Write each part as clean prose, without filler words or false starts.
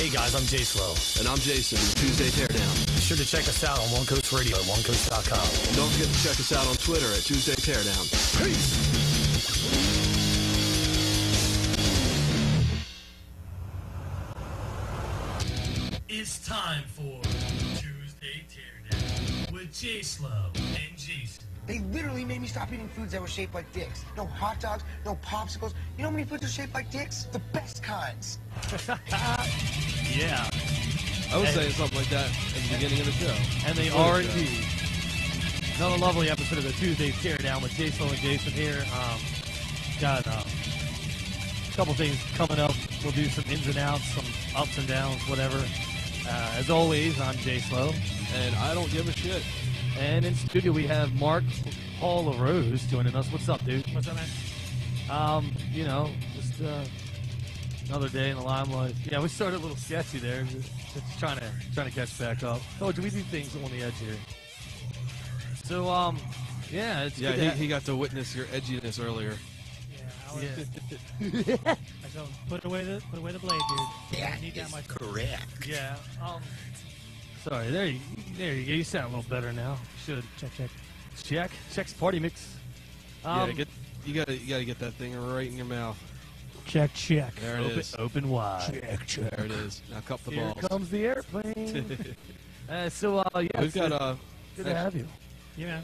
Hey guys, I'm Jay Slow. And I'm Jason, Tuesday Teardown. Be sure to check us out on One Coast Radio at onecoast.com. And don't forget to check us out on Twitter at Tuesday Teardown. Peace! It's time for Tuesday Teardown with Jay Slow and Jason. They literally made me stop eating foods that were shaped like dicks. No hot dogs, no popsicles. You know how many foods are shaped like dicks? The best kinds. Yeah. I was saying something like that at the beginning of the show. And they are indeed. Another lovely episode of the Tuesday Teardown with Jay Slow and Jason here. Got a couple things coming up. We'll do some ins and outs, some ups and downs, whatever. As always, I'm Jay Slow. And I don't give a shit. And in studio we have Marq-Paul LaRose joining us. What's up, dude? What's up, man? You know, just another day in the limelight. Yeah, we started a little sketchy there. Just trying to catch back up. Oh, do we do things on the edge here? So, yeah, it's good he got to witness your edginess earlier. Yeah, so put away the blade, dude. That I need that much. correct. Yeah. Sorry. There you go. You sound a little better now. Should check's party mix. You gotta get that thing right in your mouth. Check. There it is. Open wide. Check. There it is. Now cup the Here balls. comes the airplane. Yeah. We've got good to have you. Yeah, man.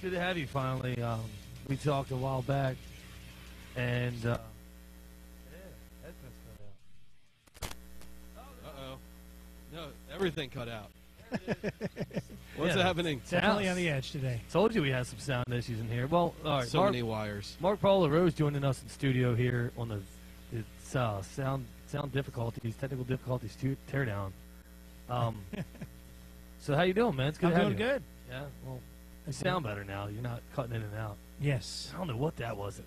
Good to have you finally. We talked a while back, and headphones cut Uh-oh. No, everything cut out. What's Yeah. happening? Definitely on the edge today. Told you we had some sound issues in here. Well, all right. So many wires. Marq-Paul LaRose joining us in studio here on the sound difficulties, technical difficulties teardown. So how you doing, man? It's good I'm to have doing you. good. Yeah. Well, you sound better now. You're not cutting in and out. Yes. I don't know what that was.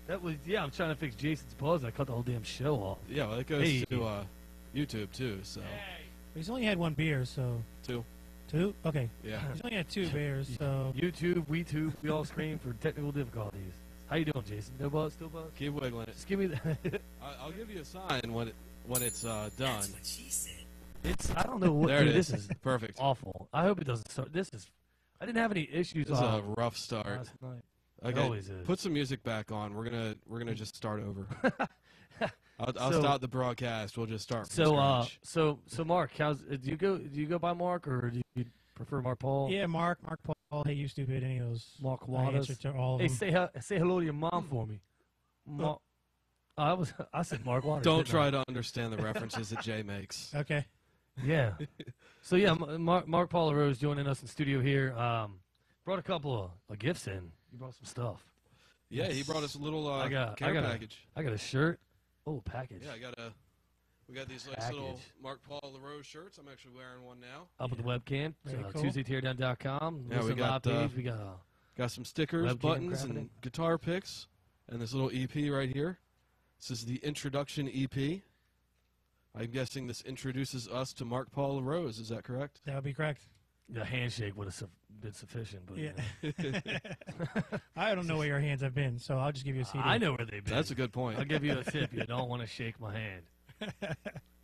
That was I'm trying to fix Jason's pause. And I cut the whole damn show off. Yeah, well, it goes Hey. to YouTube too. So He's only had one beer, so two. two. Okay. Yeah. He's only had two beers, so YouTube, we all scream for technical difficulties. How you doing, Jason? No buzz, still buzz? Keep wiggling it. Just give me that. I'll give you a sign when it's done. I don't know what. There it dude, is. This is Perfect. awful. I hope it doesn't start. I didn't have any issues This is a rough start. last night. Okay, It always is. put some music back on. We're gonna just start over. I'll stop the broadcast. We'll just start. From scratch. So Mark, do you go by Mark or do you prefer Marq-Paul? yeah, Marq-Paul, hey you stupid, and he goes. Mark I Waters. answered to all of Hey, them. say hello to your mom for me. I said Mark Waters. Don't didn't I? try to understand the references that Jay makes. Okay. Yeah. So yeah, Marq-Paul LaRose joining us in studio here. Brought a couple of gifts in. You brought some stuff. Yeah, he brought us a little care I got package. I got a shirt. Oh, package. Yeah, we got these nice little Marq-Paul LaRose shirts. I'm actually wearing one now. Up with the webcam. Very cool. TuesdayTeardown.com. Yeah, we Listen got, live page. We got some stickers, Webcam buttons, grabbing and it. guitar picks, and this little EP right here. This is the introduction EP. I'm guessing this introduces us to Marq-Paul LaRose. Is that correct? That would be correct. the handshake would have been sufficient. But Yeah. I don't know where your hands have been, so I'll just give you a CD. I know where they've been. That's a good point. I'll give you a tip. You don't want to shake my hand.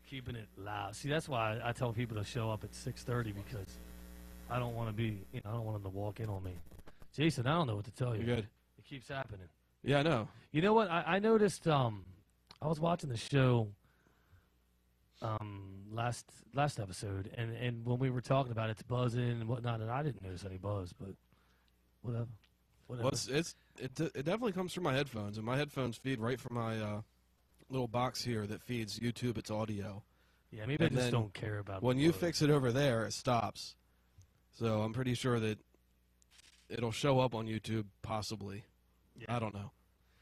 Keeping it loud. See, that's why I tell people to show up at 6:30 because I don't want to be, I don't want them to walk in on me. Jason, I don't know what to tell you. You're good. It keeps happening. Yeah, I know. You know what? I noticed. I was watching the show. Last episode, and when we were talking about it's buzzing and whatnot, and I didn't notice any buzz, but whatever. Well, it definitely comes from my headphones, and my headphones feed right from my little box here that feeds YouTube its audio. Yeah, maybe I And just then don't care about. When the you buzz. fix it over there, it stops. So I'm pretty sure that it'll show up on YouTube, possibly. Yeah. I don't know.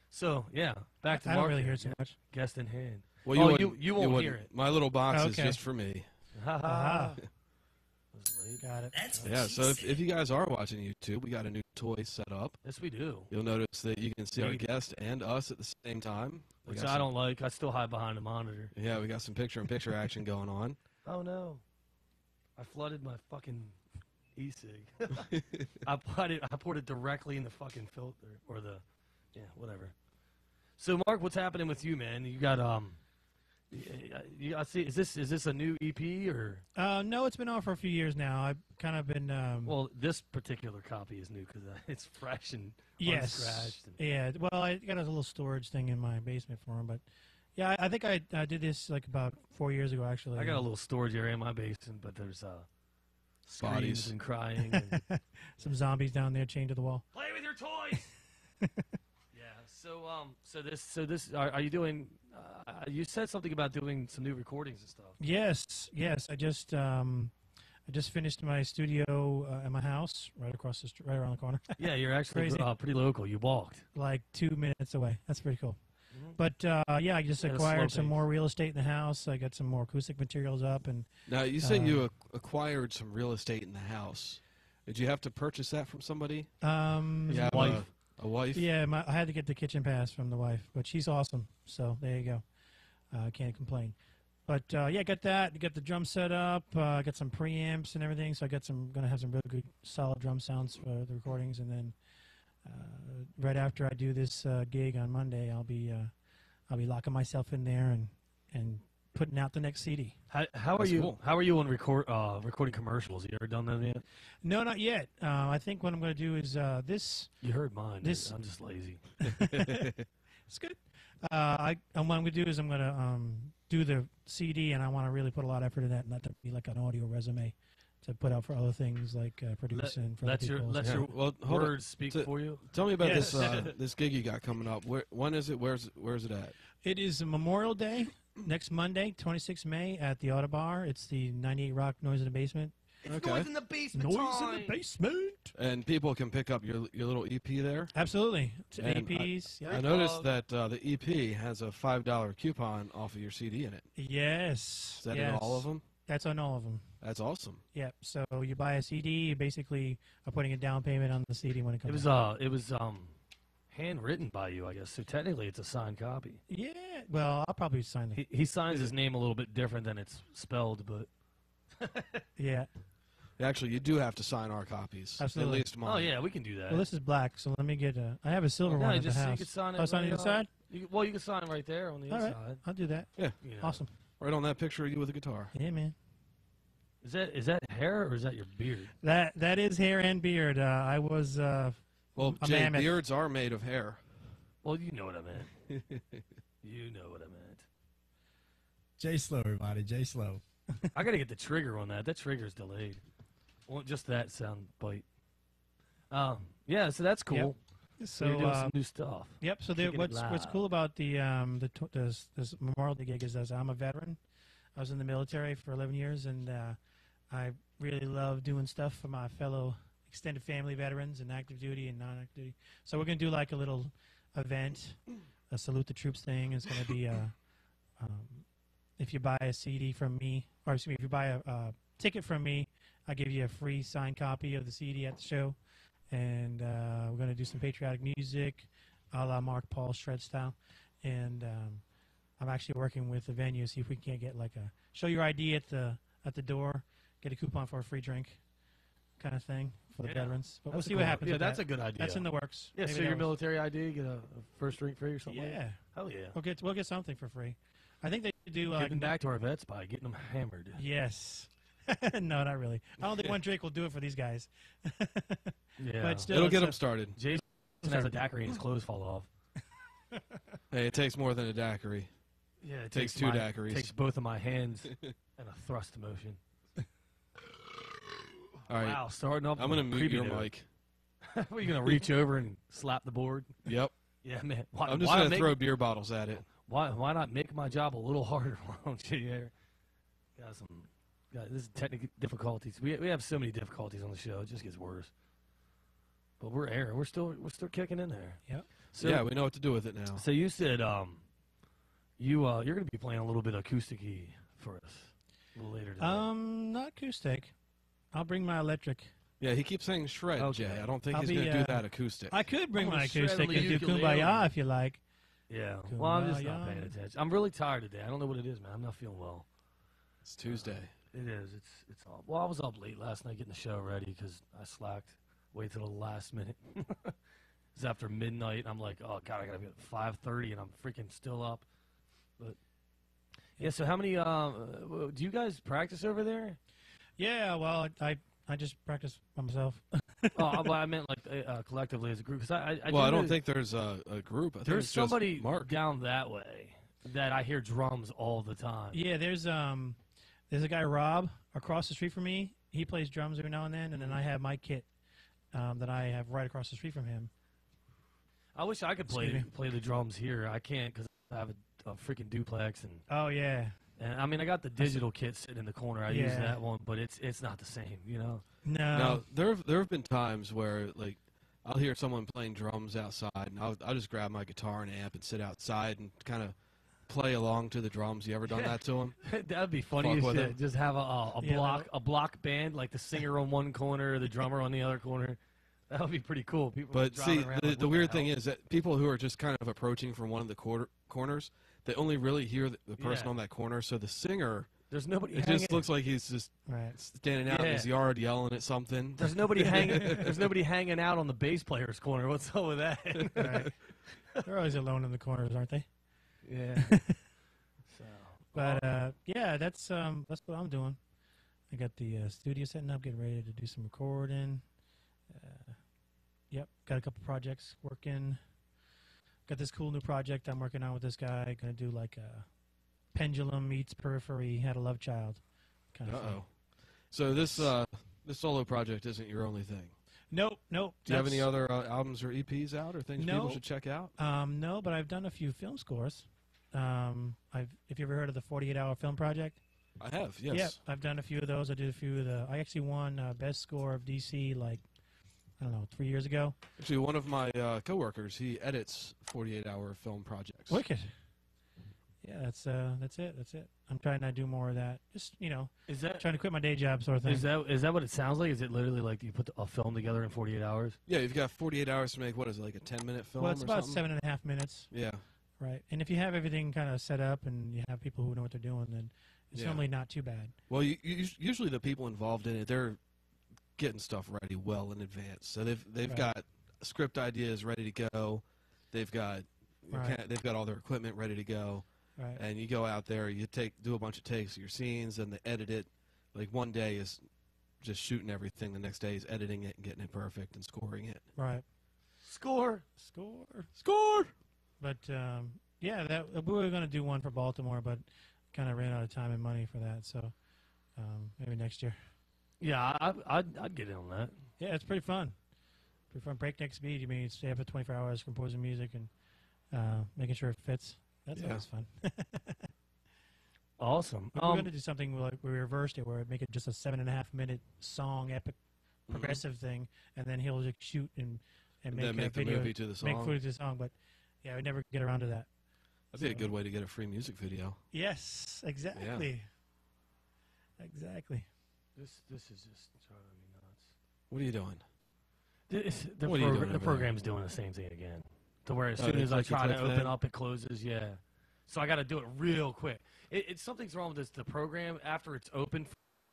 So yeah, back to I Mark don't really here, hear too much. guest in hand. Well, Oh, wouldn't- you won't wouldn't. hear it. My little box is Okay. just for me. Ha ha. Ah, Was late. got it. Yeah, so if you guys are watching YouTube, we got a new toy set up. Yes, we do. You'll notice that you can see our Yeah. guest and us at the same time. We Which got I some- don't like. I still hide behind the monitor. Yeah, we got some picture-in-picture action going on. Oh no! I flooded my fucking e-cig. I poured it directly in the fucking filter or the, whatever. So Mark, what's happening with you, man? You got I see. Is this a new EP or? No, it's been out for a few years now. I've kind of been. Well, this particular copy is new because it's fresh and unscratched. And Yeah. Well, I got a little storage thing in my basement for him, but yeah, I think I did this like about 4 years ago actually. I got a little storage area in my basement, but there's screams Bodies. and crying. And some zombies down there chained to the wall. play with your toys. Yeah. So this. Are you doing? You said something about doing some new recordings and stuff. Yes. I just finished my studio at my house, right around the corner. Yeah, you're actually Crazy. pretty local. You walked. Like 2 minutes away. That's pretty cool. Mhm. But yeah, I just At a acquired slow some pace. more real estate in the house. I got some more acoustic materials up, and Now, you say you acquired some real estate in the house. Did you have to purchase that from somebody? You have wife. a wife? yeah, I had to get the kitchen pass from the wife, but she's awesome. So there you go. Can't complain. But yeah, got that. Got the drum set up. Got some preamps and everything. So gonna have some really good, solid drum sounds for the recordings. And then right after I do this gig on Monday, I'll be locking myself in there and putting out the next CD. How are That's you? cool. How are you on recording commercials? You ever done that yet? No, not yet. I think what I'm gonna do is this. You heard mine. This- I'm just lazy. It's good. What I'm going to do is I'm going to do the CD, and I want to really put a lot of effort in that, and let that be like an audio resume to put out for other things like producing for other people. Let Yeah, your well, hold on. words speak So- for you. Tell me about Yes. this gig you got coming up. When is it? Where's it at? It is Memorial Day, next Monday, 26 May, at the Auto Bar. It's the 98 Rock Noise in the Basement. Okay. Noise in the basement. Noise in the Basement. And people can pick up your little EP there. Absolutely. It's And APs. I Yeah. noticed that the EP has a $5 coupon off of your CD in it. Yes. Is that yes. in all of them? That's on all of them. That's awesome. Yep. So you buy a CD, you basically are putting a down payment on the CD when it comes out. It was handwritten by you, I guess. So technically, it's a signed copy. Yeah. Well, I'll probably sign the. He signs his name a little bit different than it's spelled, but Yeah. Actually, you do have to sign our copies. Absolutely. At least mine. oh yeah, we can do that. Well, this is black, so let me get a. I have a silver No, one at just the you house. can sign it. Oh, sign right it inside? you can sign it right there on the All right. inside. I'll do that. Yeah. You know. Awesome. Right on that picture of you with a guitar. Yeah, man. Is that hair or is that your beard? That is hair and beard. I was. Well, A Jay, mammoth. beards are made of hair. Well, you know what I meant. You know what I meant. J Slow, everybody. J Slow. I gotta get the trigger on that. That trigger's delayed. Well, just that sound bite. Yeah, so that's cool. Yep. So you're So doing some new stuff. yep. So Kicking it what's live. cool about this Memorial Day gig is that I'm a veteran. I was in the military for 11 years, and I really love doing stuff for my fellow extended family veterans and active duty and non-active duty. So we're gonna do like a little event, a salute the troops thing. It's gonna be if you buy a CD from me, or excuse me, if you buy a ticket from me, I give you a free signed copy of the CD at the show. And we're going to do some patriotic music, a la Marq-Paul shred style. And I'm actually working with the venue, see if we can't get like a show your ID at the door, get a coupon for a free drink, kind of thing for the Yeah. veterans. But we'll That's see a what cool- happens. Yeah, with that's that. a good idea. That's in the works. Yeah, Maybe so that your was- military ID, get a first drink free or something like Yeah, that? Hell yeah. we'll get something for free. I think they do. Giving back to our vets by getting them hammered. Yes. No, not really. I don't think one drink will do it for these guys. Yeah. But still, It'll it's get a- them started. Jason has a daiquiri and his clothes fall off. Hey, it takes more than a daiquiri. Yeah, it Takes takes two my- daiquiris. Takes both of my hands and a thrust motion. All right. Wow, starting off. I'm with going a to mute creepy your note. mic. Are you gonna reach over and slap the board? Yep. Yeah, man. Why, I'm just why going to make- throw beer bottles at it. Why not make my job a little harder? Why don't you? Yeah. This is technical difficulties. We have so many difficulties on the show. It just gets worse. But we're airing. We're still kicking in there. Yep. So Yeah, we know what to do with it now. So you said you're gonna be playing a little bit acoustic-y for us a little later today. Not acoustic. I'll bring my electric. Yeah, he keeps saying shred, Okay. Jay. I don't think I'll he's be, going to do that acoustic. I could bring I'm gonna my shred acoustic on the and do ukulele. Kumbaya if you like. Yeah. Well, I'm just not Kumbaya. paying attention. I'm really tired today. I don't know what it is, man. I'm not feeling well. It's Tuesday. It is. It's all. Well, I was up late last night getting the show ready because I slacked. Wait till the last minute. It's after midnight. I'm like, oh god, I gotta be at 5:30, and I'm freaking still up. But Yeah. So how many? Do you guys practice over there? Yeah, well, I just practice by myself. Oh, well, I meant like collectively as a group. Because I don't think there's a group. I think there's it's just somebody Mark. down that way that I hear drums all the time. Yeah, there's a guy, Rob, across the street from me. He plays drums every now and then I have my kit that I have right across the street from him. I wish I could play the drums here. I can't because I have a freaking duplex and. Oh yeah. And I mean, I got the digital kit sitting in the corner. I use that one, but it's not the same, you know. No. Now there have been times where like I'll hear someone playing drums outside, and I'll just grab my guitar and amp and sit outside and kind of play along to the drums. You ever done that to them? That'd be funny as shit. Just have a block band, like the singer on one corner, the drummer on the other corner. That would be pretty cool. People. But see, the weird thing is that people who are just kind of approaching from one of the corners, they only really hear the person on that corner. So the singer, there's nobody. It just looks like he's just standing out in his yard yelling at something. There's nobody hanging. There's nobody hanging out on the bass player's corner. What's up with that? Right. They're always alone in the corners, aren't they? Yeah. But yeah, that's what I'm doing. I got the studio setting up, getting ready to do some recording. Yep, got a couple projects working. Got this cool new project I'm working on with this guy. Gonna do like a Pendulum meets Periphery, Had a Love Child kind of thing. So this solo project isn't your only thing? Nope. Do you have any other albums or EPs out or things people should check out? No, but I've done a few film scores. If you ever heard of the 48-hour film project? I have, yes. Yeah, I've done a few of those. I did a few of I actually won best score of DC like, I don't know, 3 years ago. Actually, one of my coworkers, he edits 48-hour film projects. Wicked. Yeah, that's it. I'm trying to do more of that. Just, trying to quit my day job sort of thing. Is that what it sounds like? Is it literally like you put a film together in 48 hours? Yeah, you've got 48 hours to make, what is it, like a 10-minute film? Well, it's or about something? 7.5 minutes. Yeah. Right. And if you have everything kind of set up and you have people who know what they're doing, then it's normally not too bad. Well, usually the people involved in it, they're getting stuff ready well in advance. So they've got script ideas ready to go. They've got they've got all their equipment ready to go. Right. And you go out there, you do a bunch of takes of your scenes, and they edit it. Like one day is just shooting everything. The next day is editing it and getting it perfect and scoring it. Right. Score. But yeah, we were going to do one for Baltimore, but kind of ran out of time and money for that. So maybe next year. Yeah, I'd get in on that. Yeah, it's pretty fun. Breakneck speed. You mean you stay up for 24 hours composing music and making sure it fits. That's always fun. Awesome. We're going to do something like we reversed it, where we make it just a 7.5-minute song, epic, progressive thing, and then he'll just shoot and make a video, the movie to the song. Make footage to the song. But yeah, we never get around to that. That'd be a good way to get a free music video. Yes, exactly. Yeah. Exactly. This is just driving me nuts. What are you doing? The program's doing the same thing again. To where as soon as I try to open up, it closes. Yeah. So I got to do it real quick. Something's wrong with the program. After it's open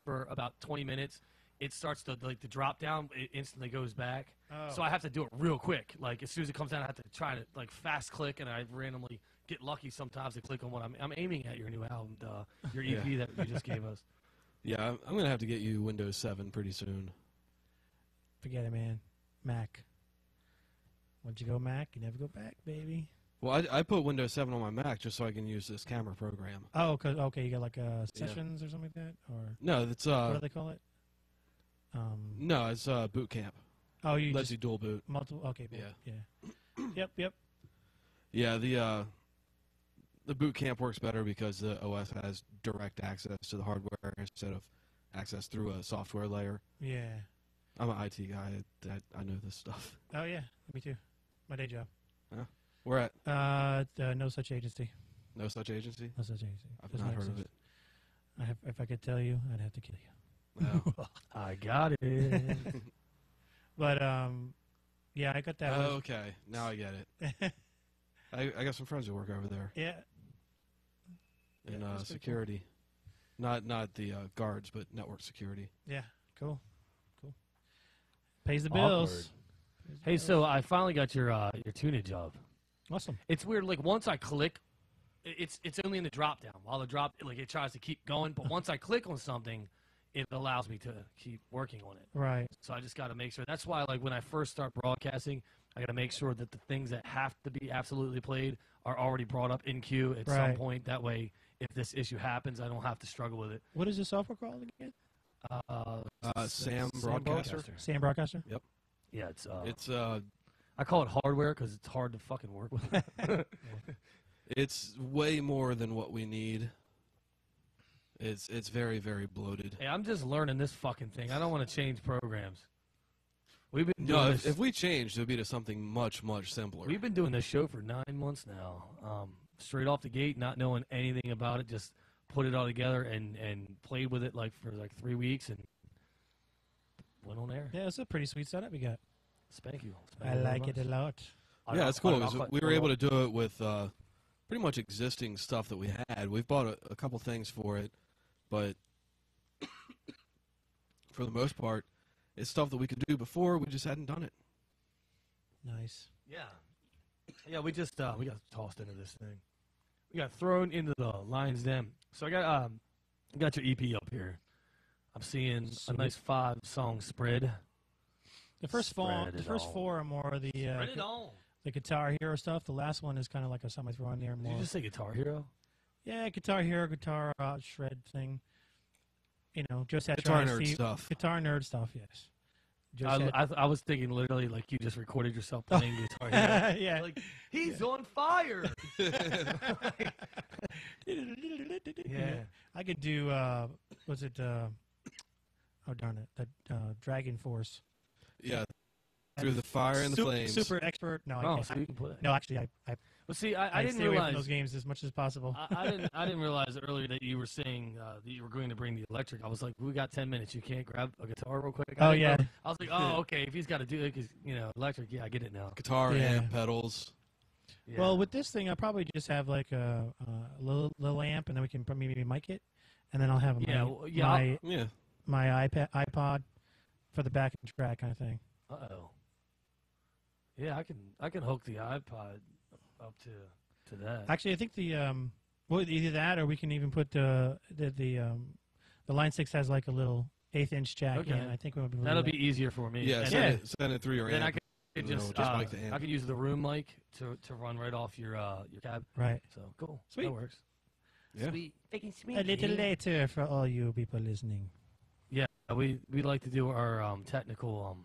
for about 20 minutes, it starts to the drop down. It instantly goes back. Oh. So I have to do it real quick. Like as soon as it comes down, I have to try to fast click, and I randomly get lucky sometimes to click on what I'm aiming at. Your new album, your EP that you just gave us. Yeah, I'm gonna have to get you Windows 7 pretty soon. Forget it, man. Mac. Once you go Mac, you never go back, baby. Well, I put Windows 7 on my Mac just so I can use this camera program. Oh, okay, you got like sessions or something like that, or no, it's what do they call it? No, it's Boot Camp. Oh, you lets you dual boot. Multiple. Okay. Yeah. Yep. Yeah, the Boot Camp works better because the OS has direct access to the hardware instead of access through a software layer. Yeah. I'm an IT guy. I know this stuff. Oh yeah, me too. My day job. Where at? No Such Agency. No Such Agency? No Such Agency. I've not heard of it. If I could tell you, I'd have to kill you. No. I got it. But yeah, I got that. Oh, okay. Now I get it. I got some friends who work over there. Yeah. In security. Cool. Not the guards, but network security. Yeah, cool. Pays the bills. Hey, so I finally got your tunage up. Awesome. It's weird. Like once I click it's only in the drop down. While the drop, like it tries to keep going, but once I click on something, it allows me to keep working on it. Right. So I just got to make sure. That's why, like when I first start broadcasting, I got to make sure that the things that have to be absolutely played are already brought up in queue at some point. That way, if this issue happens, I don't have to struggle with it. What is the software called again? Sam Broadcaster. Sam Broadcaster. Yep. Yeah, it's I call it hardware because it's hard to fucking work with. It's way more than what we need. It's very, very bloated. Hey, I'm just learning this fucking thing. I don't want to change programs. We've been doing this. If we changed, it would be to something much, much simpler. We've been doing this show for 9 months now. Straight off the gate, not knowing anything about it, just put it all together and played with it like for like 3 weeks and went on air. Yeah, it's a pretty sweet setup we got. Spank you. I like it a lot. Yeah, it's cool. We were able to do it with pretty much existing stuff that we had. We've bought a couple things for it, but for the most part, it's stuff that we could do before. We just hadn't done it. Nice. Yeah. Yeah, we just we got tossed into this thing. We got thrown into the lion's den. So I got your EP up here. I'm seeing a nice 5-song spread. The first four are more the Guitar Hero stuff. The last one is kind of like a something I throw on there more. Did you just say Guitar Hero? Yeah, Guitar Hero, guitar shred thing. You know, just that Guitar nerd stuff. Guitar nerd stuff, yes. I was thinking literally like you just recorded yourself playing Guitar Hero. Yeah. Like, he's on fire. Yeah. I could do, was it, oh darn it, that Dragon Force. Yeah. Through the fire and the flames. Super expert. No, I can't. So you can play. No, actually, I well, see, I didn't stay away realize from those games as much as possible. I didn't realize earlier that you were saying that you were going to bring the electric. I was like, we got 10 minutes. You can't grab a guitar real quick. Oh yeah. I was like, oh okay. If he's got to do it, because electric. Yeah, I get it now. Guitar, amp, pedals. Yeah. Well, with this thing, I'll probably just have like a little amp, and then we can maybe mic it, and then I'll have my iPod for the backing track kind of thing. Uh-oh. Yeah, I can hook the iPod up to that. Actually, I think either that or we can even put the Line 6 has like a little 1/8-inch jack in. I think we would be that'll be easier for me. Yeah, send it through your then amp. I could just mic the amp. I could use the room mic to run right off your cab. Right. So cool. Sweet. That works. Yeah. Sweet. A little later for all you people listening. Yeah, we like to do our technical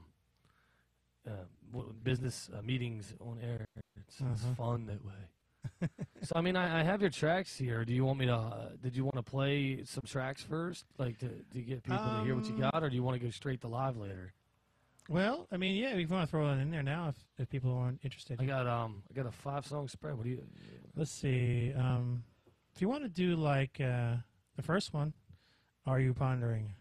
business meetings on air. It's fun that way. So I mean, I have your tracks here. Do you want me to? Did you want to play some tracks first, like to get people to hear what you got, or do you want to go straight to live later? Well, I mean, yeah, if you want to throw it in there now, if people aren't interested. I got a 5-song spread. What do you? Let's see. If you want to do like the first one, Are You Pondering?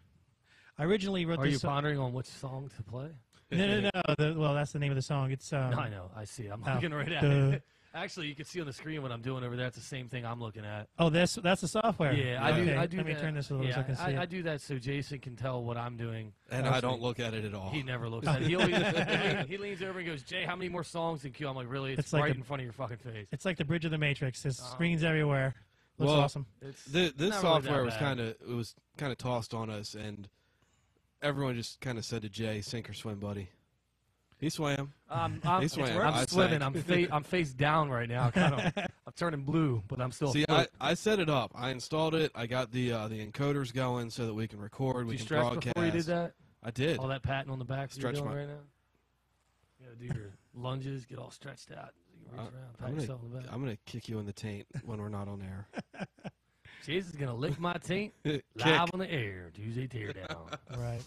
I originally wrote Are this. you pondering on which song to play? No. Well, that's the name of the song. It's. No, I know. I see. I'm looking right at it. Actually, you can see on the screen what I'm doing over there. It's the same thing I'm looking at. Oh, that's the software. Yeah, okay. I do. Let me turn this a little so I can see it. I do that so Jason can tell what I'm doing. And I don't look at it at all. He never looks at it. He leans over and goes, Jay, how many more songs in queue? I'm like, really? It's right in front of your fucking face. It's like the bridge of the Matrix. There's screens everywhere. Looks awesome. This software was kind of tossed on us, and everyone just kind of said to Jay, "Sink or swim, buddy." He swam. He swam. I'm swimming. I'm face down right now. I'm turning blue, but I'm still. See, I set it up. I installed it. I got the encoders going so that we can record. We can broadcast. Did you stretch before you did that? I did. All that patting on the back. Stretch you're doing right now. You gotta do your lunges, get all stretched out. You reach around, pat yourself on the back. I'm gonna kick you in the taint when we're not on air. Jason's gonna lick my taint live on the air. Tuesday Teardown. Right.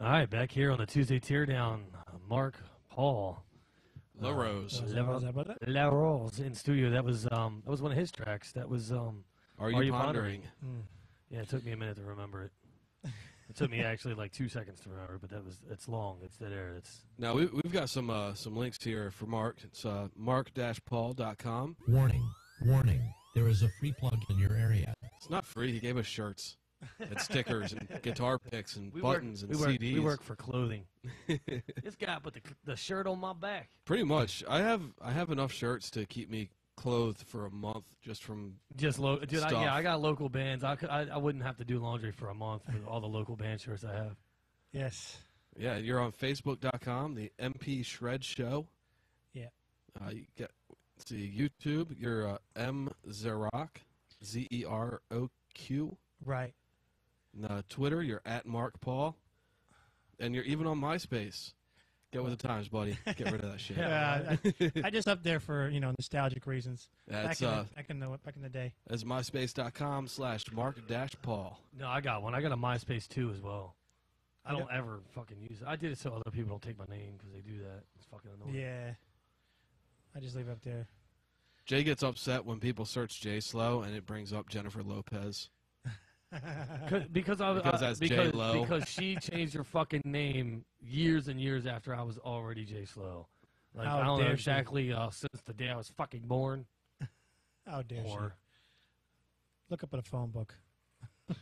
All right, back here on the Tuesday Teardown, Marq-Paul. LaRose. LaRose in studio. That was one of his tracks. That was Are You Pondering? Yeah, it took me a minute to remember it. It took me actually like 2 seconds to remember, but it's long. It's dead air. Now we've got some links here for Mark. It's marq-paul.com. Warning. There is a free plug in your area. It's not free. He gave us shirts and stickers and guitar picks and buttons and CDs. We work for clothing. This guy put the shirt on my back. Pretty much. I have enough shirts to keep me clothed for a month just from dude. stuff. I got local bands. I wouldn't have to do laundry for a month with all the local band shirts I have. Yes. Yeah, you're on Facebook.com, the MP Shred Show. Yeah. You get YouTube. You're M Zeroq, Zeroq. Right. And, Twitter, you're at Marq-Paul, and you're even on MySpace. Get with the times, buddy. Get rid of that shit. I just up there for nostalgic reasons. That's back in the day. That's myspace.com/Marq-Paul. No, I got one. I got a MySpace too as well. I don't ever fucking use it. I did it so other people don't take my name because they do that. It's fucking annoying. Yeah. I just leave it up there. Jay gets upset when people search Jay Slow and it brings up Jennifer Lopez. Because she changed her fucking name years and years after I was already Jay Slow. Like I don't know exactly since the day I was fucking born. How dare she? Look up in a phone book.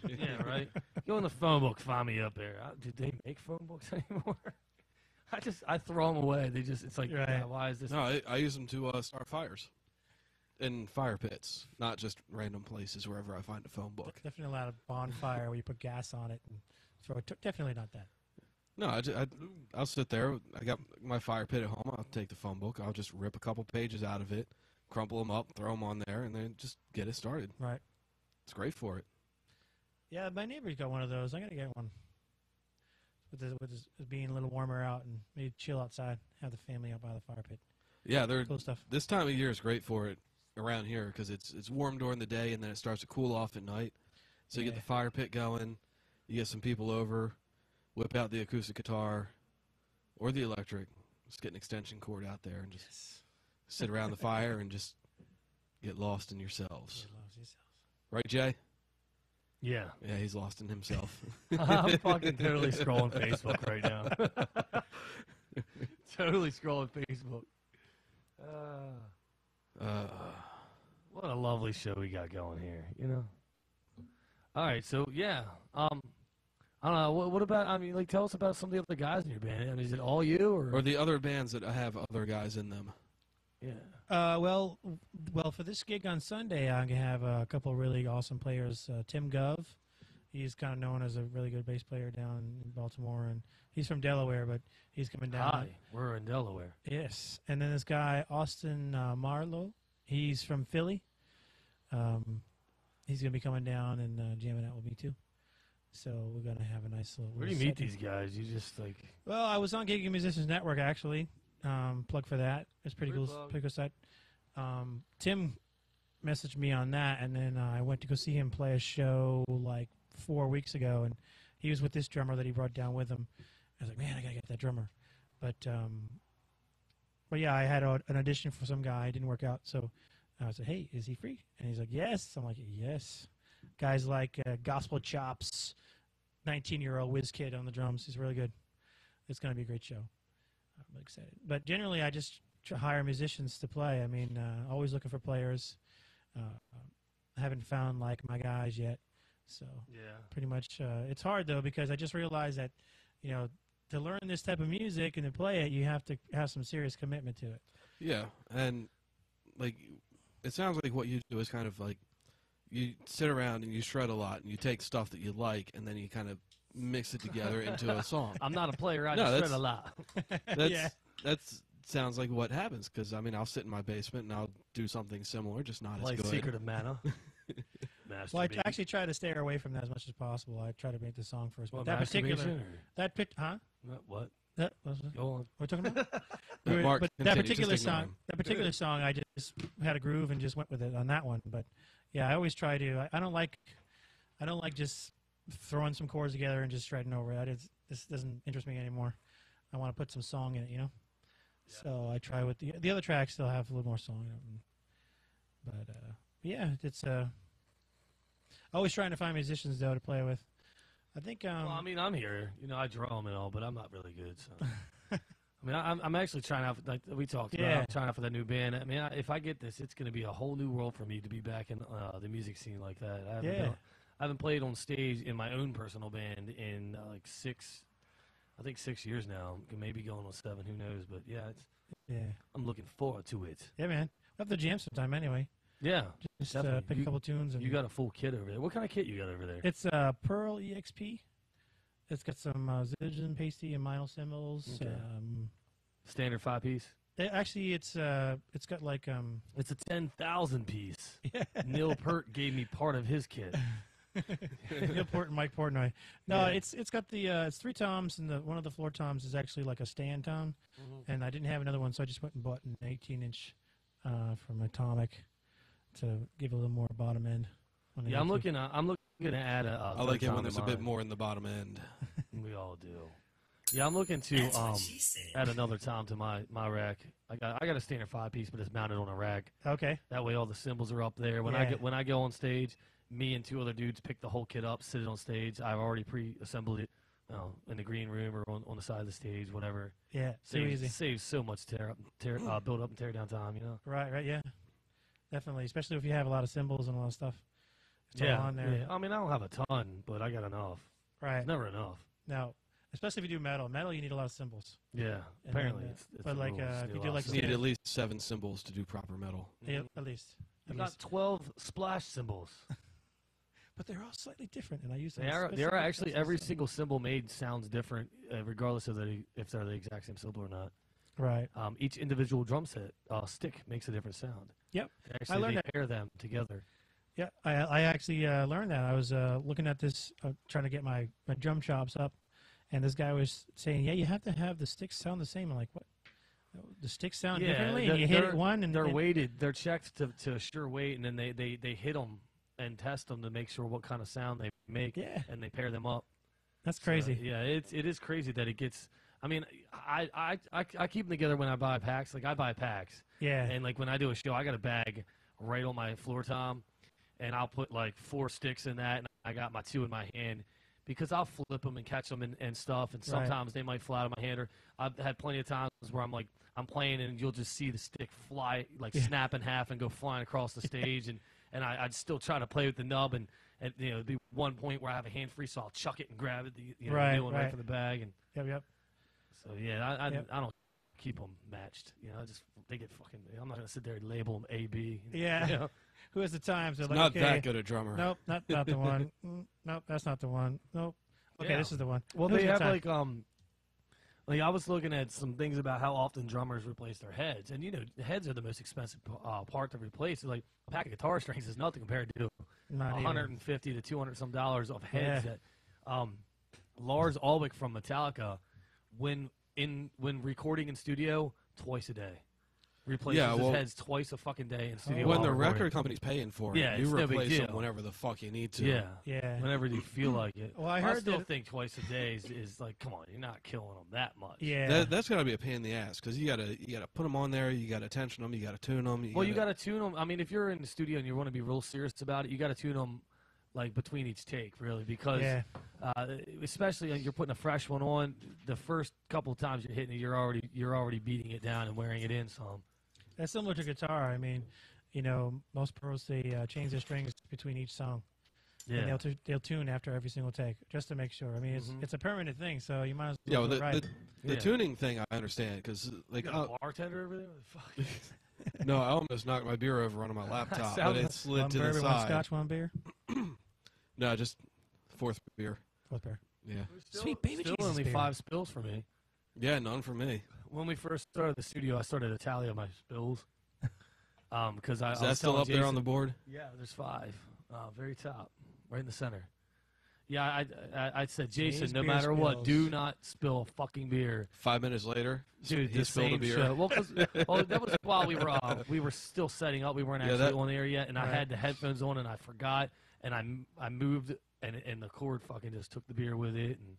Yeah, right. Go in the phone book, find me up there. Do they make phone books anymore? I throw them away. It's like, why is this? No, I use them to start fires. In fire pits, not just random places wherever I find a phone book. Definitely not a bonfire where you put gas on it and throw it. Definitely not that. No, I'll sit there. I got my fire pit at home. I'll take the phone book. I'll just rip a couple pages out of it, crumple them up, throw them on there, and then just get it started. Right. It's great for it. Yeah, my neighbor's got one of those. I gotta get one. With this being a little warmer out and maybe chill outside, have the family out by the fire pit. Yeah, they're cool stuff. This time of year is great for it around here because it's warm during the day and then it starts to cool off at night. So you get the fire pit going, you get some people over, whip out the acoustic guitar or the electric, just get an extension cord out there and just sit around the fire and just get lost in yourselves. Right, Jay? Yeah. Yeah, he's lost in himself. I'm fucking totally scrolling Facebook right now. Totally scrolling Facebook. What a lovely show we got going here, All right, so yeah, I don't know. What about? Tell us about some of the other guys in your band. Is it all you, or the other bands that have other guys in them? Yeah. Well, for this gig on Sunday, I have a couple of really awesome players. Tim Gov, he's kind of known as a really good bass player down in Baltimore, and he's from Delaware, but he's coming down. Hi, we're in Delaware. Yes, and then this guy Austin Marlowe, he's from Philly. He's gonna be coming down and jamming out with me too. So we're gonna have a nice little. Where do you meet these guys? You just like. Well, I was on Gigging Musicians Network actually. Plug for that. It's pretty cool. Pretty cool site. Tim messaged me on that, and then I went to go see him play a show like 4 weeks ago, and he was with this drummer that he brought down with him. I was like, man, I gotta get that drummer. But yeah, I had an audition for some guy. It didn't work out, so I said, hey, is he free? And he's like, yes. I'm like, yes. Guys like Gospel Chops, 19-year-old whiz kid on the drums. He's really good. It's gonna be a great show. I'm really excited. But generally, I just hire musicians to play. I mean, always looking for players. I haven't found like my guys yet. So pretty much, it's hard though because I just realized that, to learn this type of music and to play it, you have to have some serious commitment to it. Yeah, and like it sounds like what you do is kind of like you sit around and you shred a lot and you take stuff that you like and then you kind of mix it together into a song. I'm not a player. I just shred a lot. That sounds like what happens because, I'll sit in my basement and I'll do something similar, just not as good. Secret of Mana. Well, I actually try to stay away from that as much as possible. I try to make the song first. What, but huh? What? Go on. What are we talking about? Mark, but that particular song, I just had a groove and just went with it on that one. But yeah, I always try to. I don't like just throwing some chords together and just shredding over it. this doesn't interest me anymore. I want to put some song in it, you know. Yeah. So I try with the other tracks still have a little more song in them. But yeah, it's always trying to find musicians though to play with. I think. Well, I mean, I'm here. You know, I drum and all, but I'm not really good. So. I mean, I'm actually trying out, like we talked about, I'm trying out for that new band. I mean, if I get this, it's going to be a whole new world for me to be back in the music scene like that. I haven't played on stage in my own personal band in like 6 years now. Maybe going on 7, who knows? But yeah, I'm looking forward to it. Yeah, man. We'll have to jam sometime anyway. Yeah, just pick a couple tunes. And you got a full kit over there. What kind of kit you got over there? It's Pearl EXP. It's got some Zildjian pasty and vinyl cymbals. Okay. Standard 5-piece. Actually, it's got like It's a 10,000 piece. Yeah. Neil Peart gave me part of his kit. Neil Peart and Mike Portnoy. No, it's got the it's 3 toms, and one of the floor toms is actually like a stand tom, and I didn't have another one, so I just went and bought an 18-inch from Atomic to give a little more bottom end. Yeah, I'm looking to add a I like it when there's a bit more in the bottom end. We all do. Yeah, I'm looking to add another tom to my rack. I got a standard 5-piece, but it's mounted on a rack. Okay. That way, all the cymbals are up there. When I go on stage, me and 2 other dudes pick the whole kit up, sit it on stage. I've already pre-assembled it, in the green room or on the side of the stage, whatever. Yeah, saves so much build up and tear down time, you know. Right, yeah, definitely. Especially if you have a lot of cymbals and a lot of stuff. It's all on there. Yeah. I mean, I don't have a ton, but I got enough. Right. It's never enough. No. Especially if you do metal. Metal, you need a lot of cymbals. Yeah, apparently. It's but like, if you do like... You need at least 7 cymbals to do proper metal. Yeah, at least. You got 12 splash cymbals. But they're all slightly different, and I use them. They are actually, every single cymbal made sounds different, regardless of if they're the exact same cymbal or not. Right. Each individual drum set stick makes a different sound. Yep. Actually, I learned they pair them together. Yeah, I actually learned that. I was looking at this, trying to get my drum chops up, and this guy was saying, yeah, you have to have the sticks sound the same. I'm like, what? The sticks sound differently, and you hit it one, and they're weighted. They're checked to assure weight, and then they hit them and test them to make sure what kind of sound they make, and they pair them up. That's crazy. So, yeah, it is crazy that it gets. I mean, I keep them together when I buy packs. Like I buy packs. Yeah. And like when I do a show, I got a bag right on my floor tom, and I'll put like 4 sticks in that, and I got my 2 in my hand. Because I'll flip them and catch them and stuff, and sometimes they might fly out of my hand. Or I've had plenty of times where I'm playing and you'll just see the stick fly, snap in half and go flying across the stage, and I'd still try to play with the nub, and there'd be one point where I have a hand free, so I'll chuck it and grab it, right from the bag, and yep. So yeah, I don't keep them matched. They get fucking. I'm not gonna sit there and label them A, B. Yeah. Who has the time? So Not that good a drummer. Nope, not the one. Nope, that's not the one. Nope. Okay, this is the one. Well, they have like I was looking at some things about how often drummers replace their heads, and the heads are the most expensive part to replace. So, like a pack of guitar strings is nothing compared to $150 to $200 some dollars of heads. That Lars Ulrich from Metallica, when recording in studio, twice a day. Replaces his heads twice a fucking day in studio. When the record company's paying for it, you replace them whenever the fuck you need to. Yeah. Whenever you feel like it. Well, I still think twice a day is like, come on, you're not killing them that much. Yeah. That's gotta be a pain in the ass because you gotta put them on there, you gotta tension them, you gotta tune them. You gotta tune them. I mean, if you're in the studio and you want to be real serious about it, you gotta tune them like between each take, really, because especially when you're putting a fresh one on, the first couple of times you're hitting it, you're already beating it down and wearing it in some. That's similar to guitar. I mean, most pros, they change their strings between each song. Yeah. And they'll tune after every single take just to make sure. I mean, it's a permanent thing, so you might as well do it right. The tuning thing I understand because like a bartender over there. Fuck. No, I almost knocked my beer over onto my laptop, but it slid to the side. One scotch, one beer. No, just 4th beer. 4th beer. Yeah. Sweet baby Jesus. Still only 5 spills for me. Yeah, none for me. When we first started the studio, I started a tally of my spills. Because Is that still up there on the board? Yeah, there's 5. Very top, right in the center. Yeah, I said, Jason, no matter what, do not spill a fucking beer. 5 minutes later, dude, he spilled a beer. Show. Well, that was while we were still setting up. We weren't actually on the air yet, and I had the headphones on, and I forgot, and I moved, and the cord fucking just took the beer with it, and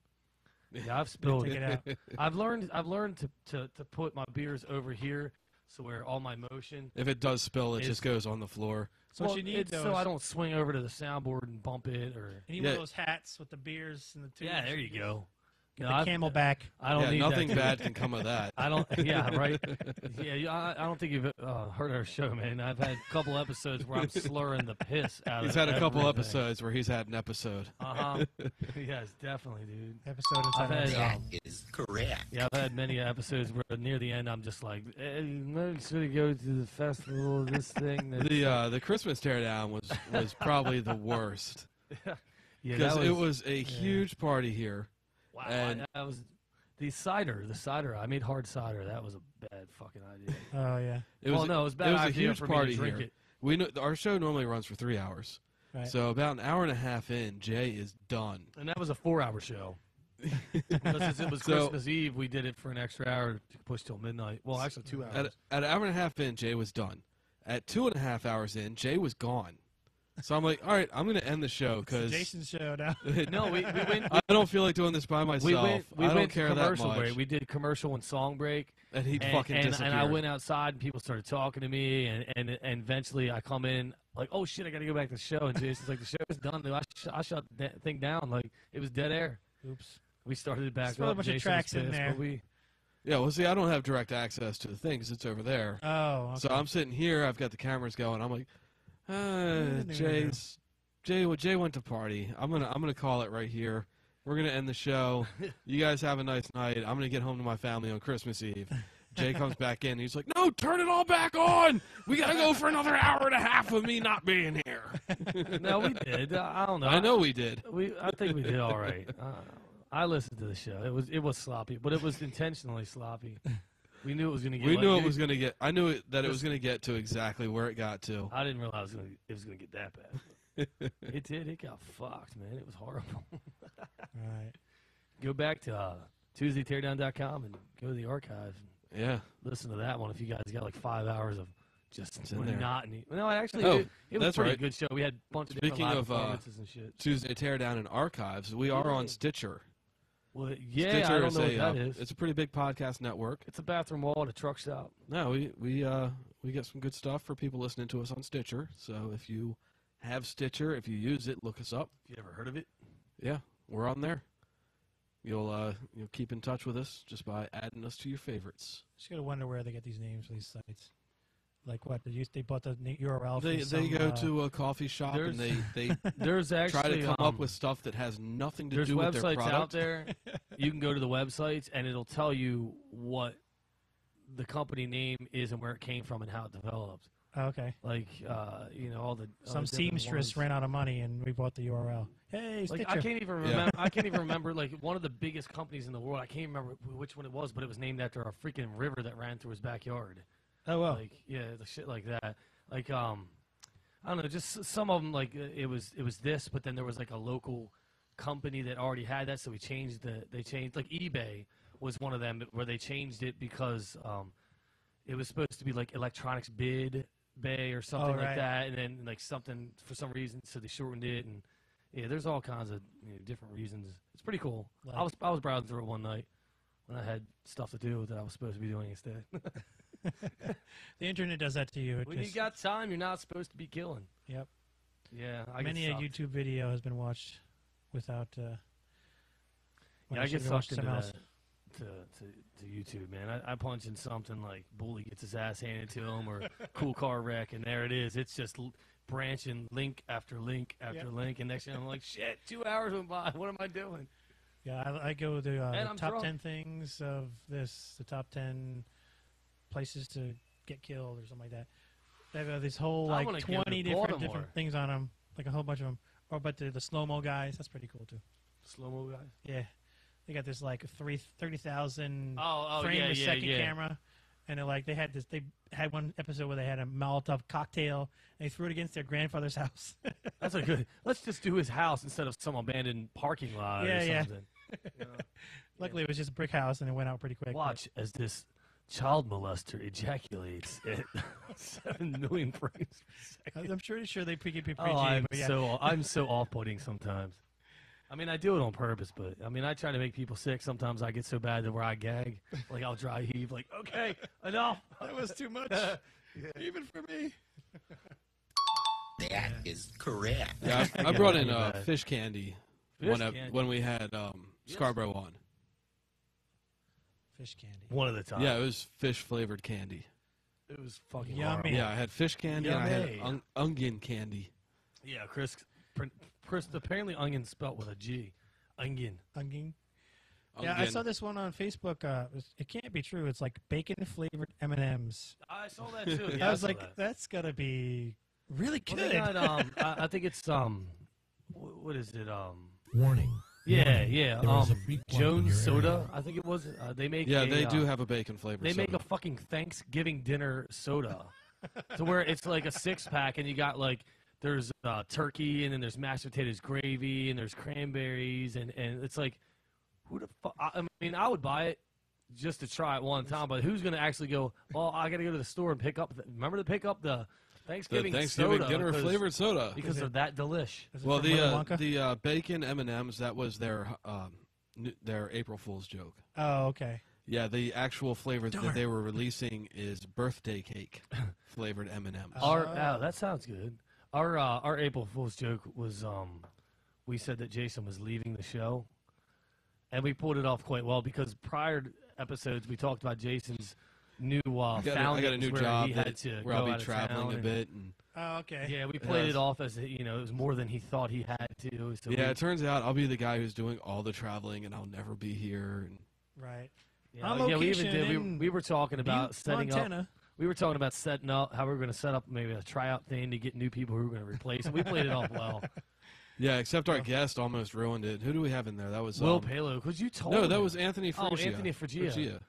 Yeah, I've spilled. Take it out. I've learned to put my beers over here, so where all my motion. If it does spill, it just goes on the floor. So well, what you need so I don't swing over to the soundboard and bump it, or you need one of those hats with the beers and the tubes. yeah, there you go. Get the Camelback. I don't need nothing that. bad can come of that. I don't. Yeah, right. Yeah, I don't think you've heard our show, man. I've had a couple episodes where I'm slurring the piss out of. He's had a couple everything. episodes where he's had an episode. Yes, definitely, dude. Episode. I've had, That is correct. yeah, I've had many episodes where near the end I'm just like, hey, should we go to the festival? This thing. The Christmas teardown was probably the worst. Yeah, Because it was a huge party here. Wow, and I was the cider. I made hard cider. That was a bad fucking idea. Oh yeah. It was, no, it was a bad it was a idea huge for party me to drink here. it. We know our show normally runs for 3 hours. Right. So about an hour and a half in, Jay is done. And that was a 4-hour show. Because since it was Christmas Eve, we did it for an extra hour to push till midnight. Well, actually 2 hours. At an hour and a half in, Jay was done. At 2.5 hours in, Jay was gone. So I'm like, all right, I'm going to end the show because Jason's show now. No, we went. I don't feel like doing this by myself. We I don't went care to that commercial much. break. We did commercial and song break. And he fucking disappeared. And I went outside and people started talking to me and eventually I come in like, oh shit, I got to go back to the show. And Jason's like, the show's done. Dude. I shut the thing down. Like it was dead air. Oops. We started it back Throw up. a bunch Jason of tracks was in pissed, there. but we, Yeah, well, see, I don't have direct access to the thing because it's over there. Oh. Okay. So I'm sitting here. I've got the cameras going. I'm like, there Jay went to party. I'm gonna call it right here. We're gonna end the show. You guys have a nice night. I'm gonna get home to my family on Christmas Eve. Jay comes back in. He's like, no, turn it all back on. We gotta go for another hour and a half of me not being here. no, we did. I don't know. I know we did. I think we did all right. I listened to the show. It was sloppy, but it was intentionally sloppy. We knew it was going to get. We knew it was going to get. I knew that it was going to get to exactly where it got to. I didn't realize it was going to get that bad. It did. It got fucked, man. It was horrible. All right. Go back to TuesdayTeardown.com and go to the archive. And Yeah. listen to that one if you guys got like 5 hours of just in there. monotony. No, actually, it was that's a pretty right. good show. We had a bunch of Speaking different live of performances and shit. Tuesday Teardown and Archives, we are on Stitcher. Well, yeah, Stitcher I don't know is what that is. It's a pretty big podcast network. It's a bathroom wall at a truck stop. No, we get some good stuff for people listening to us on Stitcher. So if you have Stitcher, if you use it, look us up. You ever heard of it? Yeah, we're on there. You'll keep in touch with us just by adding us to your favorites. Just gotta wonder where they get these names for these sites. Like what? They bought the URL. They from some, go to a coffee shop and they there's actually try to come up with stuff that has nothing to there's do with their websites product. out there. You can go to the websites and it'll tell you what the company name is and where it came from and how it developed. Okay. Like all the Some different seamstress ones. ran out of money and we bought the URL. Hey, Stitcher. Like I can't even remember. I can't even remember like one of the biggest companies in the world. I can't remember which one it was, but it was named after a freaking river that ran through his backyard. Oh well. Like the shit like that. Like I don't know, just some of them like it was this, but then there was like a local company that already had that, so they changed like eBay was one of them where they changed it because it was supposed to be like electronics bid bay or something like that, and then like something for some reason, so they shortened it, and yeah, there's all kinds of different reasons. It's pretty cool. Like, I was browsing through it one night when I had stuff to do that I was supposed to be doing instead. The internet does that to you. When you got time, you're not supposed to be killing. Yep. Yeah, Many a YouTube video has been watched without. Yeah, I get sucked into else. to YouTube, man. I punch in something like Bully gets his ass handed to him or cool car wreck, and there it is. It's just branching link after link after link, and next thing I'm like, shit, 2 hours went by. What am I doing? Yeah, I go to I'm top drunk. 10 things of this, the top 10 places to get killed or something like that. They have this whole I like wanna go to 20 Baltimore. different things on them, like a whole bunch of them. Or but the slow-mo guys, that's pretty cool too. Slow-mo guys? Yeah. They got this like 30,000 Oh, frame yeah, a second yeah. camera. And they had one episode where they had a Molotov cocktail and they threw it against their grandfather's house. That's a good. Let's just do his house instead of some abandoned parking lot or something. Luckily, it was just a brick house and it went out pretty quick. Watch as this child molester ejaculates at 7 million frames per second. I'm pretty sure they keep it PG. Oh, but yeah. I'm so off-putting sometimes. I mean, I do it on purpose, but I mean, I try to make people sick. Sometimes I get so bad that where I gag, like I'll dry heave, like, okay, enough. That was too much, even for me. That is correct. Yeah, I brought in fish candy, Candy. when we had Scarborough on. Fish candy. One of the time. Yeah, it was fish flavored candy. It was fucking Yummy. horrible. Yeah, I had fish candy and I Yummy. had onion candy. Yeah, Chris, apparently onion spelt with a G. Onion. Onion. Yeah, I saw this one on Facebook. It can't be true. It's like bacon flavored M&Ms. I saw that too. Yeah, I was like, that. that's gotta be really good. Well, they got, I think it's what is it? Warning. Yeah, yeah. There is a free plug in Jones your Soda. area. I think it was. They make. Yeah, a, they do have a bacon flavor. They make soda. a fucking Thanksgiving dinner soda, to where it's like a 6-pack, and you got like there's turkey, and then there's mashed potatoes gravy, and there's cranberries, and it's like, who the fuck? I mean, I would buy it just to try it one time, but who's gonna actually go? Well, I got to go to the store and pick up. Remember to pick up the Thanksgiving soda dinner flavored soda because they're that delish. Well, the bacon M&Ms, that was their April Fool's joke. Oh, okay. Yeah, the actual flavor that they were releasing is birthday cake flavored M&Ms. That sounds good. Our April Fool's joke was we said that Jason was leaving the show, and we pulled it off quite well because prior episodes we talked about Jason's new I got a new job he had to where go I'll out be of traveling town a bit. And Oh, okay. yeah, we played it off as it was more than he thought he had to. So yeah, it turns out I'll be the guy who's doing all the traveling, and I'll never be here. And Right. Yeah, we even did. We were talking about setting Montana. up. We were talking about setting up how we were going to set up maybe a tryout thing to get new people who were going to replace. And we played it off well. yeah, except our guest almost ruined it. Who do we have in there? That was Will Palo, because you told No, that him. was Anthony Frugia. Oh, Anthony Frugia.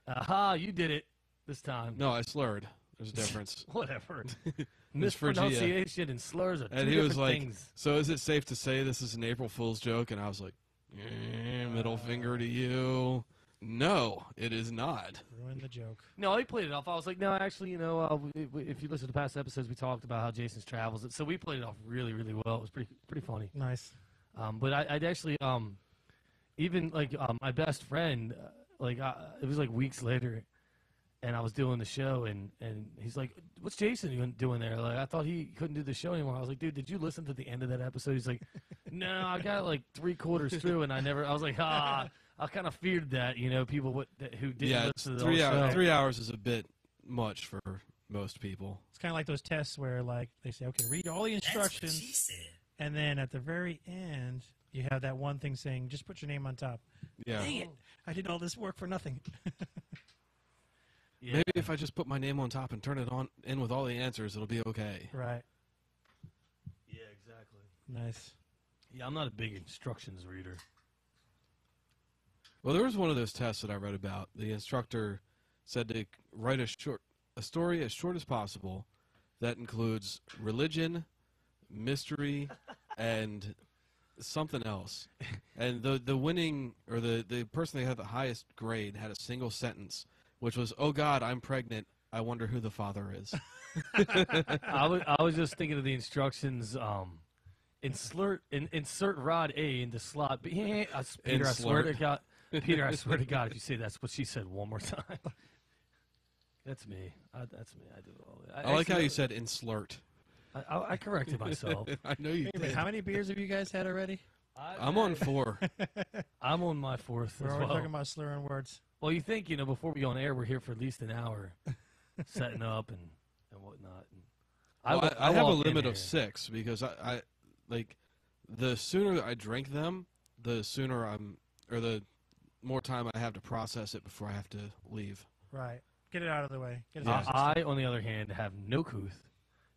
Aha, you did it this time. No, I slurred. There's a difference. Whatever. It's Frugia. Mispronunciation and slurs are two And he different was like, things. so is it safe to say this is an April Fool's joke? And I was like, middle finger to you. No, it is not. Ruin the joke. No, he played it off. I was like, no, actually, if you listen to past episodes, we talked about how Jason's travels. So we played it off really, really well. It was pretty funny. Nice. But I'd actually, even like my best friend, it was like weeks later, and I was doing the show, and he's like, "What's Jason doing there?" Like, I thought he couldn't do the show anymore. I was like, "Dude, did you listen to the end of that episode?" He's like, "No, I got like 3/4 through, and I was like, I kind of feared that, people who didn't listen to the whole show. 3 hours is a bit much for most people. It's kind of like those tests where, like, they say, okay, read all the instructions, and then at the very end, you have that one thing saying, just put your name on top. Yeah. Dang it! I did all this work for nothing. Yeah. Maybe if I just put my name on top and turn it on in with all the answers, it'll be okay. Right. Yeah, exactly. Nice. Yeah, I'm not a big instructions reader. Well, there was one of those tests that I read about. The instructor said to write a story as short as possible that includes religion, mystery, and something else. And the winning, or the person that had the highest grade had a single sentence, which was, "Oh God, I'm pregnant. I wonder who the father is." I was just thinking of the instructions. Insert rod A into slot B. Peter, I swear to God. Peter, I swear to God, if you say that's what she said one more time. That's me. That's me. I do it all. I like how you said "inslurt." I corrected myself. I know you did. How many beers have you guys had already? I'm on 4. I'm on my 4th We're as already well. talking about slurring words. Well, you think, before we go on air, we're here for at least an hour, setting up and whatnot. And I have a walk in limit of here. 6 because I like the sooner I drink them, the sooner the more time I have to process it before I have to leave. Right. Get it out of the way. Get it out of the I, on the other hand, have no couth,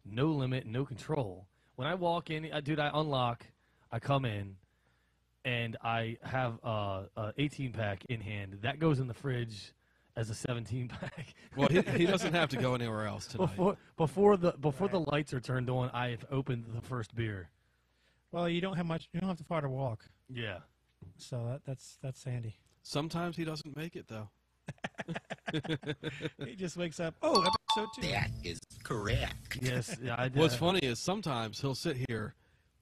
no limit, no control. When I walk in, dude, I unlock, I come in, and I have a 18-pack in hand. That goes in the fridge as a 17-pack. Well, he doesn't have to go anywhere else tonight. Before the lights are turned on, I have opened the first beer. Well, you don't have far to walk. Yeah. So that's handy. Sometimes he doesn't make it though. He just wakes up. Oh, episode 2. That is correct. Yes. Yeah, I did. What's funny is sometimes he'll sit here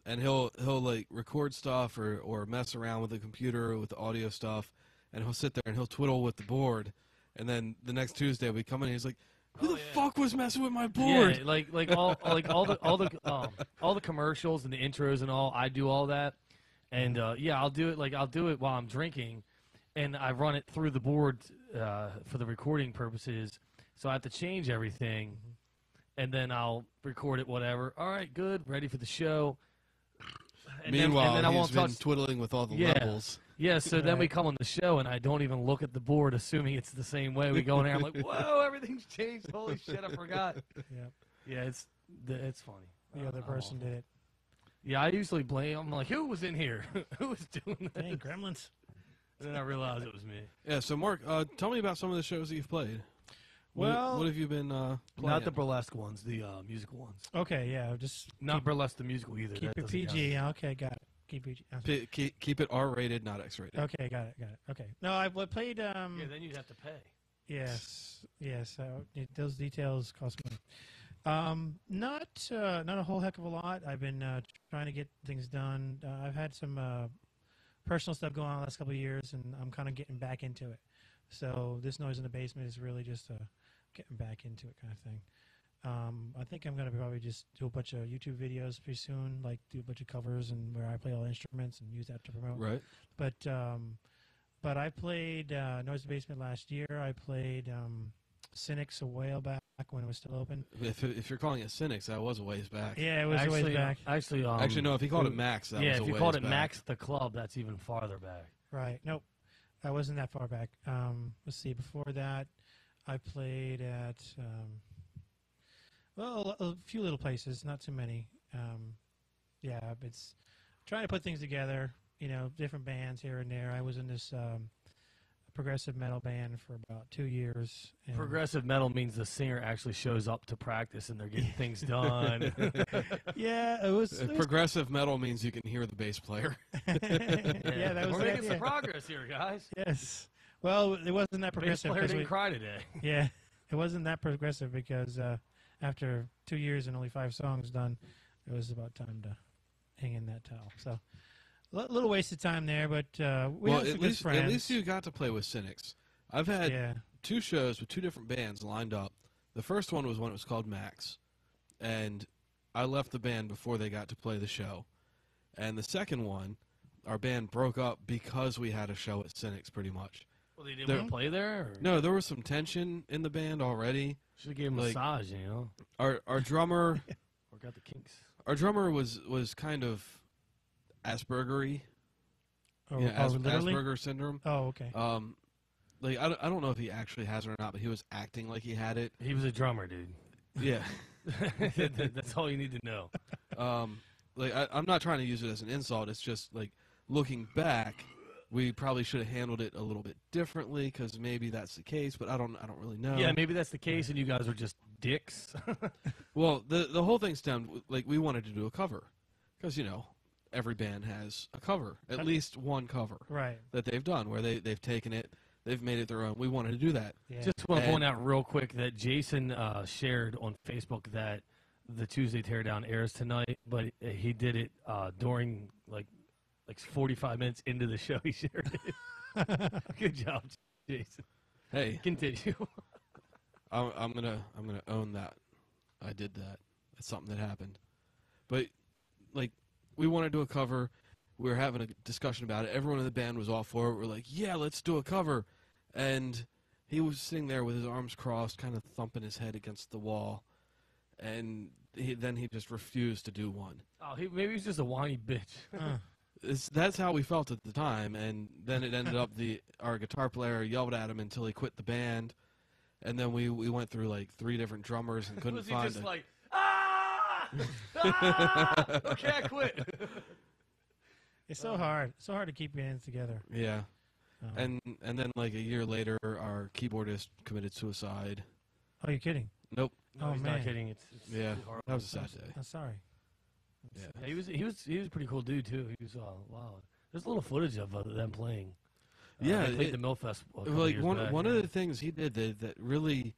and he'll like record stuff or mess around with the computer with the audio stuff, and he'll sit there and he'll twiddle with the board, and then the next Tuesday we come in and he's like, "Who the fuck was messing with my board?" Yeah, all the commercials and the intros and all. I do all that, and I'll do it while I'm drinking, and I run it through the board for the recording purposes. So I have to change everything, and then I'll record it. Whatever. All right, good, ready for the show. And Meanwhile, then I won't he's been touch twiddling with all the levels. Yeah, so then we come on the show, and I don't even look at the board, assuming it's the same way. We go in there, I'm like, whoa, everything's changed. Holy shit, I forgot. Yep. Yeah, it's funny. The other person did it. Yeah, I usually blame. I'm like, who was in here? Who was doing this? Dang, gremlins. And then I realized it was me. Yeah, so Mark, tell me about some of the shows that you've played. Well, what have you been playing? Not the burlesque ones, the musical ones. Okay, yeah, just Not burlesque the musical either. keep That it doesn't PG. Okay, got it. Keep PG. Keep it R-rated, not X-rated. Okay, got it. Okay. No, I played. Yeah, then you'd have to pay. Yes. Those details cost money. Not a whole heck of a lot. I've been trying to get things done. I've had some personal stuff going on the last couple of years, and I'm kind of getting back into it. So this Noise in the Basement is really just getting back into it kind of thing. I think I'm going to probably just do a bunch of YouTube videos pretty soon, like do a bunch of covers and where I play all the instruments and use that to promote. Right. But I played Noise in the Basement last year. I played Cynics a while back when it was still open. If you're calling it Cynics, that was a ways back. Yeah, it was a ways back. Actually, no, if he called it Max, that was a ways back. Yeah, if you called it Max the Club, that's even farther back. Right. Nope. I wasn't that far back. Let's see. Before that, I played at a few little places, not too many. It's trying to put things together. Different bands here and there. I was in this progressive metal band for about 2 years. And Progressive metal means the singer actually shows up to practice and they're getting things done. Yeah, it was Progressive metal means you can hear the bass player. Yeah, that was We're making some progress here, guys. Yes. Well, it wasn't that Bass progressive. player didn't cry today. Yeah, it wasn't that progressive because after 2 years and only 5 songs done, it was about time to hang in that towel. So a little waste of time there, but we had some good friends. At least you got to play with Cynics. I've had 2 shows with 2 different bands lined up. The first one was when it was called Max, and I left the band before they got to play the show. And the second one, our band broke up because we had a show at Cynics, pretty much. Well, they didn't want to play there? Or? No, there was some tension in the band already. Should have gave him a massage, Our drummer... Work out the kinks. Our drummer was kind of Asperger-y. Oh, Asperger syndrome. Oh, okay. I don't know if he actually has it or not, but he was acting like he had it. He was a drummer, dude. Yeah. That's all you need to know. I'm not trying to use it as an insult. It's just like looking back, we probably should have handled it a little bit differently because maybe that's the case, but I don't really know. Yeah, maybe that's the case, and you guys are just dicks. Well, the whole thing stemmed like we wanted to do a cover because every band has a cover, at least one cover, right, that they've done where they've taken it, they've made it their own. We wanted to do that. Yeah. Just want to point out real quick that Jason shared on Facebook that the Tuesday Teardown airs tonight, but he did it during like 45 minutes into the show. He shared it. Good job, Jason. Hey, continue. I'm gonna own that. I did that. That's something that happened. But we want to do a cover. We were having a discussion about it. Everyone in the band was all for it. We're like, yeah, let's do a cover. And he was sitting there with his arms crossed, kind of thumping his head against the wall. And then he just refused to do one. Oh, maybe he's just a whiny bitch. That's how we felt at the time. And then it ended up our guitar player yelled at him until he quit the band. And then we went through like 3 different drummers and couldn't find was he just like, ah! Okay, I quit. It's so hard. It's so hard to keep bands together. Yeah. And then like a year later, our keyboardist committed suicide. Oh, you're kidding? Nope. No, he's man. not kidding. It's yeah, horrible. that was a sad day. I'm sorry. Yeah. He was a pretty cool dude too. He was wow. There's a little footage of them playing. Yeah, they played the Millfest. Like one of the things he did that really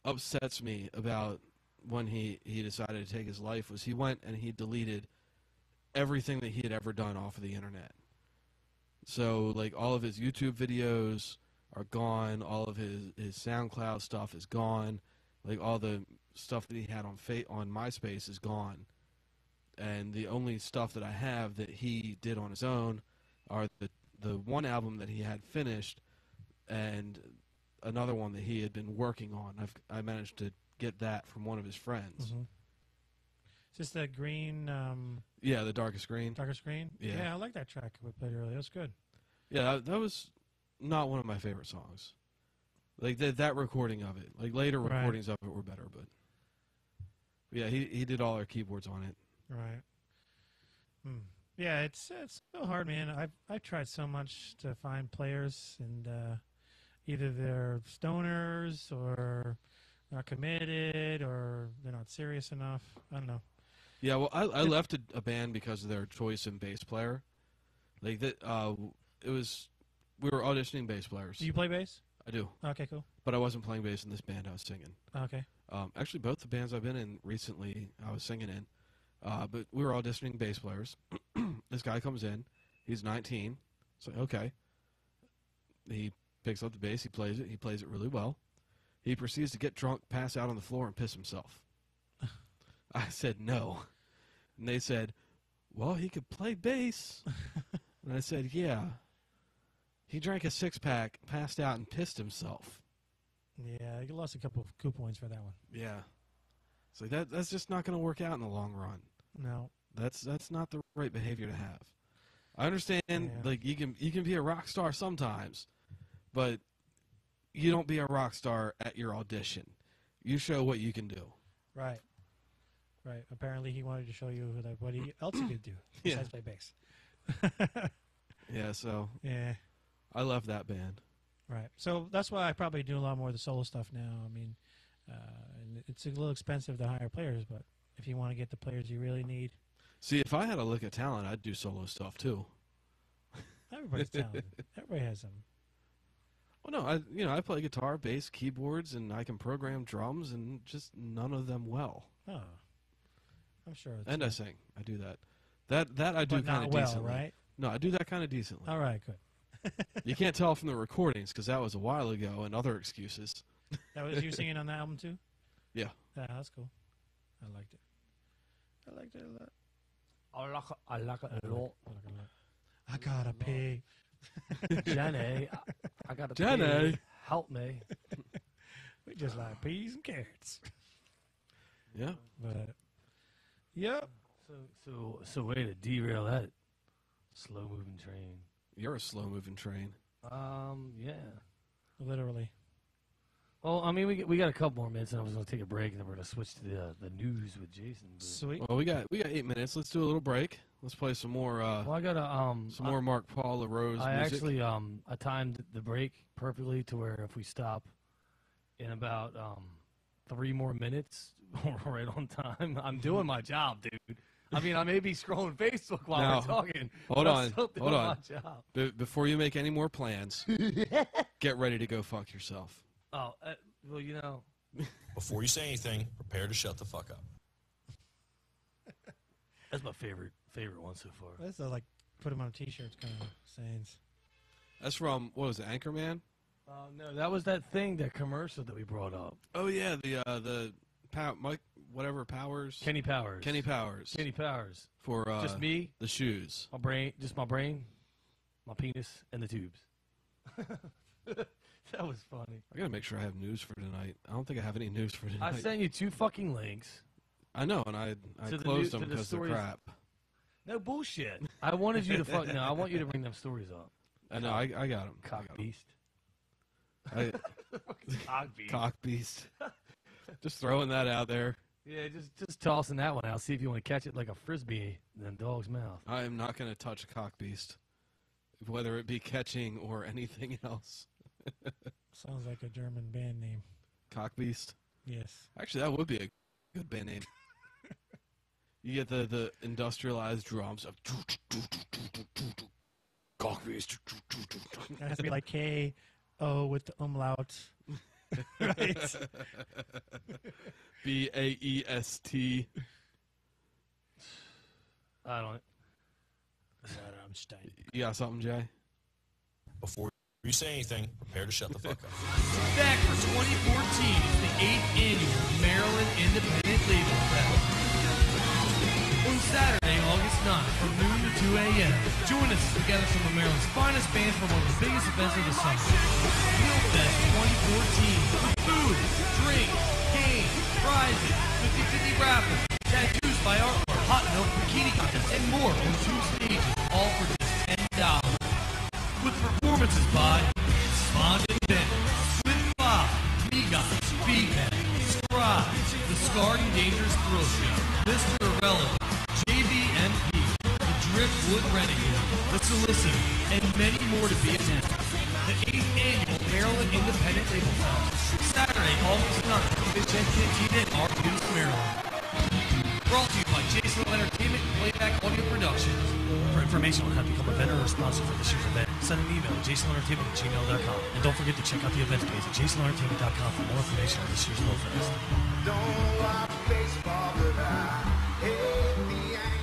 upsets me about when he decided to take his life was he went and he deleted everything that he had ever done off of the internet. So, like, all of his YouTube videos are gone. All of his SoundCloud stuff is gone. Like, all the stuff that he had on MySpace is gone. And the only stuff that I have that he did on his own are the one album that he had finished and another one that he had been working on. I managed to get that from one of his friends. Mm-hmm. Is this the green? Yeah, the Darkest Green. Darkest Green? Yeah. I like that track we played earlier. That was good. Yeah, that was not one of my favorite songs. Like, that recording of it. Like, later recordings of it were better, but... Yeah, he did all our keyboards on it. Right. Yeah, it's so hard, man. I've tried so much to find players, and either they're stoners or not committed or they're not serious enough. I don't know. Yeah, well, I left a band because of their choice in bass player. Like that, it was we were auditioning bass players. Do you play bass? I do. Okay, cool. But I wasn't playing bass in this band. I was singing. Okay. Actually, both the bands I've been in recently, I was singing in. But we were auditioning bass players. This guy comes in. He's 19. It's like, okay. He picks up the bass. He plays it. He plays it really well. He proceeds to get drunk, pass out on the floor, and piss himself. I said no. And they said, well, he could play bass. And I said, yeah. He drank a six-pack, passed out, and pissed himself. Yeah, you lost a couple of coup points for that one. Yeah. It's like that's just not going to work out in the long run. No. That's not the right behavior to have. I understand, like, you can be a rock star sometimes, but you don't be a rock star at your audition. You show what you can do. Right. Right. Apparently, he wanted to show you what else he could do besides play bass. Yeah. So. Yeah. I love that band. Right. So that's why I probably do a lot more of the solo stuff now. I mean, and it's a little expensive to hire players, but if you want to get the players you really need. See, if I had a look at talent, I'd do solo stuff too. Everybody's talented. Everybody has some. Well, no, I play guitar, bass, keyboards, and I can program drums, and just none of them well. Oh, I'm sure. And I sing. I do that. That I do kind of well, decently. Right? No, I do that kind of decently. All right, good. You can't tell from the recordings because that was a while ago, and other excuses. That was you singing on the album too? Yeah. Yeah, that's cool. I liked it. I liked it a lot. I like it a lot. I gotta pee. Jenny, I gotta Jenny, pee. Help me. We just like peas and carrots. Yeah. But yep. So way to derail that slow moving train. You're a slow moving train. Yeah. Literally. Well, I mean, we got a couple more minutes, and I was going to take a break, and then we're going to switch to the news with Jason. But... Sweet. Well, we got 8 minutes. Let's do a little break. Let's play some more. Well, I got some more Marq-Paul, LaRose music. I actually I timed the break perfectly to where if we stop in about 3 more minutes, we're right on time. I'm doing my job, dude. I mean, I may be scrolling Facebook while we're talking. Hold on. Hold on. My job. Before you make any more plans, get ready to go fuck yourself. Oh, well, you know. Before you say anything, prepare to shut the fuck up. That's my favorite one so far. That's like put them on T-shirts kind of sayings. That's from, what was it, Anchorman? No, that was that commercial that we brought up. Oh yeah, the Mike whatever Powers. Kenny Powers. For just me, the shoes. My brain, my penis, and the tubes. That was funny. I gotta make sure I have news for tonight. I don't think I have any news for tonight. I sent you 2 fucking links. I know, and I closed them because they're crap. No bullshit. I wanted you to I want you to bring them stories up. I know. I got them. Cock beast. Cock beast. Cock beast. Just throwing that out there. Yeah, just tossing that one out. See if you want to catch it like a frisbee in a dog's mouth. I am not going to touch a cock beast, whether it be catching or anything else. Sounds like a German band name. Cock beast. Yes. Actually, that would be a good band name. You get the industrialized drums of cock beast. It has to be like K-O with the umlaut. Right. BAEST. I don't. You got something, Jay? Before you say anything, prepare to shut the fuck up. Back for 2014 is the 8th annual Maryland Independent Label Fest. On Saturday, August 9th, from noon to 2 a.m., join us as we gather some of Maryland's finest bands for one of the biggest events of the summer. Field Fest 2014. Food, drink, games, prizes, 50-50 raffle, tattoos by artwork, hot milk, bikini contest, and more on 2 stages, all for just $10. With performances by Spawn and Bennett, Swift Bob, Migas, B-Man, Scribe, The Scarred and Dangerous Thrill Show, Mr. Irrelevant, JVMP, The Driftwood Renegade, The Solicitor, and many more to be announced. The 8th annual Maryland Independent Label Fest, Saturday, August 9th, Fish and Cantina in Arcus, Maryland. Brought to you by Jason Entertainment and Playback Audio Productions. For information on how to become a vendor or sponsor for this year's event, send an email to jasonentertainment@gmail.com. And don't forget to check out the events page at jasonentertainment.com for more information on this year's Love Fest. Don't watch baseball, but I hate the Yankees.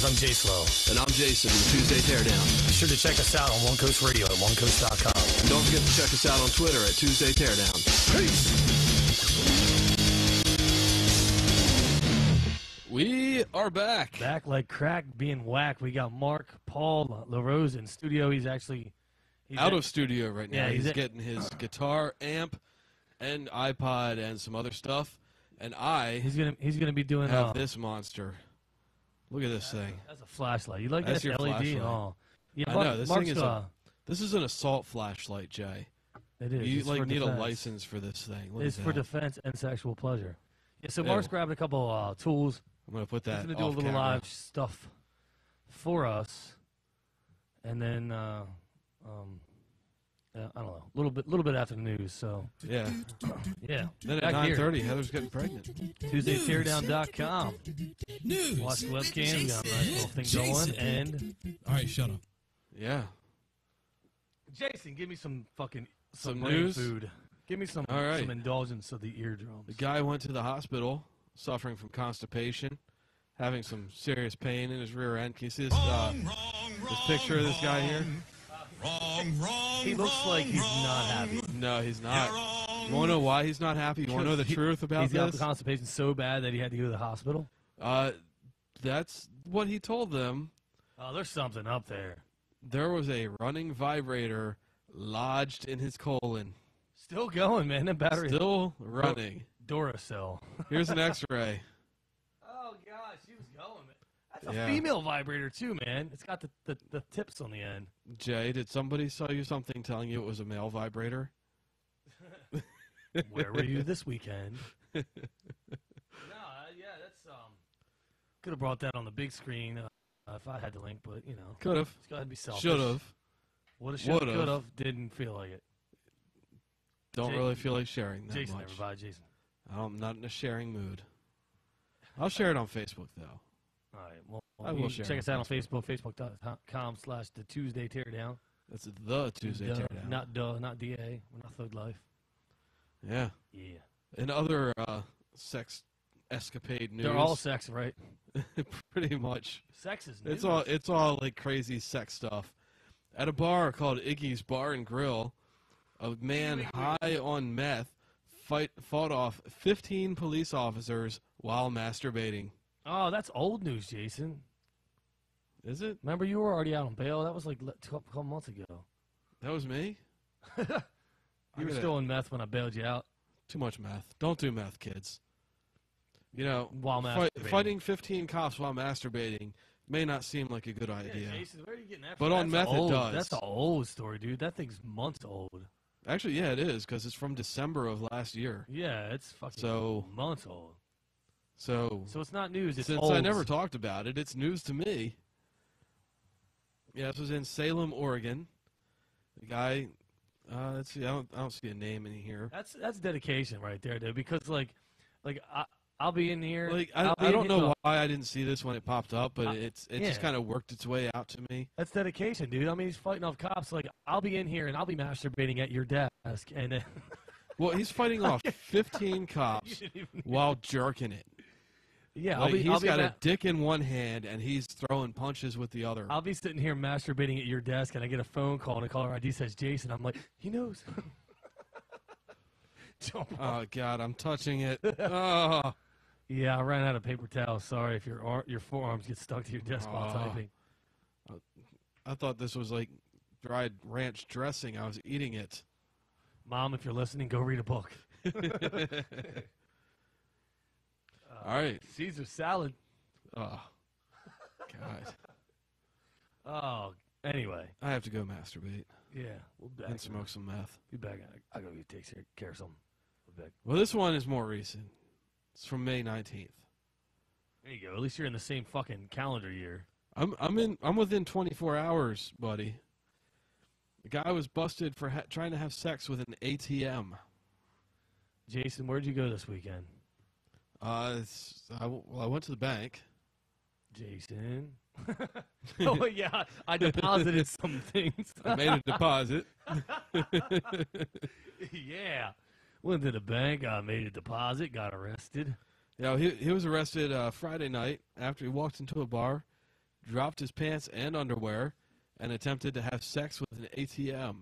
guys, I'm Jay Slow. And I'm Jason, the Tuesday Teardown. Be sure to check us out on One Coast Radio at onecoast.com. And don't forget to check us out on Twitter at Tuesday Teardown. Peace! We are back. Back like crack being whacked. We got Marq-Paul LaRose in studio. He's out of studio right now. Yeah, he's getting his guitar, amp, and iPod and some other stuff. And he's gonna be doing this monster. Look at this thing. That's a flashlight. You like That's that your LED? flashlight. Oh, yeah. I know this thing is this is an assault flashlight, Jay. It is. You It's like for need defense. a license for this thing. Look It's at for that. defense and sexual pleasure. Yeah. So Ew. Mark's grabbed a couple tools. I'm gonna put that. He's gonna do a off little camera. live stuff for us, and then I don't know, a little bit after the news. So yeah, yeah. Then at Back here. 9:30, Heather's getting pregnant. TuesdayTeardown.com. News. Watch the webcam. We got a nice little thing going. And all right, shut up. Yeah. Jason, give me some some brain news food. Give me some All right. some indulgence of the eardrums. The guy went to the hospital suffering from constipation, having some serious pain in his rear end. Can you see this picture of this guy here? He looks like he's not happy. No, he's not. You want to know why he's not happy? You want to know the truth about He's got this? constipation so bad that he had to go to the hospital. That's what he told them. Oh, there's something up there. There was a running vibrator lodged in his colon. Still going, man. The battery Still running. Duracell. Here's an X-ray. Oh gosh, she was going, man. That's a Yeah. female vibrator too, man. It's got the tips on the end. Jay, did somebody sell you something telling you it was a male vibrator? Where were you this weekend? No, yeah, that's could have brought that on the big screen if I had the link, but you know, Could have. Let's go ahead and be selfish. Should have. Would have, should have, could have. Didn't feel like it. Don't really feel like sharing that Jason, much. everybody, Jason. I'm not in a sharing mood. I'll share it on Facebook though. All right. Well, I will you share check it us out on Facebook, facebook.com/the Tuesday Teardown. That's the Tuesday Duh, Teardown. not DA. We're not Thug Life. Yeah. Yeah. And other sex escapade news. They're all sex, right? Pretty much. Sex is news. It's all like crazy sex stuff. At a bar called Iggy's Bar and Grill, a man high on meth fought off 15 police officers while masturbating. Oh, that's old news, Jason. Is it? Remember, you were already out on bail. That was like a couple months ago. That was me? You were still in meth when I bailed you out. Too much meth. Don't do meth, kids. You know, While masturbating. fighting 15 cops while masturbating may not seem like a good idea. Jason, where are you getting that But from? on That's meth, old. it does. That's an old story, dude. That thing's months old. Actually, yeah, it is, because it's from December of last year. Yeah, it's fucking months old. So it's not news. It's since old. I never talked about it, it's news to me. Yeah, this was in Salem, Oregon. The guy, let's see, I don't see a name in here. That's dedication right there, dude. Because like I'll be in here. Like I don't know why I didn't see this when it popped up, but it just kind of worked its way out to me. That's dedication, dude. I mean, he's fighting off cops. Like I'll be in here and I'll be masturbating at your desk, and then Well, he's fighting off 15 cops while jerking it. Yeah, like, I'll be got a dick in one hand and he's throwing punches with the other. I'll be sitting here masturbating at your desk, and I get a phone call, and the caller ID says Jason. I'm like, he knows. Oh God, I'm touching it. Oh. Yeah, I ran out of paper towels. Sorry if your forearms get stuck to your desk while typing. I thought this was like dried ranch dressing. I was eating it. Mom, if you're listening, go read a book. All right. Caesar salad. Oh, God. Oh, anyway. I have to go masturbate. Yeah, we'll be back. And smoke some meth. Be back. I gotta go take care of something. We'll be back. Well, this one is more recent. It's from May 19th. There you go. At least you're in the same fucking calendar year. I'm within 24 hours, buddy. The guy was busted for trying to have sex with an ATM. Jason, where'd you go this weekend? I went to the bank. Jason. Oh, yeah. I deposited some things. I made a deposit. Yeah. Went to the bank, made a deposit, got arrested. Yeah, he was arrested Friday night after he walked into a bar, dropped his pants and underwear and attempted to have sex with an ATM.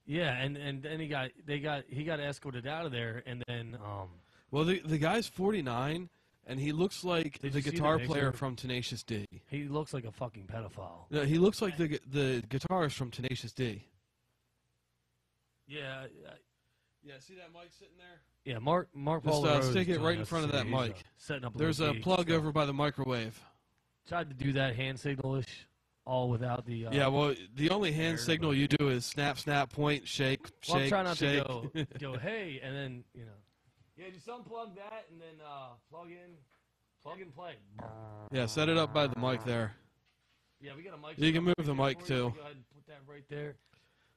Yeah, and then he got escorted out of there, and then well, the guy's 49, and he looks like the guitar player from Tenacious D. He looks like a fucking pedophile. No, he looks like the guitarist from Tenacious D. Yeah. Yeah, see that mic sitting there? Yeah, Marq-Paul. Just stick it right in front of that mic. Setting up. There's a plug over by the microwave. Tried to do that hand signal-ish, all without the. Yeah, well, the only hand signal you do is snap, snap, point, shake, well, shake, I'm trying not shake. to go hey, and then Yeah, just unplug that and then plug and play. Yeah, set it up by the mic there. Yeah, we got a mic. You can move the mic too. Go ahead and put that right there.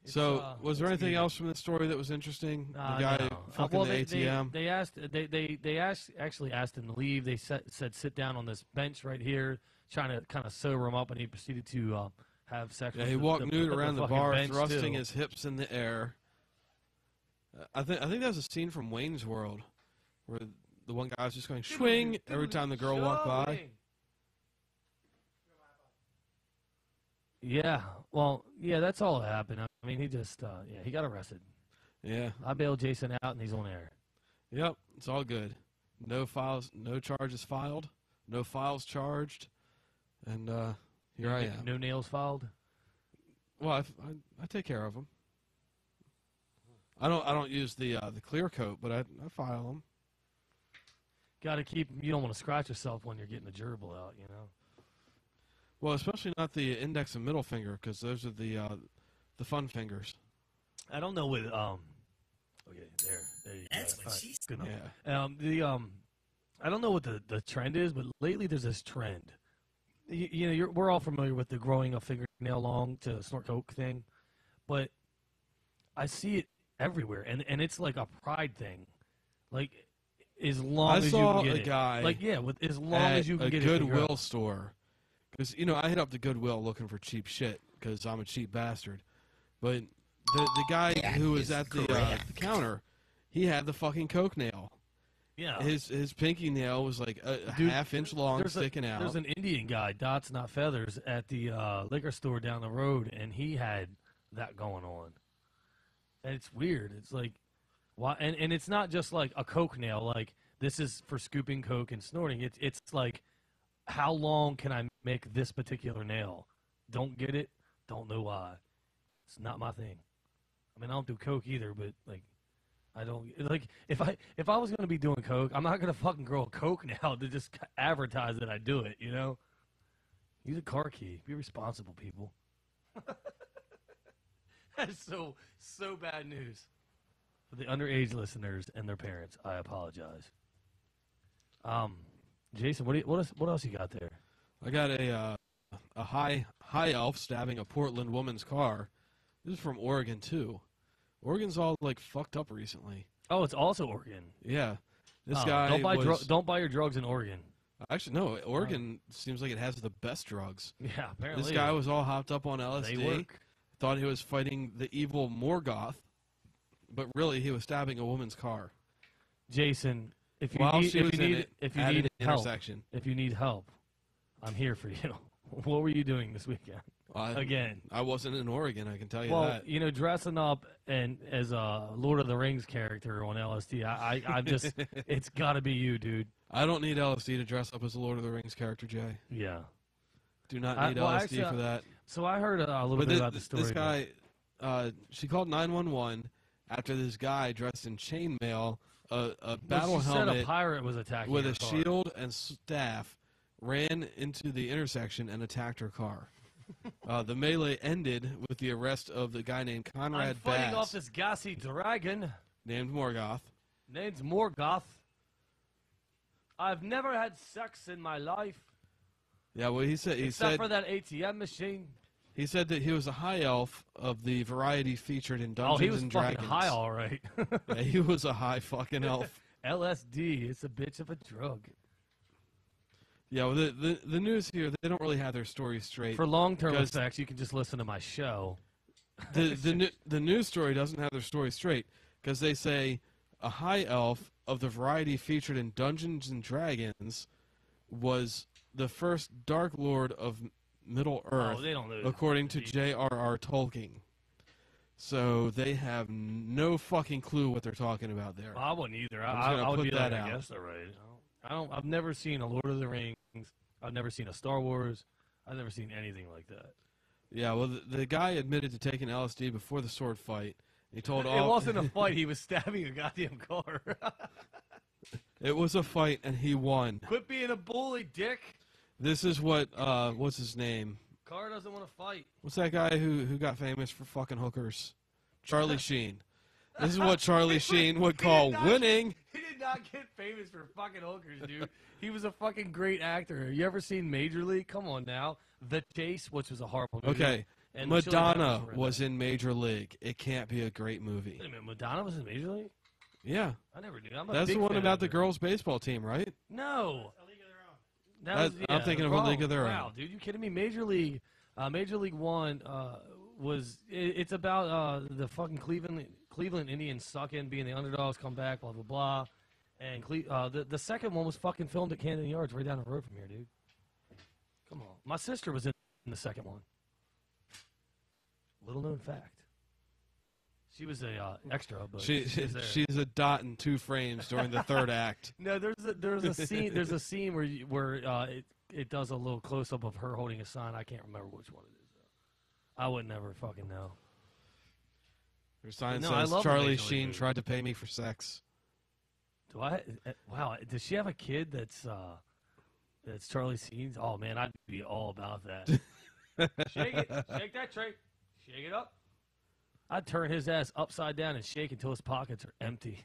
So, was there anything else from the story that was interesting? The guy fucking well, the ATM. They actually asked him to leave. They said sit down on this bench right here, trying to kind of sober him up, and he proceeded to have sex. Yeah, with he walked nude around the bar, bench thrusting too. his hips in the air. I think that was a scene from Wayne's World, where the one guy was just going swing every time the girl walked by. Yeah, well, yeah, that's all that happened. I mean, he just, he got arrested. Yeah. I bailed Jason out, and he's on air. Yep, it's all good. No files, no charges filed, no files charged, and here I am. No nails filed. Well, I take care of them. I don't use the clear coat, but I file them. Got to keep. You don't want to scratch yourself when you're getting the gerbil out, you know. Well, especially not the index and middle finger, because those are the fun fingers. I don't know what. Okay, there you That's go. what Right, she said. good enough. I don't know what the trend is, but lately there's this trend. We're all familiar with the growing a fingernail long to snort coke thing, but I see it everywhere, and it's like a pride thing. Like, as long as you can get a guy it. Like, yeah, as long as you can get a it. Goodwill store. Because, I hit up the Goodwill looking for cheap shit because I'm a cheap bastard. But the guy who was at the counter, he had the fucking coke nail. Yeah. His pinky nail was like a half-inch long, sticking out. There's an Indian guy, Dots Not Feathers, at the liquor store down the road, and he had that going on. And it's weird. It's like, why? And it's not just like a coke nail. Like, this is for scooping coke and snorting. It's like, how long can I make this particular nail? Don't get it. Don't know why. It's not my thing. I mean, I don't do coke either, but like, I don't like if I was gonna be doing coke, I'm not gonna fucking grow a coke nail to just advertise that I do it. You know, use a car key. Be responsible, people. That's so bad news for the underage listeners and their parents. I apologize. Jason, what else you got there? I got a high elf stabbing a Portland woman's car. This is from Oregon too. Oregon's all like fucked up recently. Oh, it's also Oregon. Yeah, this guy don't buy your drugs in Oregon. Actually, no. Oregon seems like it has the best drugs. Yeah, apparently. This guy was all hopped up on LSD. They work. Thought he was fighting the evil Morgoth, but really he was stabbing a woman's car. Jason, if you While need, she if was you in need, it, if you at need an help, intersection. if you need help, I'm here for you. What were you doing this weekend? Again, I wasn't in Oregon. I can tell you well, that. Dressing up and as a Lord of the Rings character on LSD, I'm just, it's got to be you, dude. I don't need LSD to dress up as a Lord of the Rings character, Jay. Yeah. Do not need LSD for that. So I heard a little bit about the story. This guy, she called 911 after this guy dressed in chainmail, a battle helmet, said a pirate was attacking with her a car. shield and staff, ran into the intersection and attacked her car. The melee ended with the arrest of the guy named Conrad I'm fighting Bass, off this gassy dragon named Morgoth. named Morgoth. I've never had sex in my life. Yeah, well, he said Except for that ATM machine. he said that he was a high elf of the variety featured in Dungeons he was and fucking Dragons. high, all right. Yeah, he was a high fucking elf. LSD, it's a bitch of a drug. Yeah, well, the news here, they don't really have their story straight. For long-term because effects, you can just listen to my show. The news story doesn't have their story straight because they say a high elf of the variety featured in Dungeons and Dragons was the first Dark Lord of Middle Earth, they don't know according to J.R.R. Tolkien. So they have no fucking clue what they're talking about there. I wouldn't either. I would put be that like, out. I guess they're right. I've never seen a Lord of the Rings. I've never seen a Star Wars. I've never seen anything like that. Yeah, well, the guy admitted to taking LSD before the sword fight. He told all. It wasn't a fight. He was stabbing a goddamn car. It was a fight, and he won. Quit being a bully, dick. This is what, what's his name? Car doesn't want to fight. What's that guy who got famous for fucking hookers? Charlie Sheen. This is what Charlie Sheen would call winning. He did not get famous for fucking hookers, dude. He was a fucking great actor. You ever seen Major League? Come on now. The Chase, which was a horrible movie. Okay. And Madonna was in Major League. It can't be a great movie. Wait a minute, Madonna was in Major League? Yeah. I never knew. I'm a That's big the one fan about of the it. girls' baseball team, right? No. I'm thinking of A League of Their Own. Wow, dude, you kidding me? Major League One was it's about the fucking Cleveland Indians sucking, being the underdogs, come back, blah blah blah, and the second one was fucking filmed at Camden Yards, right down the road from here, dude. Come on, my sister was in the second one. Little known fact. She was a extra, but she's there. a dot in 2 frames during the third act. No, there's a scene where it does a little close up of her holding a sign. I can't remember which one it is though. I would never fucking know. Her sign No, I says love the Charlie Major League Sheen movie. tried to pay me for sex. Do I? Wow, does she have a kid that's Charlie Sheen's? Oh man, I'd be all about that. Shake it, shake that tray, shake it up. I'd turn his ass upside down and shake until his pockets are empty.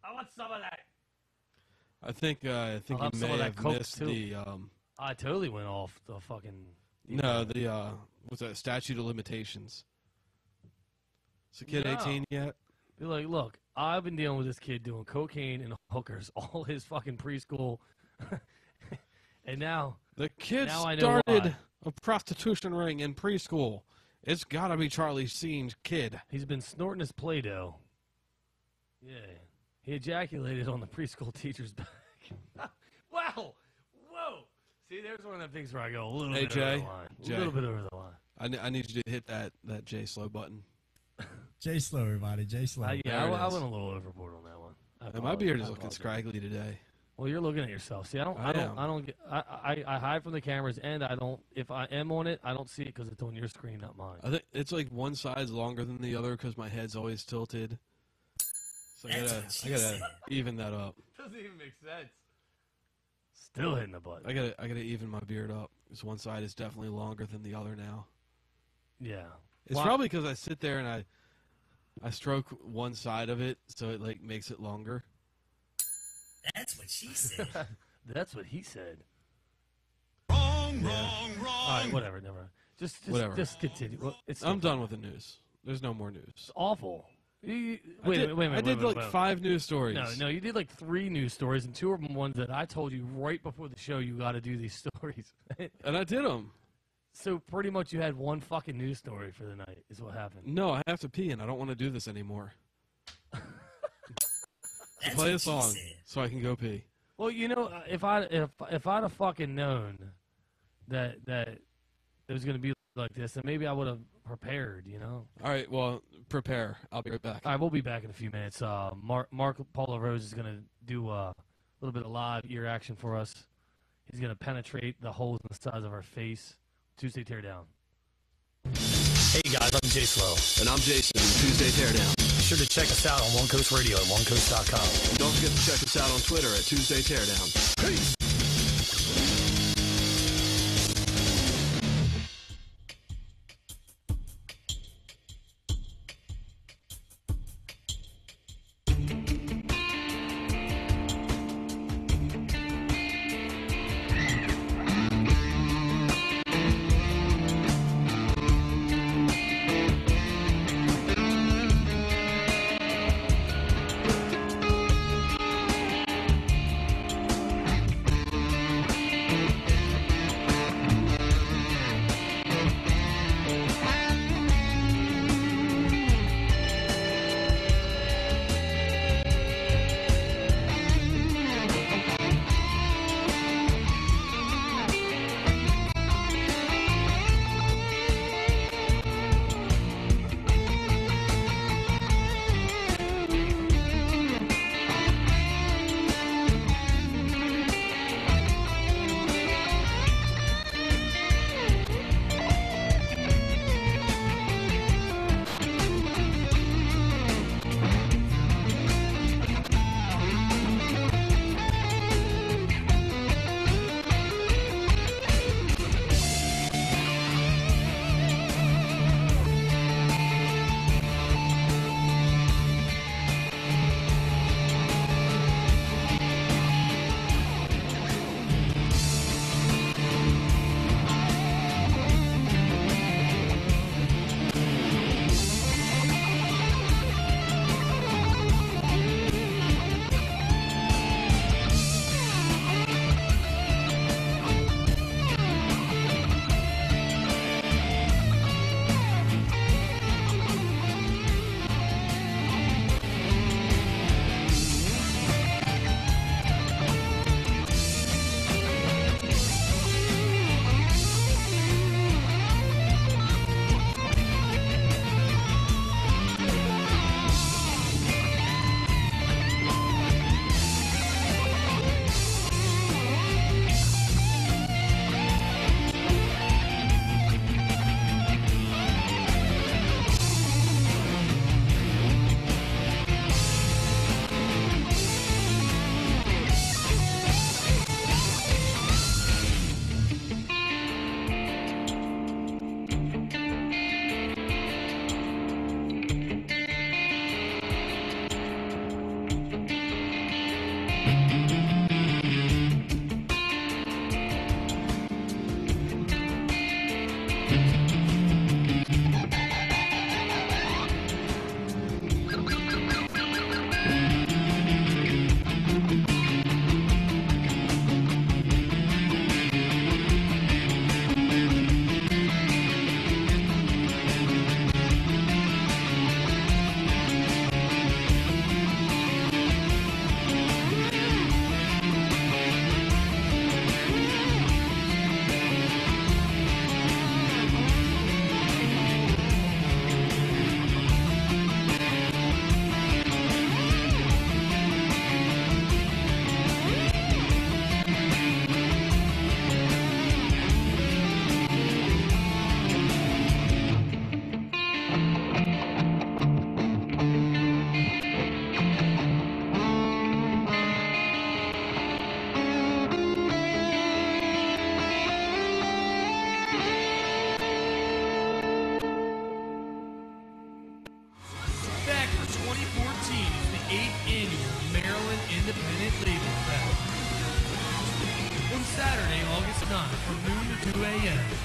I want some of that. I think I'll you have some may of that have Coke, missed too. the I totally went off the fucking. what's that, statute of limitations. Is the kid No. 18 yet? Be like, look, I've been dealing with this kid doing cocaine and hookers all his fucking preschool, and now The kid now I know started why. a prostitution ring in preschool. It's gotta be Charlie Sheen's kid. He's been snorting his Play-Doh. Yeah. He ejaculated on the preschool teacher's back. Wow. Whoa. See, there's one of the things where I go a little Hey, bit Jay. over the line. Jay. A little bit over the line. I need you to hit that J Slow button. J Slow, everybody. J Slow. I There it went is. a little overboard on that one. And my beard is looking scraggly today. Well, you're looking at yourself. See, I hide from the cameras, and I don't. If I am on it, I don't see it because it's on your screen, not mine. I think it's like one side's longer than the other because my head's always tilted. So I gotta even that up. Doesn't even make sense. Still hitting the button. I gotta even my beard up because one side is definitely longer than the other now. Yeah. It's probably because I sit there and I stroke one side of it, so it like makes it longer. That's what she said. That's what he said. Wrong. All right, whatever. Never mind. Just continue. Well, I'm done with the news. There's no more news. It's awful. Wait a I minute. did like 5 news stories. No, you did like 3 news stories, and 2 of them ones that I told you right before the show you got to do these stories. And I did them. So pretty much you had one fucking news story for the night is what happened. No, I have to pee, and I don't want to do this anymore. So play a song so I can go pee. Well, you know, if I'd have fucking known that it was gonna be like this, then maybe I would have prepared. You know. All right, well, prepare. I'll be right back. All right, we'll be back in a few minutes. Marq-Paul LaRose is gonna do a little bit of live ear action for us. He's gonna penetrate the holes in the sides of our face. Tuesday Teardown. Hey guys, I'm Jay Slow. And I'm Jason. Tuesday Teardown. Be sure to check us out on One Coast Radio at onecoast.com. And don't forget to check us out on Twitter at Tuesday Teardown. Peace.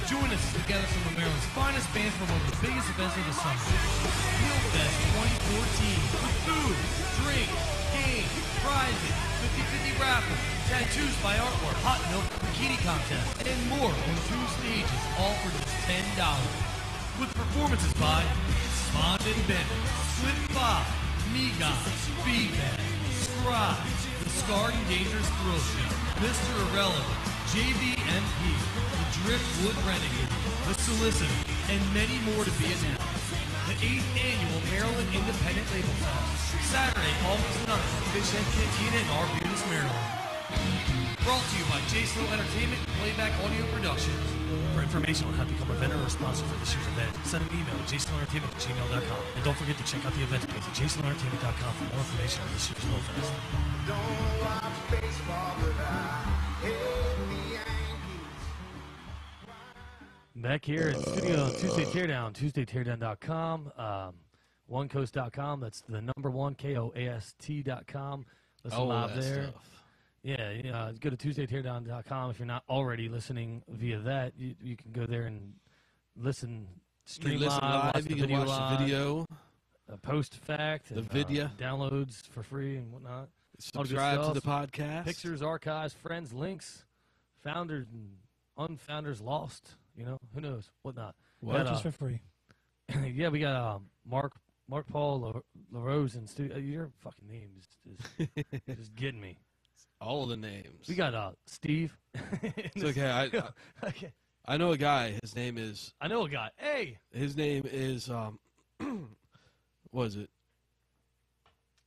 Join us to gather some of Maryland's finest bands for one of the biggest events of the summer. Field Fest 2014. With food, drink, games, prizes, 50-50 raffle, tattoos by artwork, hot milk, bikini contest, and more on 2 stages, all for just $10. With performances by Smond and Bennett, Split 5, Me Guys, B-Man, Scribe, The Scarred and Dangerous Thrill Show, Mr. Irrelevant, JVMP, The Driftwood Renegade, The Solicitor, and many more to be announced. The 8th Annual Maryland Independent Label Fest, Saturday, August 9th, at Fish End Cantina in Arbutus, Maryland. Brought to you by Jason Entertainment and Playback Audio Productions. For information on how to become a vendor or sponsor for this year's event, send an email to jasonentertainment@gmail.com. And don't forget to check out the event page at jasonentertainment.com for more information on this year's Will Fest. Don't watch baseball, but I hate the Yankees. Back here in studio on Tuesday Teardown, TuesdayTeardown.com, OneCoast.com. That's the number one, KOAST.com. Listen live there. Stuff. Yeah, go to TuesdayTeardown.com. If you're not already listening via that, you can go there and listen, stream listen live, watch you the can video watch live, the video, post fact, the and, video, downloads for free and whatnot. subscribe to the podcast. Pictures, archives, friends, links, founders and unfounders lost. You know, who knows, whatnot. What? Just for free. Yeah, we got Marq-Paul, LaRose, and studio. Your fucking name is just getting me. All of the names. We got Steve. It's okay. I know a guy. His name is. I know a guy. Hey. His name is. What is it?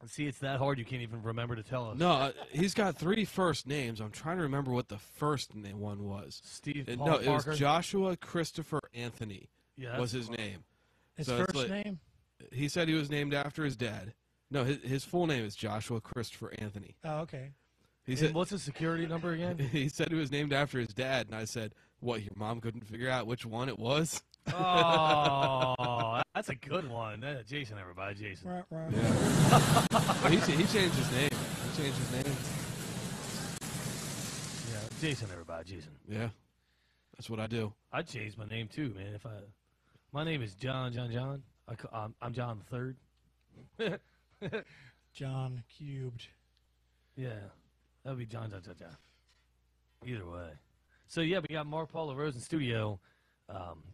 See, it's that hard you can't even remember to tell us. No, he's got 3 first names. I'm trying to remember what the first one was. Steve. No, it was Joshua Christopher Anthony. Yeah, was his name. His so first name? He said he was named after his dad. No, his full name is Joshua Christopher Anthony. Oh, okay. He said, what's his security number again? He said he was named after his dad, and I said, "What? Your mom couldn't figure out which one it was?" Oh, that's a good one. Jason, everybody, Jason. Yeah. he changed his name. He changed his name. Yeah, Jason, everybody, Jason. Yeah, that's what I do. I changed my name too, man. My name is John. I'm John the 3rd. John cubed. Yeah. That would be John. Either way. So, yeah, we got Marq-Paul LaRose in studio.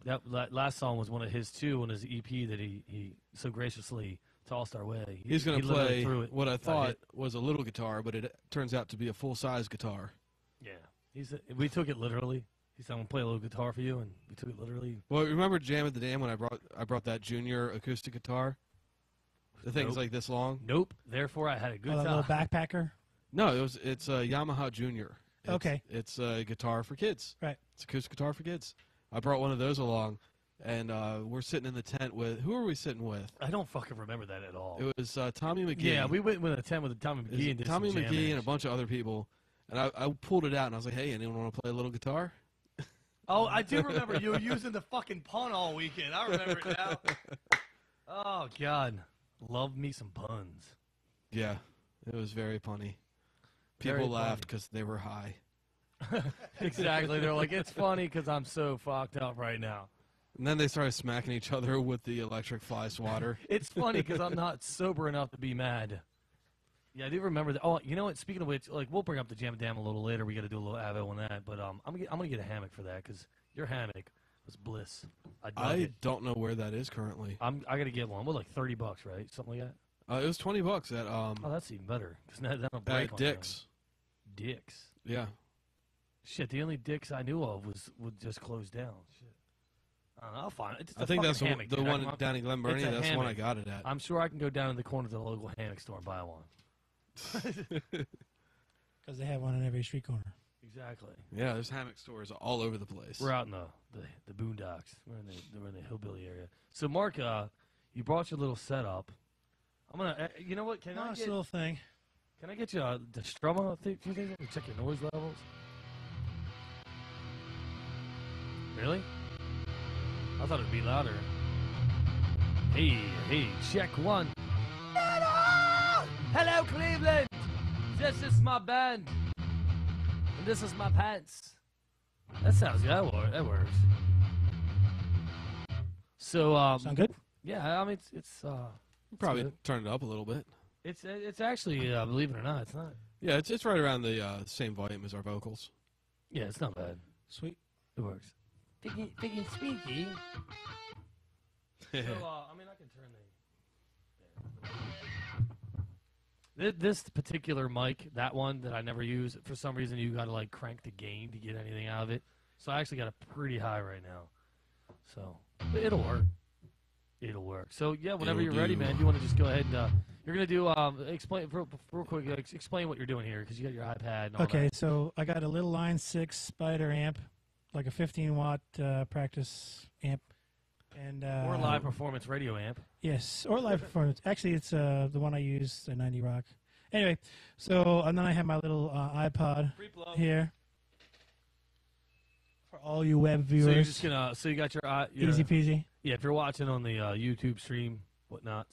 That last song was one of his, too, on his EP that he so graciously tossed our way. He's going to play what I thought was a little guitar, but it turns out to be a full-size guitar. Yeah. We took it literally. He said, "I'm going to play a little guitar for you," and we took it literally. Well, remember Jam at the Dam when I brought that junior acoustic guitar? The thing's like this long? Nope. Therefore, I had a good time. A little backpacker? No, it's a Yamaha Junior. It's a guitar for kids. Right. It's an acoustic guitar for kids. I brought one of those along, and we're sitting in the tent with... Who are we sitting with? I don't fucking remember that at all. It was Tommy McGee. Yeah, we went with a tent with Tommy McGee and did Tommy some McGee and a bunch of other people, and I pulled it out, and I was like, "Hey, anyone want to play a little guitar?" Oh, I do remember you were using the fucking pun all weekend. I remember it now. Oh, God. Love me some puns. Yeah, it was very funny. People laughed because they were high. Exactly. They're like, "It's funny because I'm so fucked up right now." And then they started smacking each other with the electric fly swatter. It's funny because I'm not sober enough to be mad. Yeah, I do remember that. Oh, you know what? Speaking of which, like, we'll bring up the Jam and Dam a little later. We got to do a little avo on that. But I'm gonna get a hammock for that because your hammock was bliss. I don't know where that is currently. I got to get one. What, like $30, right? Something like that. It was $20 at Oh, that's even better because that'll break on Dick's. Dick's. Yeah. Shit, the only Dick's I knew of would just close down. Shit. I don't know, I'll find it. I think that's the one down in Glen Burnie. That's the one I got it at. I'm sure I can go down in the corner to the local hammock store and buy one. Because they have one in every street corner. Exactly. Yeah, there's hammock stores all over the place. We're out in the boondocks. We're in the hillbilly area. So, Mark, you brought your little setup. I'm gonna. You know what? Can I get a little thing? Can I get you the Strummer? Do you think we check your noise levels? Really? I thought it'd be louder. Hey, check one. Hello, Cleveland. This is my band, and this is my pants. That sounds good. That works. So, Sound good? Yeah, I mean, it's Probably good. turn it up a little bit. It's actually, believe it or not, it's not. Yeah, it's right around the same volume as our vocals. Yeah, it's not bad. Sweet. It works. Biggie, squeaky. So, I mean, I can turn this particular mic, that one that I never use, for some reason you got to like crank the gain to get anything out of it. So I actually got it pretty high right now. So but it'll work. It'll work. So yeah, whenever you're ready, man, you want to just go ahead and you're gonna do explain real quick. Explain what you're doing here because you got your iPad. And all Okay, that. so I got a little Line 6 Spider amp, like a 15-watt practice amp. And Or live performance radio amp. Yes, or live performance. Actually, it's the one I use, the 90 Rock. Anyway, so and then I have my little iPod here for all you web viewers. So you're just gonna. So you got your easy peasy. Yeah, if you're watching on the YouTube stream, whatnot.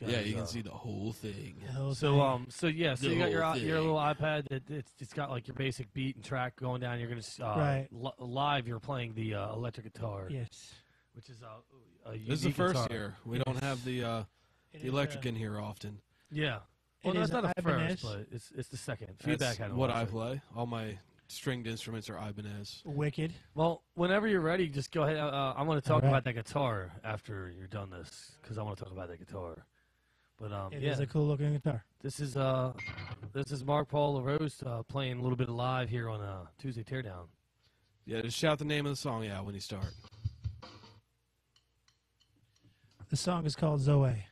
Yeah, you can see the whole thing. So you got your little iPad that it's got like your basic beat and track going down. You're gonna Right. Live. You're playing the electric guitar. Yes. Which is a This is the unique first guitar. year. We don't have the electric in here often. Yeah. Well, It that's is not a Ibanez. first, but it's the second. That's Feedback had what I play. All my stringed instruments are Ibanez. Wicked. Well, whenever you're ready, just go ahead. I'm going to talk All right. about that guitar after you're done this because I want to talk about that guitar. But It yeah, is a cool looking guitar. this is Marq-Paul, LaRose playing a little bit of live here on Tuesday Teardown. Yeah, just shout the name of the song out when you start. The song is called Zoe.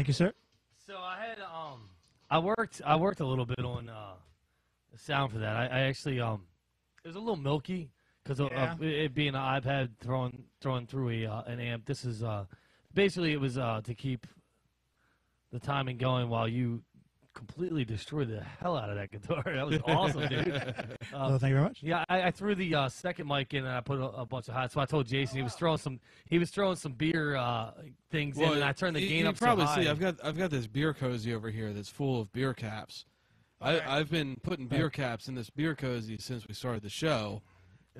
you, sir. So I had I worked a little bit on the sound for that. I actually it was a little milky because of it being an iPad throwing through an amp. This is basically it was to keep the timing going while you completely destroyed the hell out of that guitar. That was awesome, dude. Well, thank you very much. Yeah, I threw the second mic in and I put a bunch of hot. So I told Jason he was throwing some beer things in, and I turned the gain up so high. You probably see I've got this beer cozy over here that's full of beer caps. I've been putting beer caps in this beer cozy since we started the show.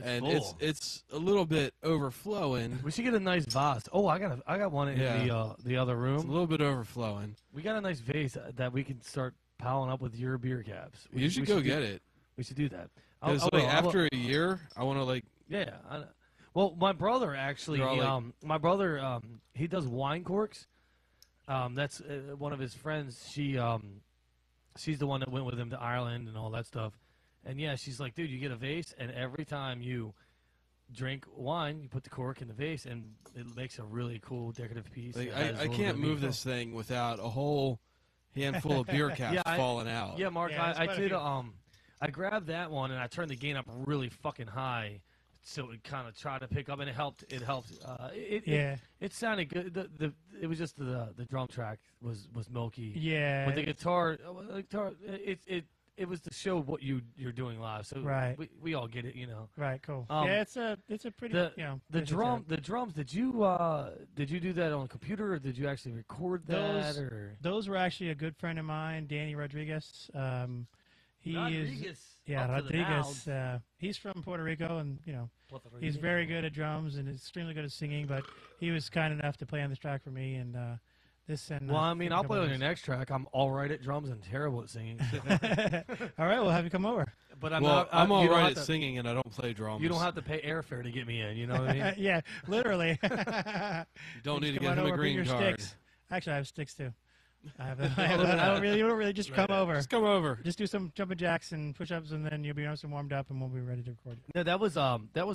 It's a little bit overflowing. We should get a nice vase. Oh, I got one in the other room. It's a little bit overflowing. We got a nice vase that we can start piling up with your beer caps. You should go get it. We should do that. Because after a year, I want to Yeah. Well, my brother actually, he does wine corks. That's one of his friends. She's the one that went with him to Ireland and all that stuff. And yeah, she's like, dude, you get a vase, and every time you drink wine, you put the cork in the vase, and it makes a really cool decorative piece. I can't move this thing without a whole handful of beer caps falling out. Yeah, Mark, I did. I grabbed that one and I turned the gain up really fucking high, so it kind of tried to pick up, and it helped. It sounded good. It was just the drum track was milky. Yeah, but the guitar, it was to show what you're doing live. So we all get it, you know. Right, cool. Yeah, it's a pretty the drums. Did you do that on a computer, or did you actually record that? Those were actually a good friend of mine, Danny Rodriguez. Rodriguez. He's from Puerto Rico, and he's very good at drums and extremely good at singing. But he was kind enough to play on this track for me, and well, I mean, I'll play on your next track. I'm all right at drums and terrible at singing. All right, we'll have you come over. But I'm all right at singing, and I don't play drums. You don't have to pay airfare to get me in. You know what I mean? Yeah, literally. You don't need to get him a green card. Sticks. Actually, I have sticks too. I don't really just come over. Just come over. Just do some jumping jacks and push-ups, and then you'll be nice and warmed up, and we'll be ready to record. No, that was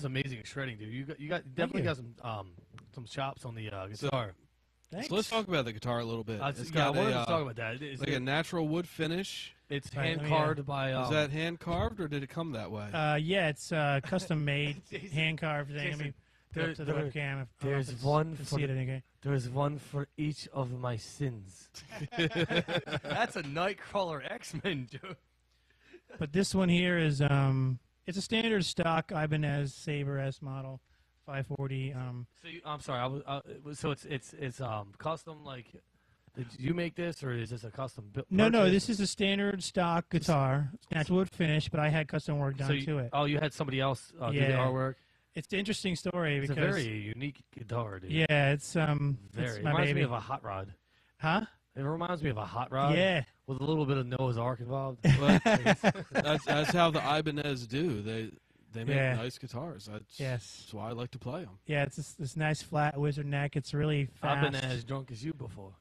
amazing at shredding, dude. You definitely got some chops on the guitar. So let's talk about the guitar a little bit. I wanted to talk about that. It's like a natural wood finish. It's hand-carved by... is that hand-carved, or did it come that way? Yeah, it's custom-made, hand-carved thing. Let me put it up to the webcam. There's one for each of my sins. That's a Nightcrawler X-Men joke. But this one here is... it's a standard stock Ibanez Sabre S model. 540. I'm sorry. So it's custom. Like, did you make this, or is this a custom built? No. This is a standard stock guitar, natural wood finish, but I had custom work done to it. Oh, you had somebody else do the artwork. It's an interesting story because it's a very unique guitar, dude. Yeah, it's It my reminds baby. me of a hot rod. Huh? It reminds me of a hot rod. Yeah. With a little bit of Noah's Ark involved. That's how the Ibanez do. They make nice guitars. That's why I like to play them. Yeah, it's this nice flat wizard neck. It's really fast. I've been as drunk as you before.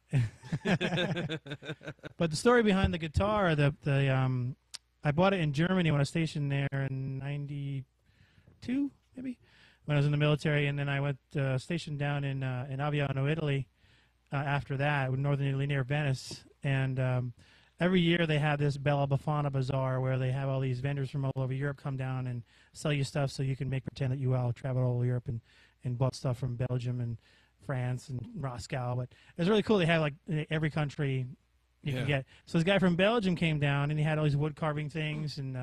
But the story behind the guitar, I bought it in Germany when I was stationed there in '92, maybe, when I was in the military, and then I went stationed down in Aviano, Italy. After that, northern Italy near Venice, and every year they have this Bella Befana Bazaar where they have all these vendors from all over Europe come down and sell you stuff so you can make pretend that you traveled all over Europe and bought stuff from Belgium and France and Moscow. But it's really cool. They have like every country you can get. So this guy from Belgium came down and he had all these wood carving things and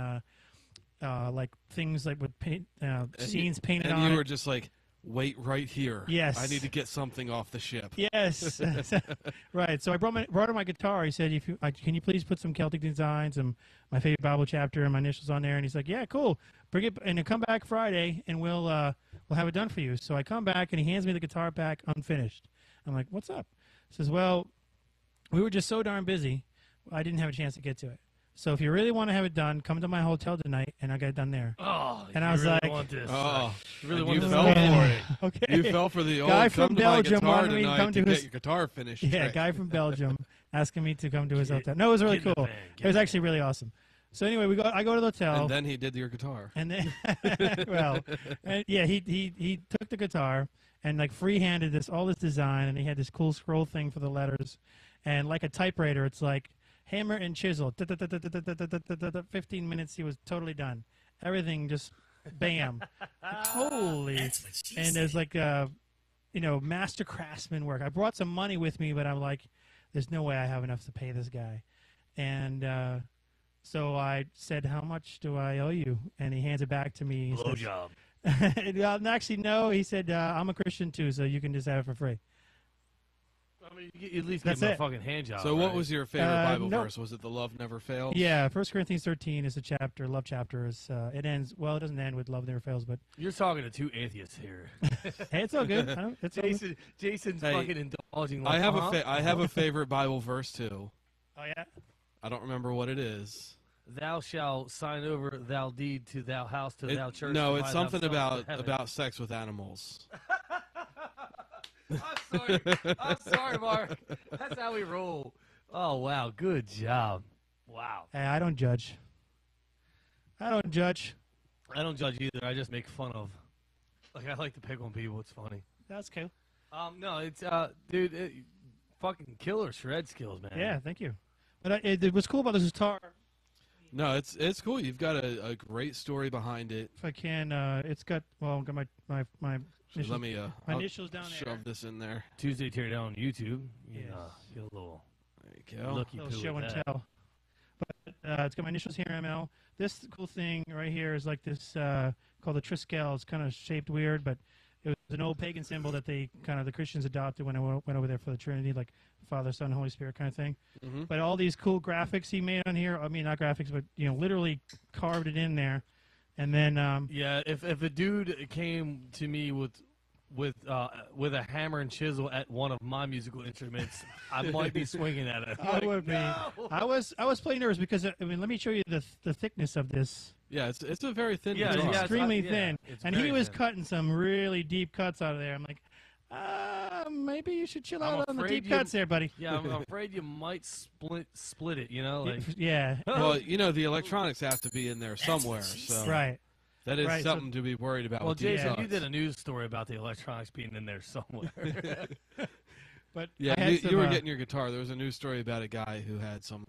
like things like with paint, scenes painted on it. And you were just like, wait right here. Yes. I need to get something off the ship. Yes. Right. So I brought him my guitar. He said, can you please put some Celtic designs and my favorite Bible chapter and my initials on there? And he's like, yeah, cool. Bring it and come back Friday and we'll have it done for you. So I come back and he hands me the guitar back unfinished. I'm like, what's up? He says, well, we were just so darn busy, I didn't have a chance to get to it. So if you really want to have it done, come to my hotel tonight, and I got it done there. Oh, and I was really like, want this. Oh, you really want this. Fell for it. Okay. You fell for the old guy from Belgium wanted me to come to get his your guitar finished. Yeah, trick. guy from Belgium asking me to come to his hotel. No, it was really cool. It was actually really awesome. So anyway, I go to the hotel, and then he did your guitar. And then, he took the guitar and like freehanded all this design, and he had this cool scroll thing for the letters. and like a typewriter, it's like hammer and chisel. 15 minutes, he was totally done. Everything just bam. Like, holy. That's what she and there's like master craftsman work. I brought some money with me, but I'm like, there's no way I have enough to pay this guy. And so I said, how much do I owe you? And he hands it back to me. Blowjob. Actually, no. He said, I'm a Christian too, so you can just have it for free. I mean, you at least That's give him a it. fucking hand job. So what right? was your favorite Bible no. verse? Was it the love never fails? Yeah, 1 Corinthians 13 is a chapter. Love chapter is. It ends. Well, it doesn't end with love never fails, but You're talking to two atheists here. hey, it's all good. It's all good. Jason's Hey, fucking indulging. Like, I have a favorite Bible verse too. Oh yeah. I don't remember what it is. Thou shalt sign over thou deed to thou house to thou church. No, to it's buy something thyself to heaven. about sex with animals. I'm sorry, Mark. That's how we roll. Oh wow, good job. Wow. Hey, I don't judge. I don't judge. I don't judge either. I just make fun of. Like I like to pick on people. It's funny. That's cool. No, it's dude, fucking killer shred skills, man. Yeah, thank you. But it was cool about this guitar. No, it's cool. You've got a great story behind it. If I can, it's got I've got my initials, Let me my I'll initials down there. shove this in there. Tuesday Teardown on YouTube. Yes. Get a little. There you go. Looky Little poo show with and that. tell. But it's got my initials here, ML. This cool thing right here is like this called the Triskel. It's kind of shaped weird, but it was an old pagan symbol that the Christians adopted when I went over there for the Trinity, like Father, Son, Holy Spirit kind of thing. Mhm. But all these cool graphics he made on here, I mean, not graphics, but literally carved it in there. And then Yeah, if a dude came to me with a hammer and chisel at one of my musical instruments, I might be swinging at it. I would be. I was playing nervous because I mean, let me show you the thickness of this. Yeah, it's a very thin Yeah, guitar. It's extremely thin, it's and he very was thin. cutting some really deep cuts out of there. I'm like, maybe you should chill out on the deep cuts there, buddy. Yeah, I'm afraid you might split it. Like Yeah. Well, the electronics have to be in there somewhere. So Right. that is Right, so- something to be worried about. Well, with these Jason, you cuts. did a news story about the electronics being in there somewhere. But Yeah, I had you were some, getting your guitar. There was a news story about a guy who had some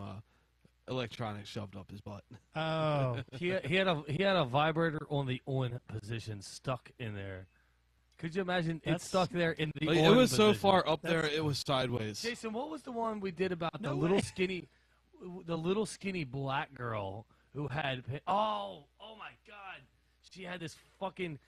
electronics shoved up his butt. Oh. he had a vibrator on the on position stuck in there. Could you imagine it That's- stuck there in the Like, on it was so position? far up there, it was sideways. Jason, what was the one we did about No the way. little skinny black girl who had oh my god, she had this fucking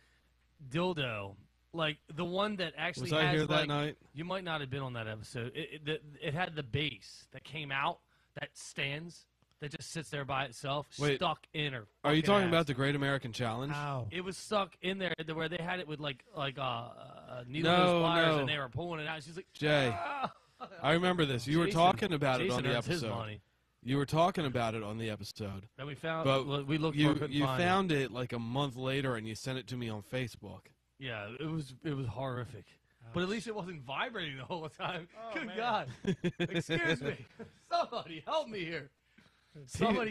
dildo, like the one that actually Was I has, here that like, night? You might not have been on that episode. It had the base that came out that stands that just sits there by itself, Wait, stuck in her. Are you fucking talking ass. about the Great American Challenge? Ow. It was stuck in there where they had it with like needle No, nose pliers no. and they were pulling it out. She's like, Jay, "Ah!" I remember this. You were Jason- talking about it Jason on the earns his episode. money. You were talking about it on the episode. That we found. But we looked you for it, couldn't you find it. found it like a month later and you sent it to me on Facebook. Yeah, it was horrific. But at least it wasn't vibrating the whole time. Good man. God! Excuse me, somebody help me here.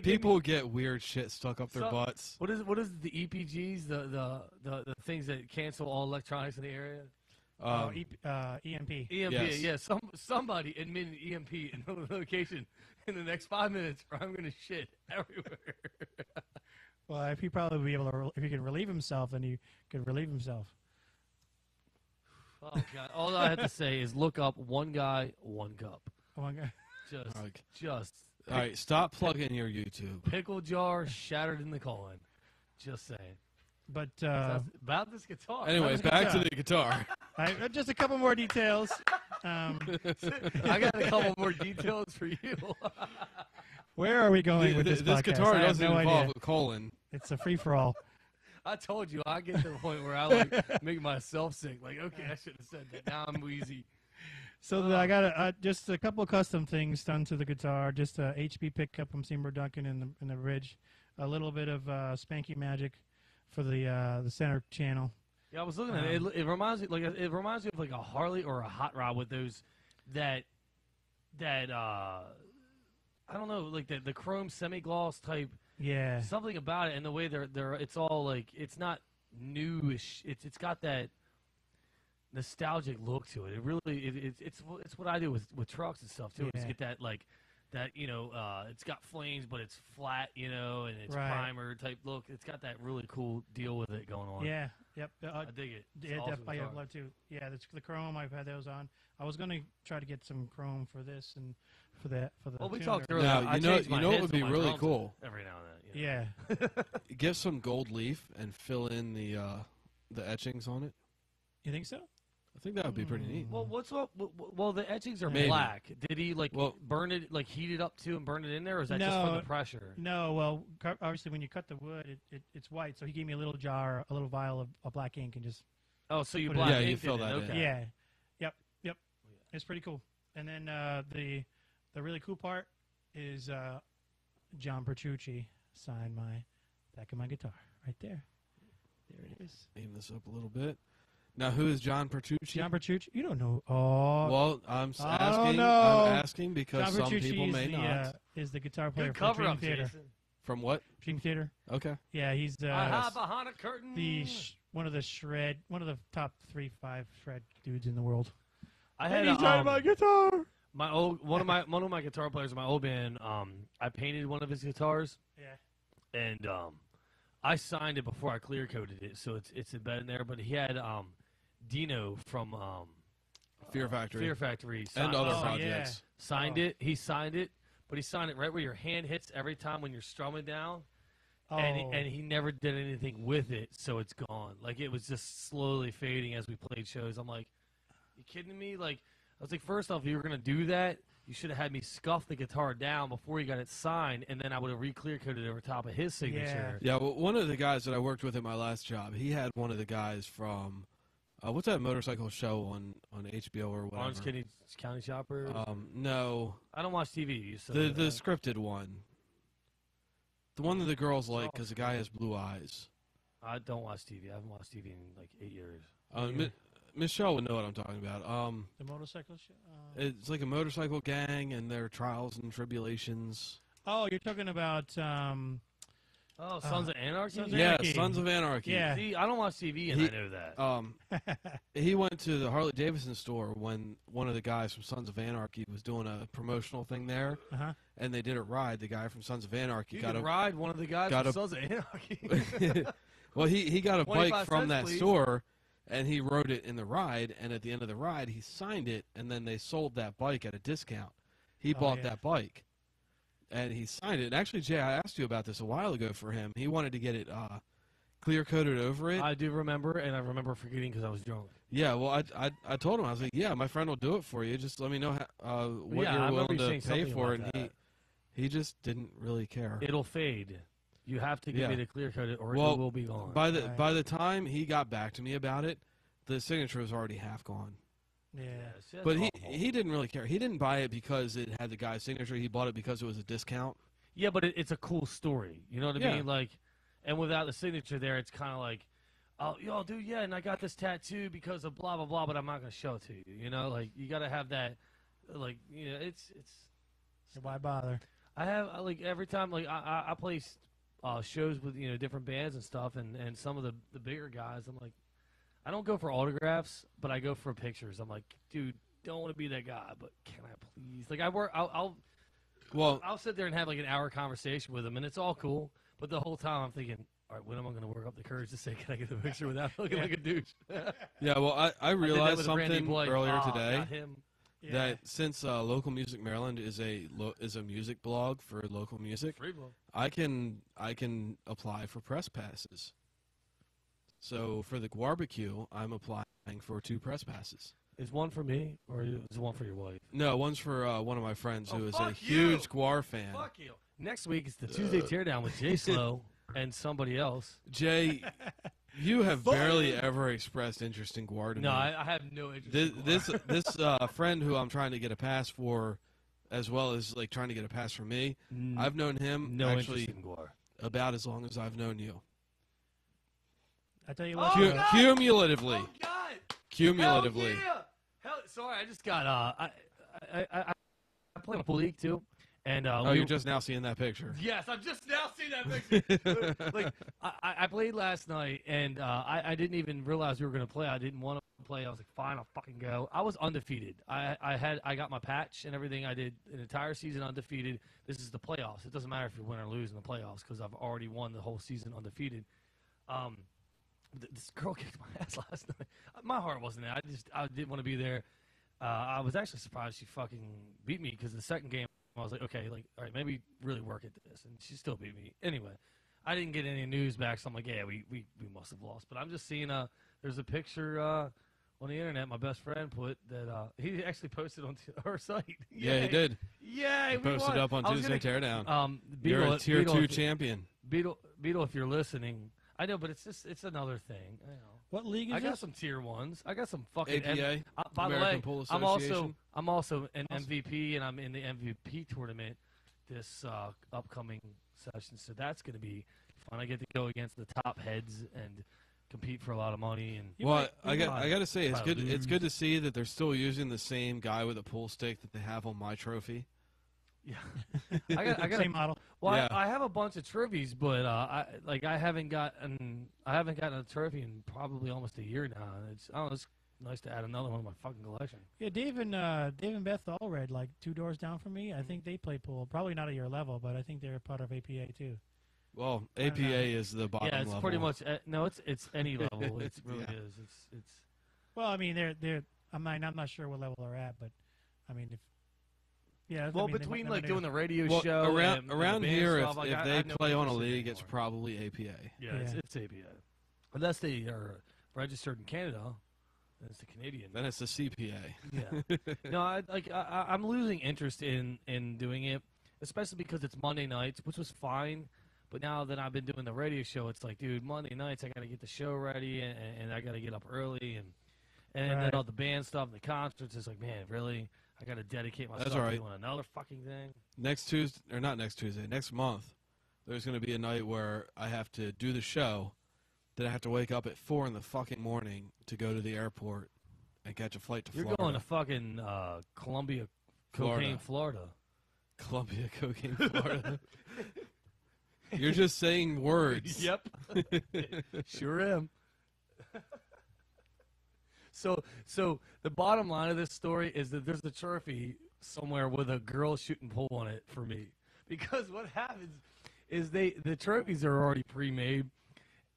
People get weird shit stuck up their butts. What is the EPGs? The things that cancel all electronics in the area. EMP. EMP. Yes. Yeah. Somebody admit an EMP in the location in the next 5 minutes, or I'm gonna shit everywhere. Well, if he probably be able to, if he can relieve himself, then he could relieve himself. Oh God! All I have to say is look up one guy, one cup. Oh my God. Just. All right, stop plugging your YouTube. Pickle jar shattered in the colon. Just saying. But about this guitar. Anyway, back to the guitar. Just a couple more details. I got a couple more details for you. Where are we going with this This podcast? guitar I have doesn't no involve idea. a colon. It's a free for all. I told you, I get to the point where I like make myself sick. Like, okay, I should have said that. Now I'm wheezy. So I got just a couple of custom things done to the guitar. Just a HB pickup from Seymour Duncan in the bridge. A little bit of Spanky Magic for the center channel. Yeah, I was looking at it. It reminds me of like a Harley or a hot rod with those that I don't know, like the chrome semi-gloss type. Yeah. Something about it and the way they're it's all like, it's not newish. It's got that nostalgic look to it. It really it's what I do with trucks and stuff too. Is get that it's got flames but it's flat, and it's primer type look. It's got that really cool deal with it going on. Yeah, yep. I dig it. Yeah, awesome definitely. I love too. Yeah, the chrome. I've had those on. I was gonna try to get some chrome for this and for the. Well, we tuner. talked earlier. Now, you know what would be really cool? Every now and then. Yeah. Get some gold leaf and fill in the etchings on it. You think so? I think that would be pretty neat. Well, well, the etchings are Maybe. black. Did he burn it, heat it up too and burn it in there, or is that just from the pressure? No. Well, obviously when you cut the wood, it's white. So he gave me a little jar, a little vial of black ink, and just. Oh, so you put black it in. inked fill it that in. in. Okay. Yeah. Yep. It's pretty cool. And then the really cool part is John Petrucci signed my back of my guitar right there. There it is. Aim this up a little bit. Now, who is John Petrucci? John Petrucci? You don't know. Oh. Well, I'm I asking. don't know. I'm asking because John some Petrucci people may not. Is the guitar player Good from cover Dream up, Theater? Jason. From what? Dream Theater. Okay. Yeah, he's behind a curtain. one of the top 3-5 shred dudes in the world. I had my guitar. One of my guitar players in my old band. I painted one of his guitars. Yeah. And I signed it before I clear coated it, so it's embedded in there. But he had Dino from Fear Factory. Fear Factory And other projects. Signed it. He signed it, but he signed it right where your hand hits every time when you're strumming down. Oh. And he never did anything with it, so it's gone. Like, it was just slowly fading as we played shows. I'm like, you kidding me? Like, I was like, first off, if you were going to do that, you should have had me scuff the guitar down before you got it signed, and then I would have re-clear coated it over top of his signature. Yeah, well, one of the guys that I worked with at my last job, he had one of the guys from, what's that motorcycle show on HBO or whatever? Orange County Chopper? No. I don't watch TV. So the scripted one. The one that the girls like because the guy has blue eyes. I don't watch TV. I haven't watched TV in like 8 years. Michelle would know what I'm talking about. The motorcycle show? It's like a motorcycle gang and their trials and tribulations. Oh, you're talking about... Sons of Anarchy? Sons of Anarchy. Yeah. See, I don't watch TV, and I know that. He went to the Harley Davidson store when one of the guys from Sons of Anarchy was doing a promotional thing there, and they did a ride. The guy from Sons of Anarchy got a ride. One of the guys from Sons of Anarchy. Well, he got a bike from that please. store, and he rode it in the ride. And at the end of the ride, he signed it, and then they sold that bike at a discount. He bought that bike. And he signed it. And actually, Jay, I asked you about this a while ago for him. He wanted to get it clear-coated over it. I do remember, and I remember forgetting because I was drunk. Yeah, well, I told him, I was like, yeah, my friend will do it for you. Just let me know what you're willing to pay for it. And he just didn't really care. It'll fade. You have to give me the clear coat, or it will be gone. By the time he got back to me about it, the signature was already half gone. Yeah, but he didn't really care. He didn't buy it because it had the guy's signature. He bought it because it was a discount. Yeah, but it's a cool story. You know what I mean? Like, and without the signature there, it's kind of like, oh, yo, dude, yeah, and I got this tattoo because of blah blah blah, but I'm not gonna show it to you. You know, like you gotta have that. Like, you know, it's. Why bother? I have like every time like I play shows with different bands and stuff, and some of the bigger guys, I'm like. I don't go for autographs, but I go for pictures. I'm like, dude, don't want to be that guy, but can I please? Like, I'll sit there and have like an hour conversation with him, and it's all cool. But the whole time I'm thinking, all right, when am I going to work up the courage to say, can I get the picture without looking like a douche? Yeah, well, I realized something earlier today not him. that since Local Music Maryland is a music blog for local music, Free blog. I can apply for press passes. So for the barbecue, I'm applying for 2 press passes. Is one for me, or is one for your wife? No, one's for one of my friends who is a huge Guar fan. Fuck you. Next week is the Tuesday Teardown with Jay Slow and somebody else. Jay, you have barely ever expressed interest in Guar to me. No, I have no interest in Guar. This friend who I'm trying to get a pass for, as well as like trying to get a pass for me, I've known him actually interest in Guar. About as long as I've known you. I tell you what. Cumulatively. Oh, God. Cumulatively. Hell yeah. Sorry, I just got I play a pool league too, and you're just now seeing that picture. Yes, I'm just now seeing that picture. Like I played last night, and I didn't even realize we were going to play. I didn't want to play. I was like, fine, I'll fucking go. I was undefeated. I got my patch and everything. I did an entire season undefeated. This is the playoffs. It doesn't matter if you win or lose in the playoffs because I've already won the whole season undefeated. This girl kicked my ass last night. My heart wasn't there. I didn't want to be there. I was actually surprised she fucking beat me because the second game I was like, okay, like, all right, maybe really work at this, and she still beat me. Anyway, I didn't get any news back, so I'm like, yeah, we must have lost. But I'm just seeing there's a picture on the internet my best friend put that he actually posted on our site. Yeah, he did. Yeah, he posted up on Tuesday Teardown. You're a tier 2 champion. Beetle, if you're listening, I know, but it's another thing. I know. What league is I got this? some tier 1s. I got some fucking APA. By American the way, Pool I'm Association. also an MVP, and I'm in the MVP tournament this upcoming session. So that's going to be fun. I get to go against the top heads and compete for a lot of money. And well, I got to say, it's good. It's good to see that they're still using the same guy with a pool stick that they have on my trophy. Yeah, I got same model. Well, yeah. I have a bunch of trophies, but I haven't gotten a trophy in probably almost a year now. It's nice to add another one to my fucking collection. Yeah, Dave and Beth Allred, like 2 doors down from me. I think they play pool. Probably not at your level, but I think they're part of APA too. Well, APA is the bottom level. Yeah, it's pretty much no. It's any level. It really is. It's. Well, I mean, they're. I'm not sure what level they're at, but I mean, if. Yeah. Well, I mean, between they like doing the radio well, show around and the here, stuff, like, if they play on a league, it's probably APA. Yeah, it's APA. Unless they are registered in Canada, then it's the Canadian. Then it's the CPA. Yeah. No, I'm losing interest in doing it, especially because it's Monday nights, which was fine. But now that I've been doing the radio show, it's like, dude, Monday nights I got to get the show ready, and I got to get up early, and then all the band stuff and the concerts. It's like, man, really? I got to dedicate myself to doing another fucking thing. Next Tuesday, or not next Tuesday, next month, there's going to be a night where I have to do the show, then I have to wake up at 4 in the fucking morning to go to the airport and catch a flight to Florida. You're going to fucking Columbia, Cocaine, Florida. Columbia, Cocaine, Florida. You're just saying words. Yep. Sure am. So the bottom line of this story is that there's a trophy somewhere with a girl shooting pool on it for me. Because what happens is the trophies are already pre-made,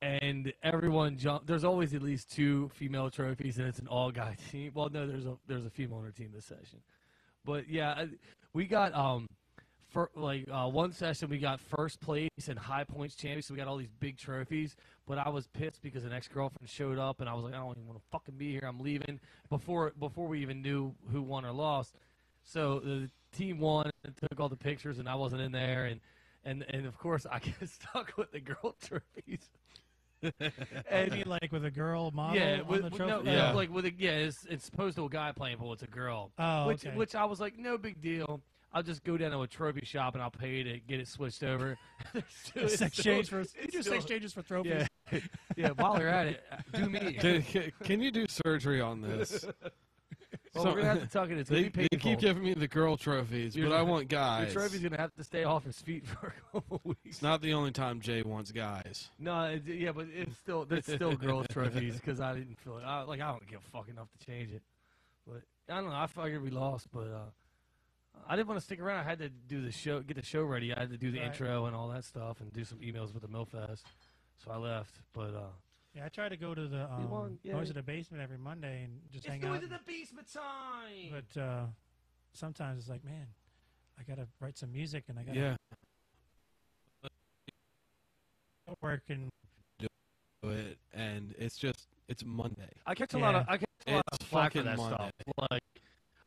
and everyone there's always at least 2 female trophies, and it's an all-guy team. Well, no, there's a female on our team this session. But yeah, we got for one session we got first place and high points champion, so we got all these big trophies. But I was pissed because an ex-girlfriend showed up, and I was like, I don't even want to fucking be here. I'm leaving before we even knew who won or lost. So the team won and took all the pictures, and I wasn't in there, and of course I get stuck with the girl trophies. And you mean like with a girl model on the trophy? Like with it's opposed to a guy playing pool. It's a girl. Oh, okay. Which I was like, no big deal. I'll just go down to a trophy shop and I'll pay to get it switched over. Exchanges for trophies. Yeah, while you're at it, do me. Can you do surgery on this? Well, we're going to have to tuck it. It's going to be They painful. keep giving me the girl trophies, but I want guys. Your trophy's going to have to stay off his feet for a couple weeks. It's not the only time Jay wants guys. No, but it's still girls' trophies because I didn't feel it. I don't give a fuck enough to change it. But I don't know. I figured we lost, but I didn't want to stick around. I had to do the show, get the show ready. I had to do the intro and all that stuff, and do some emails with the MilFest. So I left, but yeah, I try to go to the go to the basement every Monday and just hang out. It's going to the basement time. But sometimes it's like, man, I gotta write some music and I gotta work and do it, and it's Monday. I catch a lot of flack for that Monday. stuff. Like,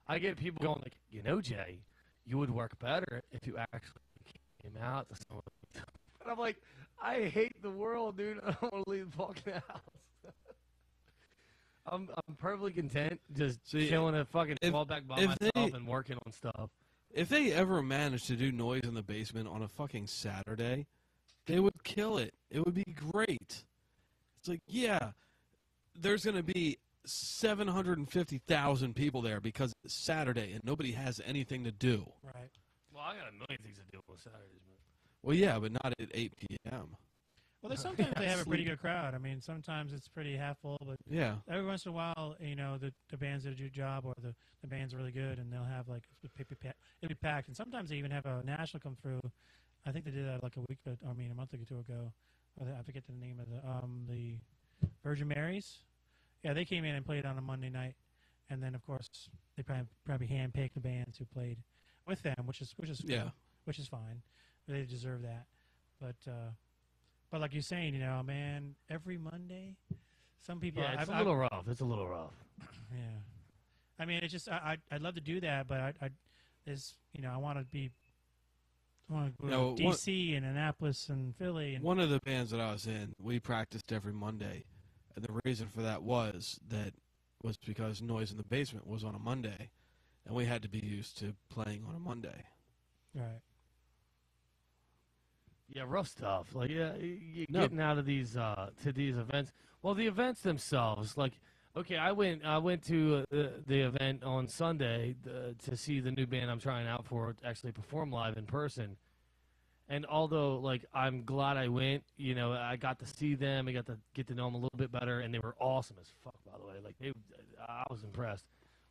I get people going like, Jay, you would work better if you actually came out to someone. And I'm like, I hate the world, dude. I don't want to leave the fucking house. I'm perfectly content just chilling a fucking fallback by myself and working on stuff. If they ever managed to do noise in the basement on a fucking Saturday, they would kill it. It would be great. It's like, yeah, there's going to be 750,000 people there because it's Saturday and nobody has anything to do. Right. Well, I got a million things to do on Saturdays, man. Well, yeah, but not at 8 p.m. Well, sometimes they have a pretty good crowd. I mean, sometimes it's pretty half full, but Yeah. every once in a while, the bands that do a job or the band's really good, and they'll have like it'll be packed. And sometimes they even have a national come through. I think they did that like a month or two ago. I forget the name of the Virgin Marys. Yeah, they came in and played on a Monday night, and then of course they probably handpicked the bands who played with them, which is cool, Yeah. which is fine. They deserve that, but like you're saying, man, every Monday, some people. Yeah, it's a little rough. It's a little rough. Yeah, I mean, it's just I'd love to do that, but I want to be. I want to go to DC and Annapolis and Philly. And one of the bands that I was in, we practiced every Monday, and the reason for that was because Noise in the Basement was on a Monday, and we had to be used to playing on a Monday. Right. Yeah, rough stuff. Like, yeah, getting out of these to these events. Well, the events themselves, like, okay, I went to the event on Sunday to see the new band I'm trying out for actually perform live in person. And although, like, I'm glad I went, I got to see them, I got to get to know them a little bit better, and they were awesome as fuck, by the way. Like, I was impressed.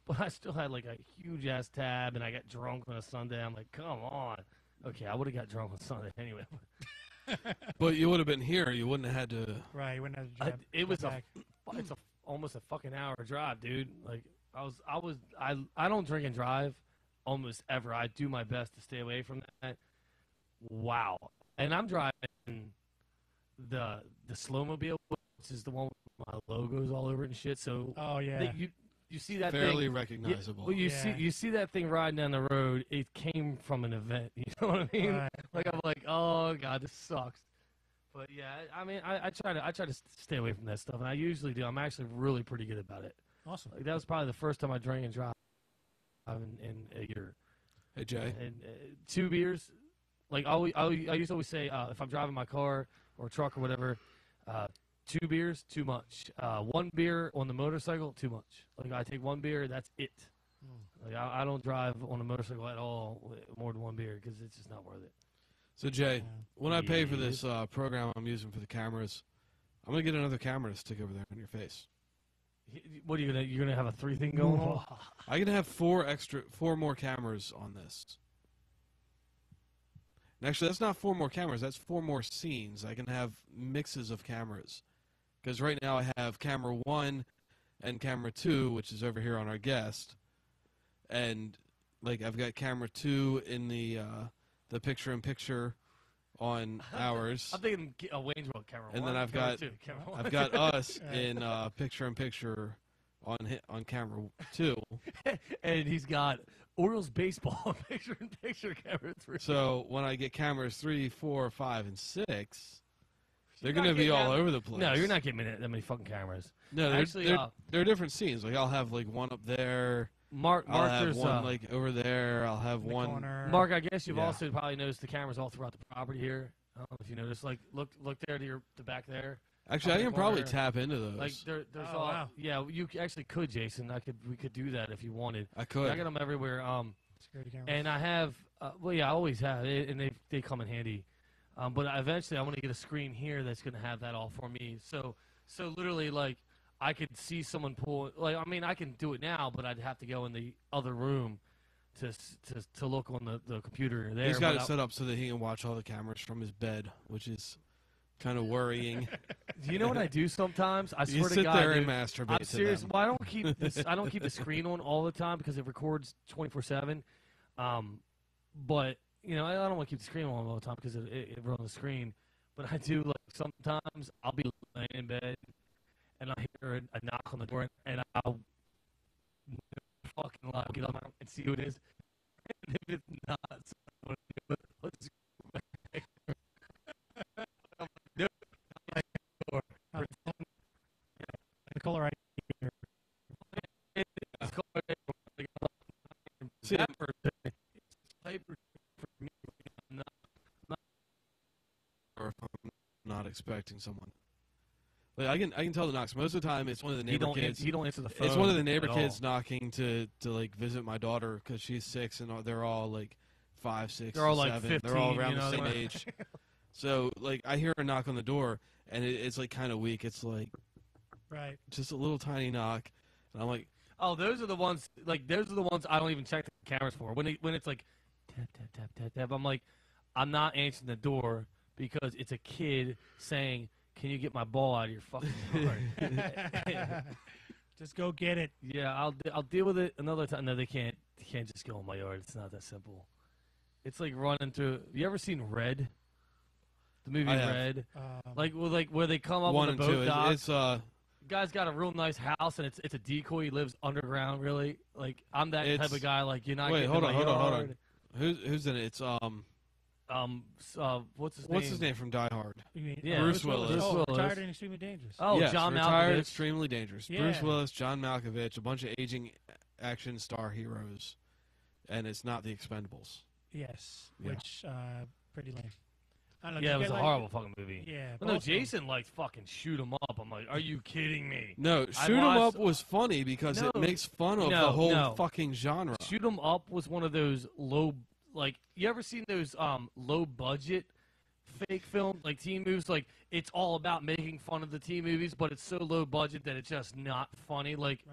But I still had, like, a huge-ass tab, and I got drunk on a Sunday. I'm like, come on. Okay, I would have got drunk on Sunday anyway. But you would have been here. You wouldn't have had to. Right, you wouldn't have to drive. It's almost a fucking hour drive, dude. Like, I don't drink and drive almost ever. I do my best to stay away from that. Wow. And I'm driving the Slowmobile, which is the one with my logos all over it and shit. So oh yeah, you see that fairly thing, recognizable. Well, you see that thing riding down the road. It came from an event. You know what I mean? Right. Like, I'm like, oh god, this sucks. But yeah, I mean, I try to stay away from that stuff, and I usually do. I'm actually really pretty good about it. Awesome. Like, that was probably the first time I drank and drive in a year. Hey Jay. And 2 beers. Like, I used to always say, if I'm driving my car or truck or whatever, 2 beers, too much. 1 beer on the motorcycle, too much. Like, I take 1 beer, that's it. Like, I don't drive on a motorcycle at all with more than 1 beer because it's just not worth it. So Jay, when I pay for this program I'm using for the cameras, I'm gonna get another camera to stick over there on your face. What are you're gonna have a 3 thing going on? I'm gonna have 4 more cameras on this. And actually, that's not 4 more cameras. That's 4 more scenes. I can have mixes of cameras. Because right now I have camera 1 and camera 2, which is over here on our guest. And, like, I've got camera 2 in the picture-in-picture on ours. I'm thinking a Wayne's World camera 1. And then I've got us in picture-in-picture on camera 2. And he's got Orioles baseball picture-in-picture camera 3. So when I get cameras 3, 4, 5, and 6, they're going to be all over the place. No, you're not getting that many fucking cameras. No, actually, they're different scenes. Like, I'll have like one up there. Mark, I'll have there's one like over there. I'll have one. Corner. Mark, I guess you've also probably noticed the cameras all throughout the property here. I don't know if you noticed. Like, look there to the back there. Actually, I can probably tap into those. Like, there's wow. Yeah, you actually could, Jason. We could do that if you wanted. I could. I got them everywhere. Security cameras. And I have. Well, yeah, I always have, and they come in handy. But eventually, I want to get a screen here that's going to have that all for me. So literally, like, I could see someone pull. Like, I mean, I can do it now, but I'd have to go in the other room to look on the computer there. He's got it set up so that he can watch all the cameras from his bed, which is kind of worrying. Do you know what I do sometimes? I swear to sit God, there dude, and masturbate. I'm serious. Well, I don't keep this. I don't keep the screen on all the time because it records 24/7. But I don't want to keep the screen on all the time because it runs the screen. But I do, like, sometimes I'll be laying in bed and I hear a knock on the door and I'll fucking get up and see who it is. And if it's not, let's go back. The color right here. See, or if I'm not expecting someone. Like, I can tell the knocks. Most of the time, it's one of the neighbor kids. You don't answer the phone. It's one of the neighbor kids knocking to like visit my daughter because she's 6 and they're all like 5, 6, they're all 7. like 15. They're all around the same age. So like I hear a knock on the door, and it's like kind of weak. It's like just a little tiny knock, and I'm like, oh, those are the ones. Like those are the ones I don't even check the cameras for. When it's like tap tap tap tap tap, I'm like, I'm not answering the door because it's a kid saying, "Can you get my ball out of your fucking yard?" Just go get it. Yeah, I'll deal with it another time. No, they can't. They can't just go in my yard. It's not that simple. It's like running through. You ever seen Red? The movie Red. Like where they come up one on the and boat two. dock. It's Guy's got a real nice house, and it's a decoy. He lives underground. Really, like I'm that type of guy. Like you're not. Wait, getting hold in on, my hold on, hold yard. on. Who's in it? It's what's his name from Die Hard? Yeah, Bruce Willis. Bruce Willis. Retired and extremely dangerous. Oh, yes, John retired, Malkovich. extremely dangerous. Yeah. Bruce Willis, John Malkovich, a bunch of aging action star heroes, and it's not the Expendables. Yes, Yeah. which pretty lame. I don't know, Yeah, it did you was a get, horrible fucking movie. Yeah, Well, no, both of them. Jason liked fucking Shoot 'Em Up. I'm like, are you kidding me? No, I Shoot 'Em watched- Up was funny because it No, makes fun of no, the whole no. fucking genre. Shoot 'Em Up was one of those low, like, you ever seen those low budget fake films, like teen movies? Like, it's all about making fun of the teen movies, but it's so low budget that it's just not funny. Like,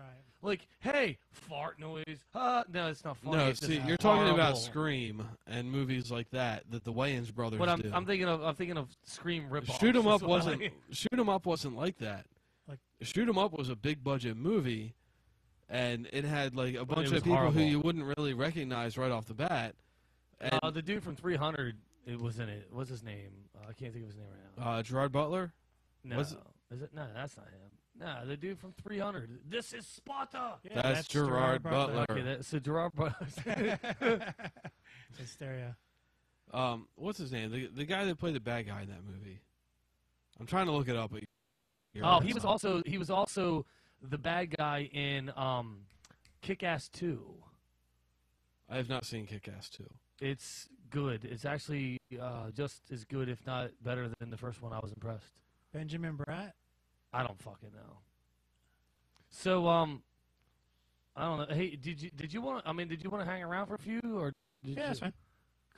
hey, fart noise. No, it's not funny. No, It's see, just you're talking about horrible. Scream and movies like that the Wayans brothers But do. I'm thinking of Scream ripoffs. Shoot 'Em That's Up what wasn't. Shoot 'Em Up wasn't like that. Like Shoot 'Em Up was a big budget movie, and it had like a But bunch it of was people horrible. who you wouldn't really recognize right off the bat. And the dude from 300, it was in it. What's his name? I can't think of his name right now. Gerard Butler. No, Was it? is it? No, that's not him. No, the dude from 300. This is Sparta. Yeah, That's Gerard Butler. Okay, so Gerard Butler. Hysteria. What's his name? The guy that played the bad guy in that movie. I'm trying to look it up. But Oh, he was also the bad guy in Kick-Ass 2. I have not seen Kick-Ass 2. It's good. It's actually just as good, if not better, than the first one. I was impressed. Benjamin Bratt. I don't fucking know. So I don't know. Hey, did you want to hang around for a few, or did Yeah, you? that's fine.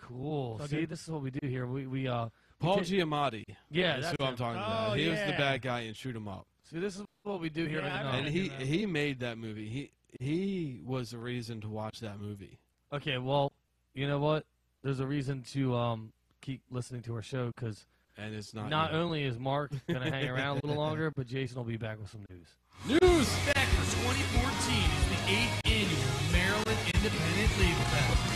Cool. Okay. See, this is what we do here. We Paul Giamatti. Yeah, that's that's who I'm him. talking Oh, about. He was the yeah. bad guy in Shoot 'Em Up. See, this is what we do here. Yeah, every I night. And remember that. he made that movie. He was the reason to watch that movie. Okay, well, you know what? There's a reason to keep listening to our show because And it's not not you. only is Mark going to hang around a little longer, but Jason will be back with some news. News. Back for 2014 is the 8th annual Maryland Independent Legal Fest.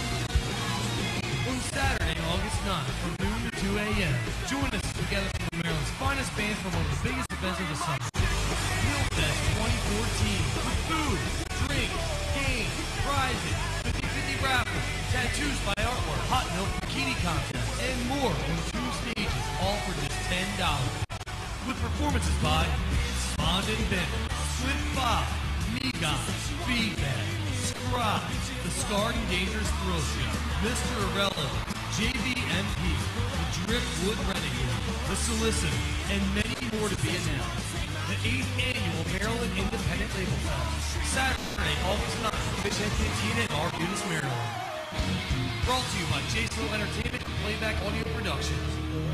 On Saturday, August 9th, from noon to 2 a.m., join us together from Maryland's finest bands for one of the biggest events of the summer. Mill Fest 2014 with food, drink, games, prizes, 50-50 raffle, tattoos by artwork, hot milk bikini contest, and more on 2 stages, all for just $10. With performances by Bond and Bennett, Swift Bob, Megon, Feedback, Scribe, The Scarred and Dangerous Thrill Show, Mr. Irrelevant, JVMP, The Driftwood Renegade, The Solicitor, and many more to be announced. The 8th Annual Maryland Independent Label Fest, Saturday, August 9th, Fish and Cantina in Arbutus, Maryland. Brought to you by J-Slow Entertainment and Playback Audio Productions.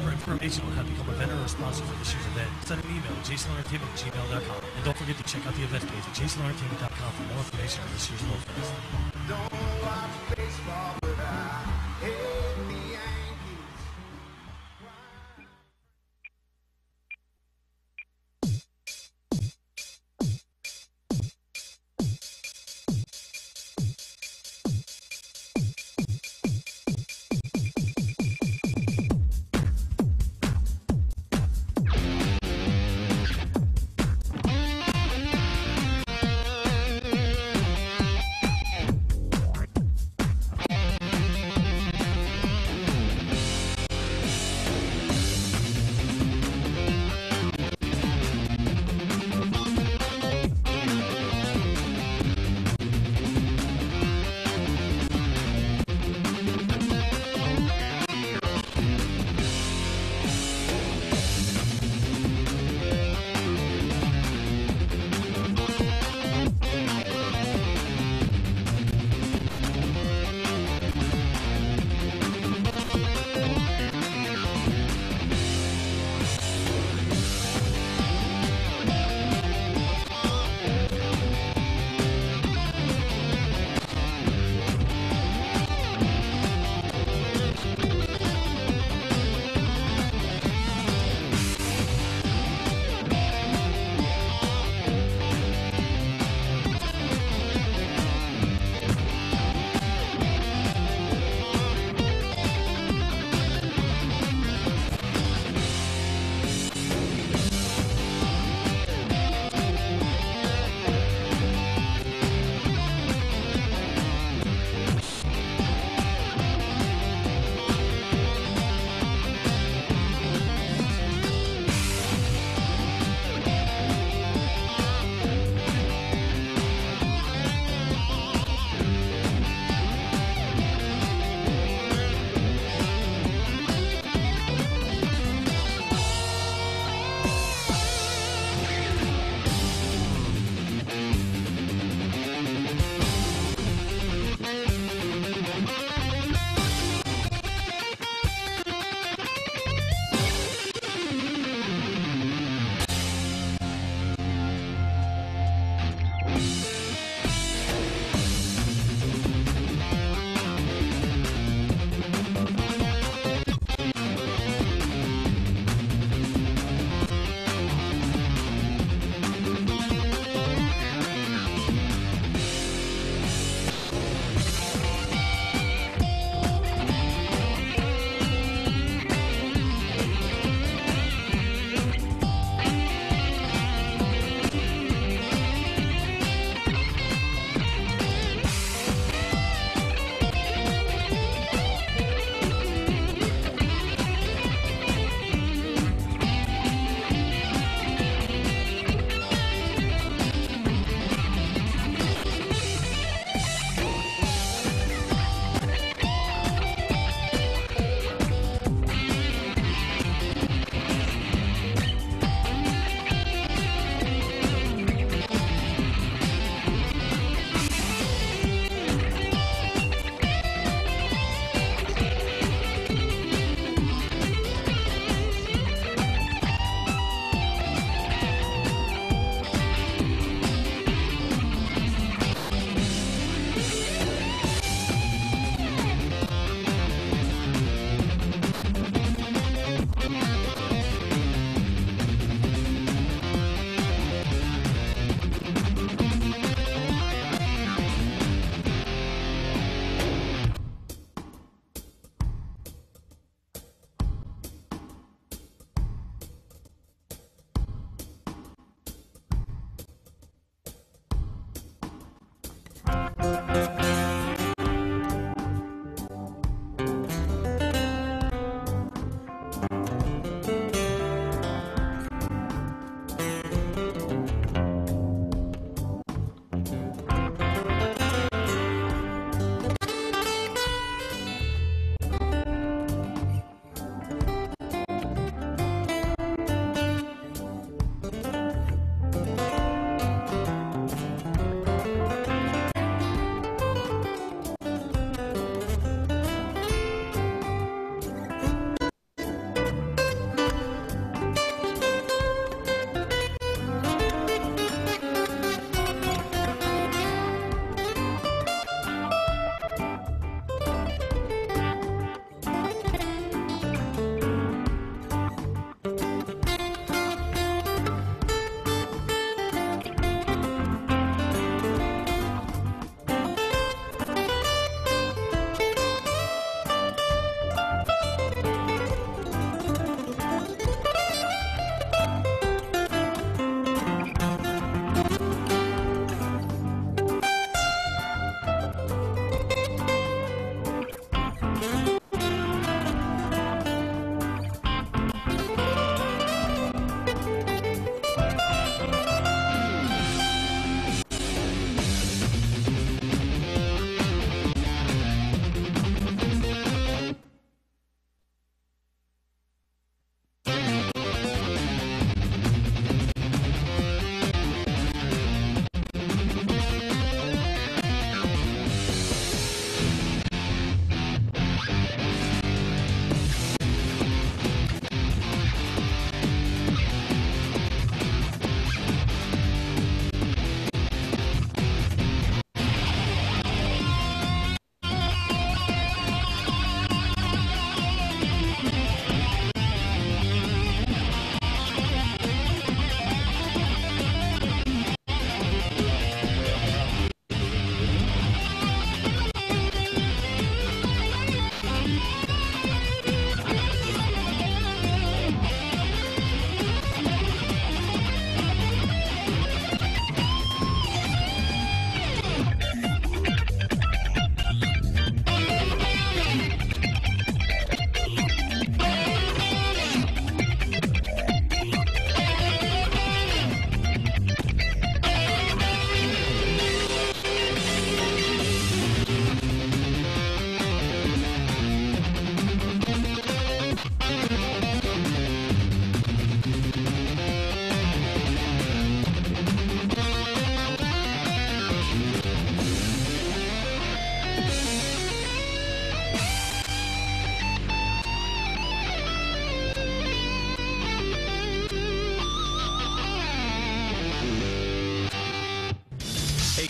For information on how to become a vendor or sponsor for this year's event, send an email to jasonentertainment@gmail.com. And don't forget to check out the event page at jasonentertainment.com for more information on this year's World Fest. Don't watch baseball, but I hate the Yankees.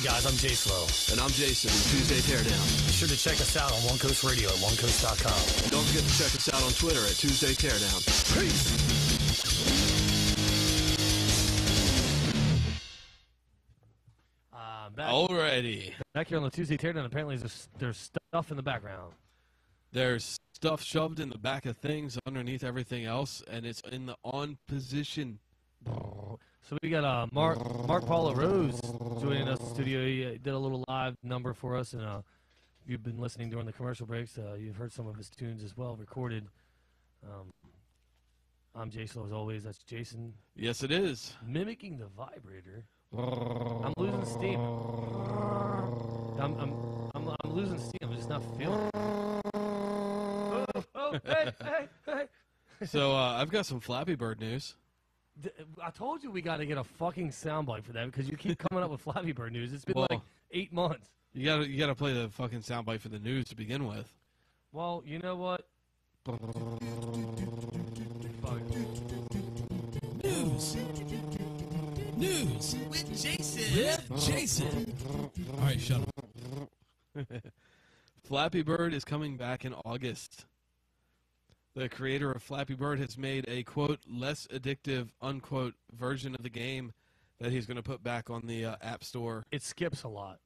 guys, I'm Jay Slow. And I'm Jason, Tuesday Teardown. Be sure to check us out on One Coast Radio at onecoast.com. And don't forget to check us out on Twitter at Tuesday Teardown. Peace! Alrighty. Back here on the Tuesday Teardown, apparently there's stuff in the background. There's stuff shoved in the back of things underneath everything else, and it's in the on position. So we got Marq-Paul LaRose joining us in the studio. He did a little live number for us, and if you've been listening during the commercial breaks, you've heard some of his tunes as well recorded. I'm Jason, as always. That's Jason. Yes, it is. Mimicking the vibrator. I'm losing steam. I'm losing steam. I'm just not feeling it. Hey. So I've got some Flappy Bird news. I told you we got to get a fucking soundbite for that because you keep coming up with Flappy Bird news. It's been like 8 months. You gotta play the fucking soundbite for the news to begin with. Well, you know what? News with Jason. All right, shut up. Flappy Bird is coming back in August. The creator of Flappy Bird has made a, quote, less addictive, unquote, version of the game that he's going to put back on the App Store. It skips a lot.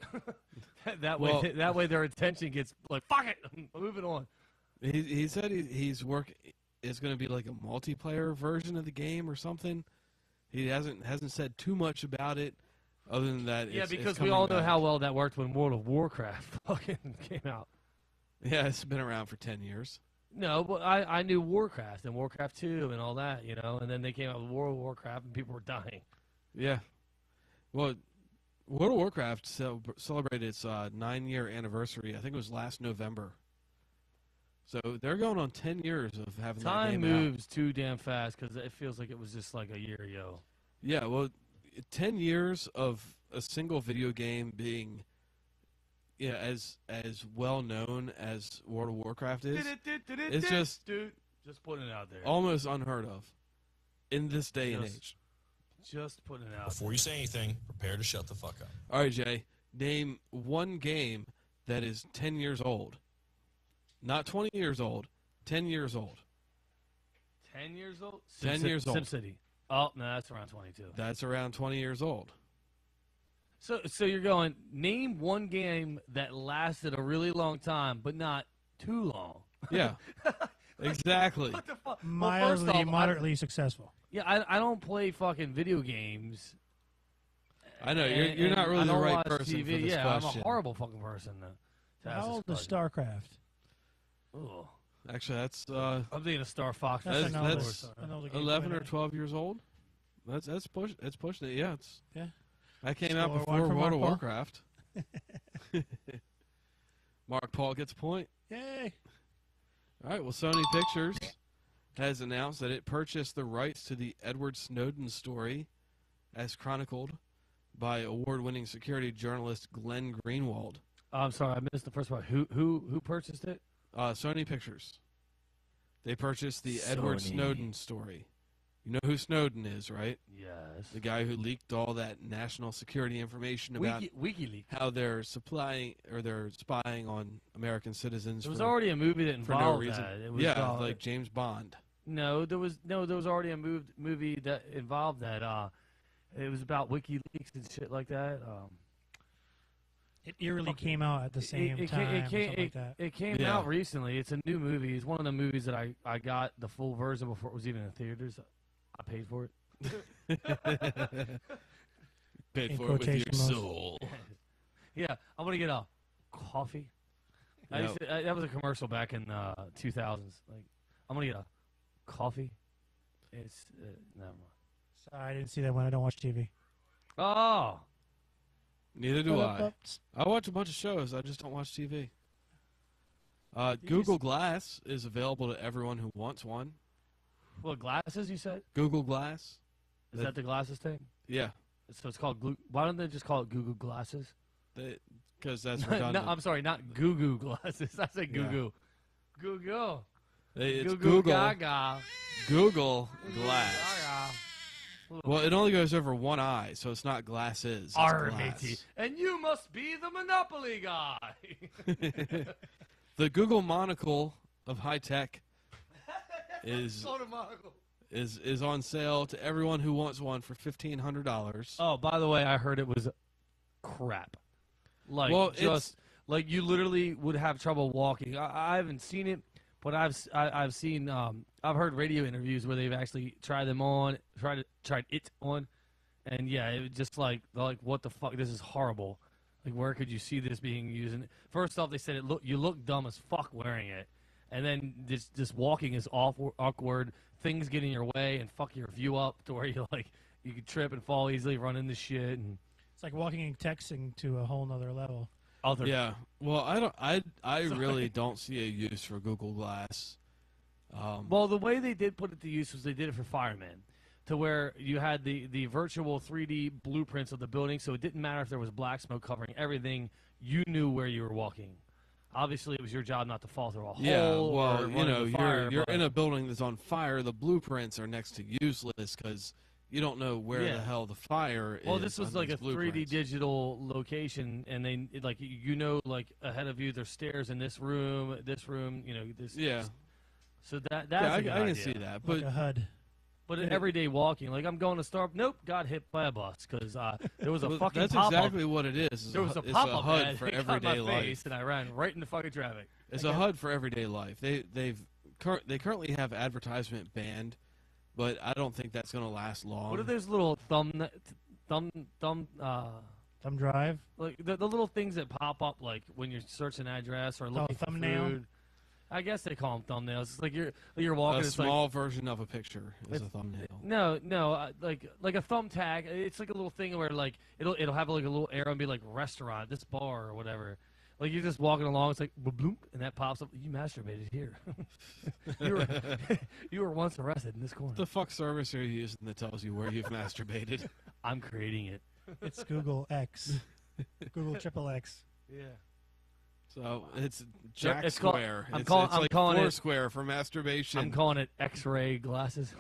that way their attention gets like, fuck it, I'm moving on. He said he's working. It's going to be like a multiplayer version of the game or something. He hasn't said too much about it, other than that. Yeah, it's because coming we all know back. how well that worked when World of Warcraft fucking came out. Yeah, it's been around for 10 years. No, but I knew Warcraft and Warcraft 2 and all that, you know, and then they came out with World of Warcraft and people were dying. Yeah. Well, World of Warcraft celebrated its 9-year anniversary. I think it was last November. So they're going on 10 years of having that game Time moves too damn fast because it feels like it was just like a year ago. Yeah, well, 10 years of a single video game being as well known as World of Warcraft is, it's just putting it out there. Almost unheard of in this day and age. Just putting it out Before you say anything, prepare to shut the fuck up. All right, Jay, name one game that is 10 years old. Not 20 years old, 10 years old. 10 years old? 10 years old. SimCity. Oh, no, that's around 22. That's around 20 years old. So you're going, name one game that lasted a really long time, but not too long. Yeah, exactly. What the fuck? Moderately successful. Yeah, I don't play fucking video games. I know, you're not really the right person TV. for this yeah, question. I'm a horrible fucking person. How old is StarCraft? Oh. Actually, that's... I'm thinking of Star Fox. That's 11 or 12 years old. That's pushing it. Yeah, that came out before World of Warcraft. Marq-Paul gets a point. Yay! All right. Well, Sony Pictures has announced that it purchased the rights to the Edward Snowden story, as chronicled by award-winning security journalist Glenn Greenwald. I'm sorry, I missed the first part. Who purchased it? Sony Pictures. They purchased the Edward Snowden story. You know who Snowden is, right? Yes. The guy who leaked all that national security information about WikiLeaks. How they're supplying or they're spying on American citizens. There was already a movie that involved for no reason. that. It was like James Bond. No, there was already a movie that involved that. It was about WikiLeaks and shit like that. It eerily came out at the same time. It came out recently. It's a new movie. It's one of the movies that I got the full version before it was even in theaters. I paid for it. Paid for it with your soul. Yeah, I'm gonna get a coffee. That was a commercial back in 2000s. Like, I'm gonna get a coffee. It's never mind. Sorry, I didn't see that one. I don't watch TV. Oh. Neither do I. I watch a bunch of shows. I just don't watch TV. Google Glass is available to everyone who wants one. What, glasses, you said? Google Glass. Is that the glasses thing? Yeah. So it's called... Why don't they just call it Google Glasses? Because that's redundant. No, I'm sorry, not Goo Glasses. I said Goo. Goo. It's Goo Google. Gaga. Google Glass. Gaga. Well, it only goes over one eye, so it's not glasses. It's Arr, glass. matey. And you must be the Monopoly guy. The Google monocle of high tech is on sale to everyone who wants one for $1,500. Oh, by the way, I heard it was crap. Like, well, just like you literally would have trouble walking. I haven't seen it, but I've seen I've heard radio interviews where they've actually tried them on, tried it on, and yeah, it was just like what the fuck? This is horrible. Like, where could you see this being used? And first off, they said you look dumb as fuck wearing it, and then this walking is awkward. Things get in your way and fuck your view up to where you can trip and fall easily, run into shit, and it's like walking and texting to a whole nother level. Yeah. Well, I really don't see a use for Google Glass. Well, the way they did put it to use was they did it for firemen, to where you had the virtual 3D blueprints of the building, so it didn't matter if there was black smoke covering everything. You knew where you were walking. Obviously, it was your job not to fall through a hole. Yeah, well, or you're in a building that's on fire. The blueprints are next to useless because you don't know where the hell the fire is. Well, this was like a 3D digital location, and they ahead of you there's stairs in this room, this. Yeah. So that's I a good can idea. see that, but like a HUD. But in everyday walking, like I'm going to Starbucks, nope, got hit by a bus because there was a fucking that's pop-up. exactly what it is. There was a it's pop-up HUD ad for that caught everyday my face, life, and I ran right into fucking traffic. It's a HUD for everyday life. They currently have advertisement banned, but I don't think that's going to last long. What are those little thumb drive? Like the little things that pop up like when you're searching an address or looking for thumbnail? food. I guess they call them thumbnails. It's like you're walking. A it's small like, version of a picture is a thumbnail. No, like a thumbtack. It's like a little thing where like it'll have like a little arrow and be like restaurant, this bar or whatever. Like you're just walking along, it's like bloop, and that pops up. You masturbated here. you were once arrested in this corner. The fuck service are you using that tells you where you've masturbated? I'm creating it. It's Google X, Google XXX. Yeah. So it's Jack it's Square. I'm it's calling like it Foursquare for masturbation. I'm calling it X-ray glasses.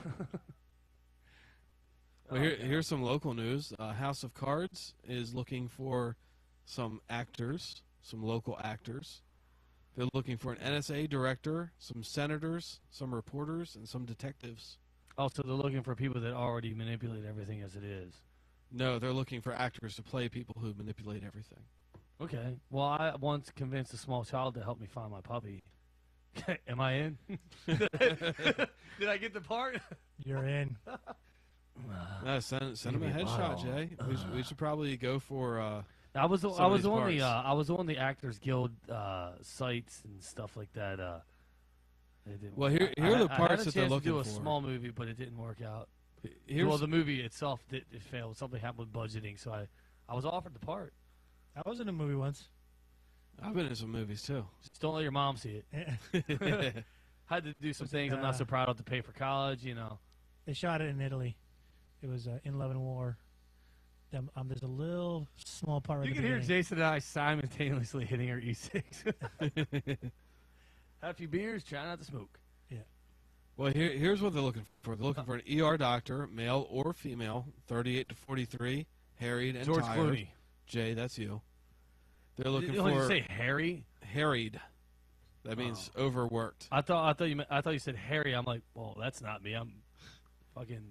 Well, here's some local news. House of Cards is looking for some actors, some local actors. They're looking for an NSA director, some senators, some reporters, and some detectives. Also, they're looking for people that already manipulate everything as it is. No, they're looking for actors to play people who manipulate everything. Okay. Well, I once convinced a small child to help me find my puppy. Am I in? Did I get the part? You're in. Send him a headshot, Jay. We should probably go for. I was on the Actors Guild sites and stuff like that. Well, here are the parts that they're looking for. I had a chance to do a for. small movie, but it didn't work out. Well, the movie itself it failed. Something happened with budgeting, so I was offered the part. I was in a movie once. I've been in some movies too. Just don't let your mom see it. Had to do some things I'm not so proud of to pay for college, you know. They shot it in Italy. It was In Love and War. There's a little small part. You can hear Jason and I simultaneously hitting our E6. Have a few beers, try not to smoke. Yeah. Well, here's what they're looking for. They're looking for an ER doctor, male or female, 38 to 43, harried and George tired. Clooney. Jay, that's you. They're looking Did for. you say Harry? Harried. That means overworked. I thought you said Harry. I'm like, well, that's not me. I'm fucking.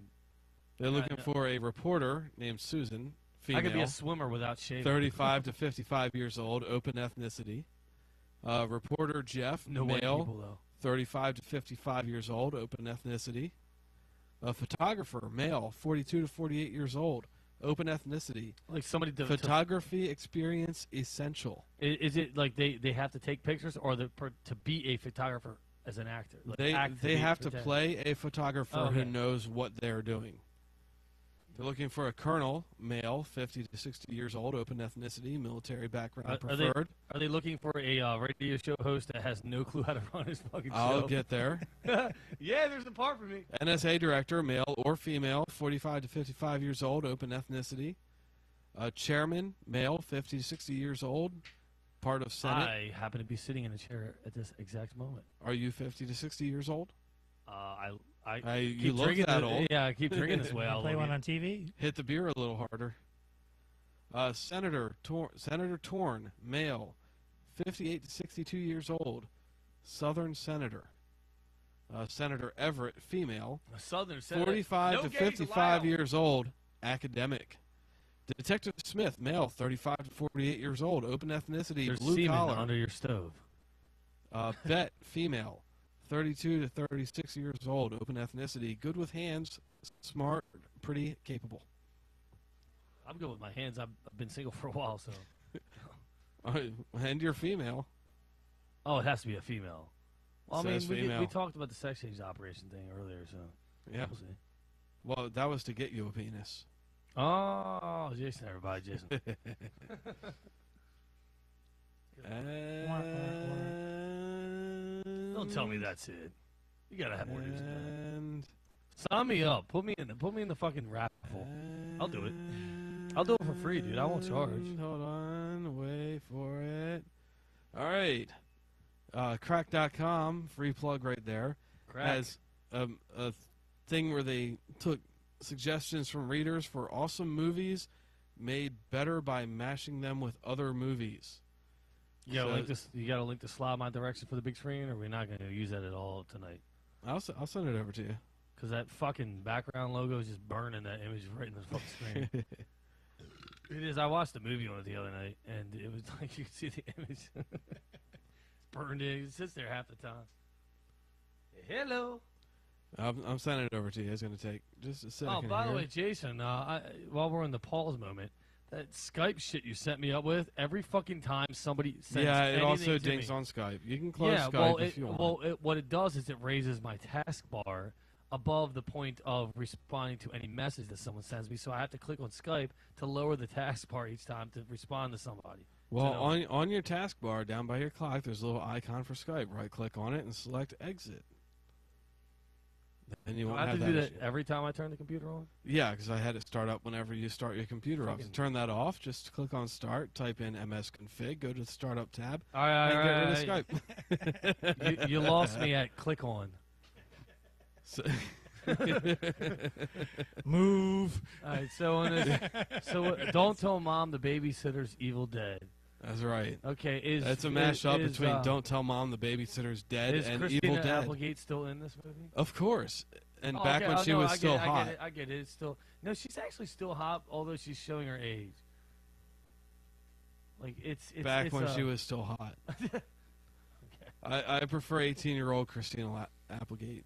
They're looking for a reporter named Susan, female. I could be a swimmer without shaving. 35 to 55 years old, open ethnicity. Reporter Jeff, No white male, people, though. 35 to 55 years old, open ethnicity. A photographer, male, 42 to 48 years old, open ethnicity. Like somebody photography experience essential. Is it like they have to take pictures, or to be a photographer as an actor? Like They have to play a photographer who knows what they're doing. They're looking for a colonel, male, 50 to 60 years old, open ethnicity, military background preferred. Are they looking for a radio show host that has no clue how to run his fucking show? I'll get there. Yeah, there's a part for me. NSA director, male or female, 45 to 55 years old, open ethnicity. Chairman, male, 50 to 60 years old, part of Senate. I happen to be sitting in a chair at this exact moment. Are you 50 to 60 years old? I You look that old. Yeah, I keep drinking this way. I'll Play one on TV. Hit the beer a little harder. Senator Torn, male, 58 to 62 years old, Southern senator. Senator Everett, female, a Southern senator. 45 No to gays 55 allowed. years old, academic. Detective Smith, male, 35 to 48 years old, open ethnicity, There's blue semen collar. under your stove. Bet, female, 32 to 36 years old, open ethnicity, good with hands, smart, pretty capable. I'm good with my hands. I've been single for a while, so. And you're female. Oh, it has to be a female. Well, I Says mean, we female. talked about the sex change operation thing earlier, so. Yeah. We'll see. Well, that was to get you a penis. Oh, Jason, everybody, Jason. Don't tell me that's it. You gotta have more news than that. Sign me up. Put me in the fucking raffle. I'll do it. I'll do it for free, dude. I won't charge. Hold on, wait for it. All right. Crack.com, free plug right there, Crack. has a thing where they took suggestions from readers for awesome movies made better by mashing them with other movies. You gotta link the slide my direction for the big screen, or we're not gonna use that at all tonight. I'll send it over to you. Because that fucking background logo is just burning that image right in the fucking screen. It is. I watched the movie on it the other night, and it was like you could see the image. Burned in. It sits there half the time. Hello. I'm sending it over to you. It's going to take just a second. Oh, by the here. way, Jason, while we're in the pause moment, that Skype shit you set me up with, every fucking time somebody sends Yeah, it anything also to dings me, on Skype. You can close Skype well, if you want. Well, what it does is it raises my taskbar above the point of responding to any message that someone sends me, so I have to click on Skype to lower the taskbar each time to respond to somebody. Well, on your taskbar down by your clock, there's a little icon for Skype. Right-click on it and select Exit. Then you Do won't I have have to do that issue. every time I turn the computer on? Yeah, because I had it start up whenever you start your computer up. Fucking- To turn that off, just click on Start, type in msconfig, go to the Startup tab, All right, and get rid of Skype. you lost me at click on. So Move. All right, so don't tell mom the babysitter's Evil Dead. That's right. Okay, that's a mashup between Don't Tell Mom the Babysitter's Dead is and Christina Evil Dead. Applegate still in this movie? Of course. And Oh, back okay. when Oh, she no, was I still get it, hot. I get it. It's still no. She's actually still hot, although she's showing her age. Like it's Back when she was still hot. Okay. I prefer 18-year-old Christina Applegate.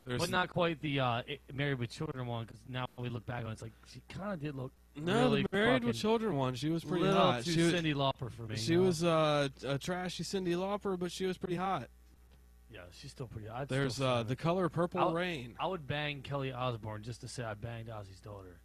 But not quite the Married with Children one, because now we look back on it, it's like she kind of did look. No, really the Married with fucking Children one, she was pretty little hot. Too She was, Cyndi Lauper for me. She was a trashy Cyndi Lauper, but she was pretty hot. Yeah, she's still pretty hot. There's The Color Purple Rain. I would bang Kelly Osbourne just to say I banged Ozzy's daughter.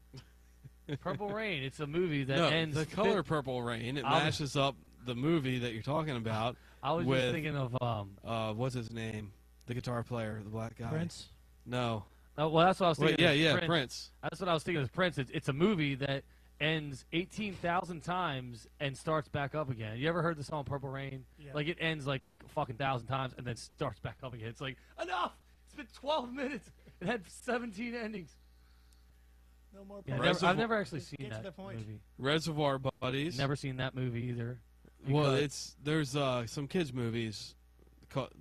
Purple Rain. It's a movie that ends. The Color Purple Rain. It mashes up the movie that you're talking about. I was with, just thinking of what's his name? The guitar player, the black guy. Prince. No. Oh, well, that's what I was thinking. Yeah, Prince. That's what I was thinking of Prince. It's a movie that ends 18,000 times and starts back up again. You ever heard the song Purple Rain? Yeah. Like it ends like fucking 1,000 times and then starts back up again. It's like enough. It's been 12 minutes. It had 17 endings. No more. Yeah, I've never actually seen Get to that the point. movie. Reservoir Buddies. Never seen that movie either. Well, there's some kids movies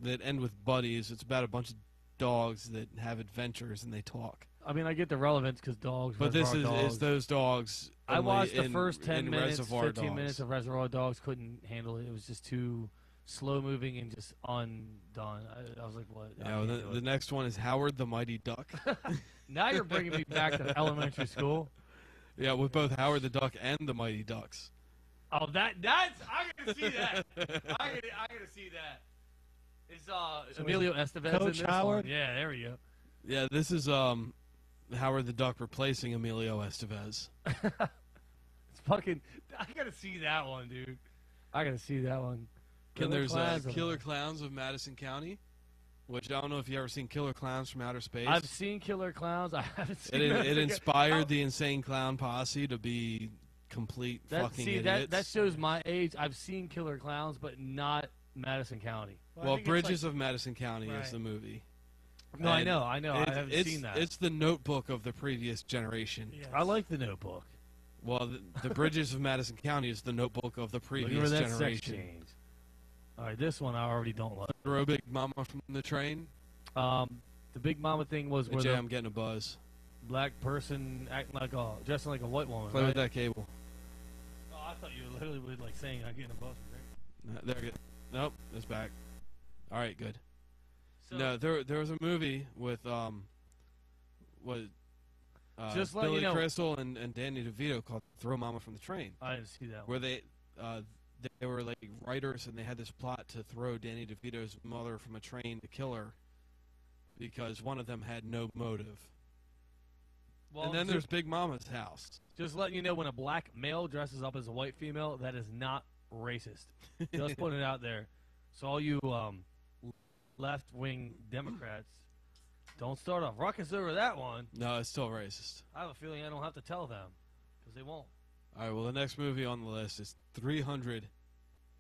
that end with buddies. It's about a bunch of dogs that have adventures and they talk. I mean, I get the relevance because dogs. But this Reservoir Dogs. is those dogs. I watched the in- first 10 in minutes, Reservoir 15 Dogs. minutes of Reservoir Dogs. Couldn't handle it. It was just too slow moving and just undone. I was like, what? I Yeah, can't the do it. next one is Howard the Mighty Duck. Now you're bringing me back to elementary school. Yeah, with both Howard the Duck and the Mighty Ducks. Oh, that's I gotta see that. I gotta see that. Is Emilio Estevez in Coach this Howard? one? Yeah, there we go. Yeah, this is Howard the Duck replacing Emilio Estevez. It's fucking. I gotta see that one, dude. I gotta see that one. And there's Clowns of- Killer Clowns of Madison County, which I don't know if you've ever seen Killer Clowns from Outer Space. I've seen Killer Clowns. I haven't seen. It inspired the Insane Clown Posse to be complete fucking idiots. That shows my age. I've seen Killer Clowns, but not Madison County. Well, Bridges of Madison County is the movie. No, I And know. I haven't seen that. It's the Notebook of the previous generation. Yes. I like the Notebook. Well, the Bridges of Madison County is the Notebook of the Look previous where that sex generation. changed. All right, this one I already don't like. Throw Big Mama from the train. The Big Mama thing was where Jay, the I'm getting a buzz. black person acting like dressing like a white woman. Play right? with that cable. Oh, I thought you were literally like saying I'm getting a buzz. Right? There we go. Nope, it's back. All right, good. So, No, there was a movie with Just let Billy you know- Crystal and Danny DeVito called "Throw Mama from the Train," I didn't see that. where they were like writers and they had this plot to throw Danny DeVito's mother from a train to kill her because one of them had no motive. Well, And then there's Big Mama's house. Just letting you know, when a black male dresses up as a white female, that is not racist. Just putting it out there. So all you left-wing Democrats, don't start off ruckus over that one. No, it's still racist. I have a feeling I don't have to tell them, because they won't. All right, well, the next movie on the list is 300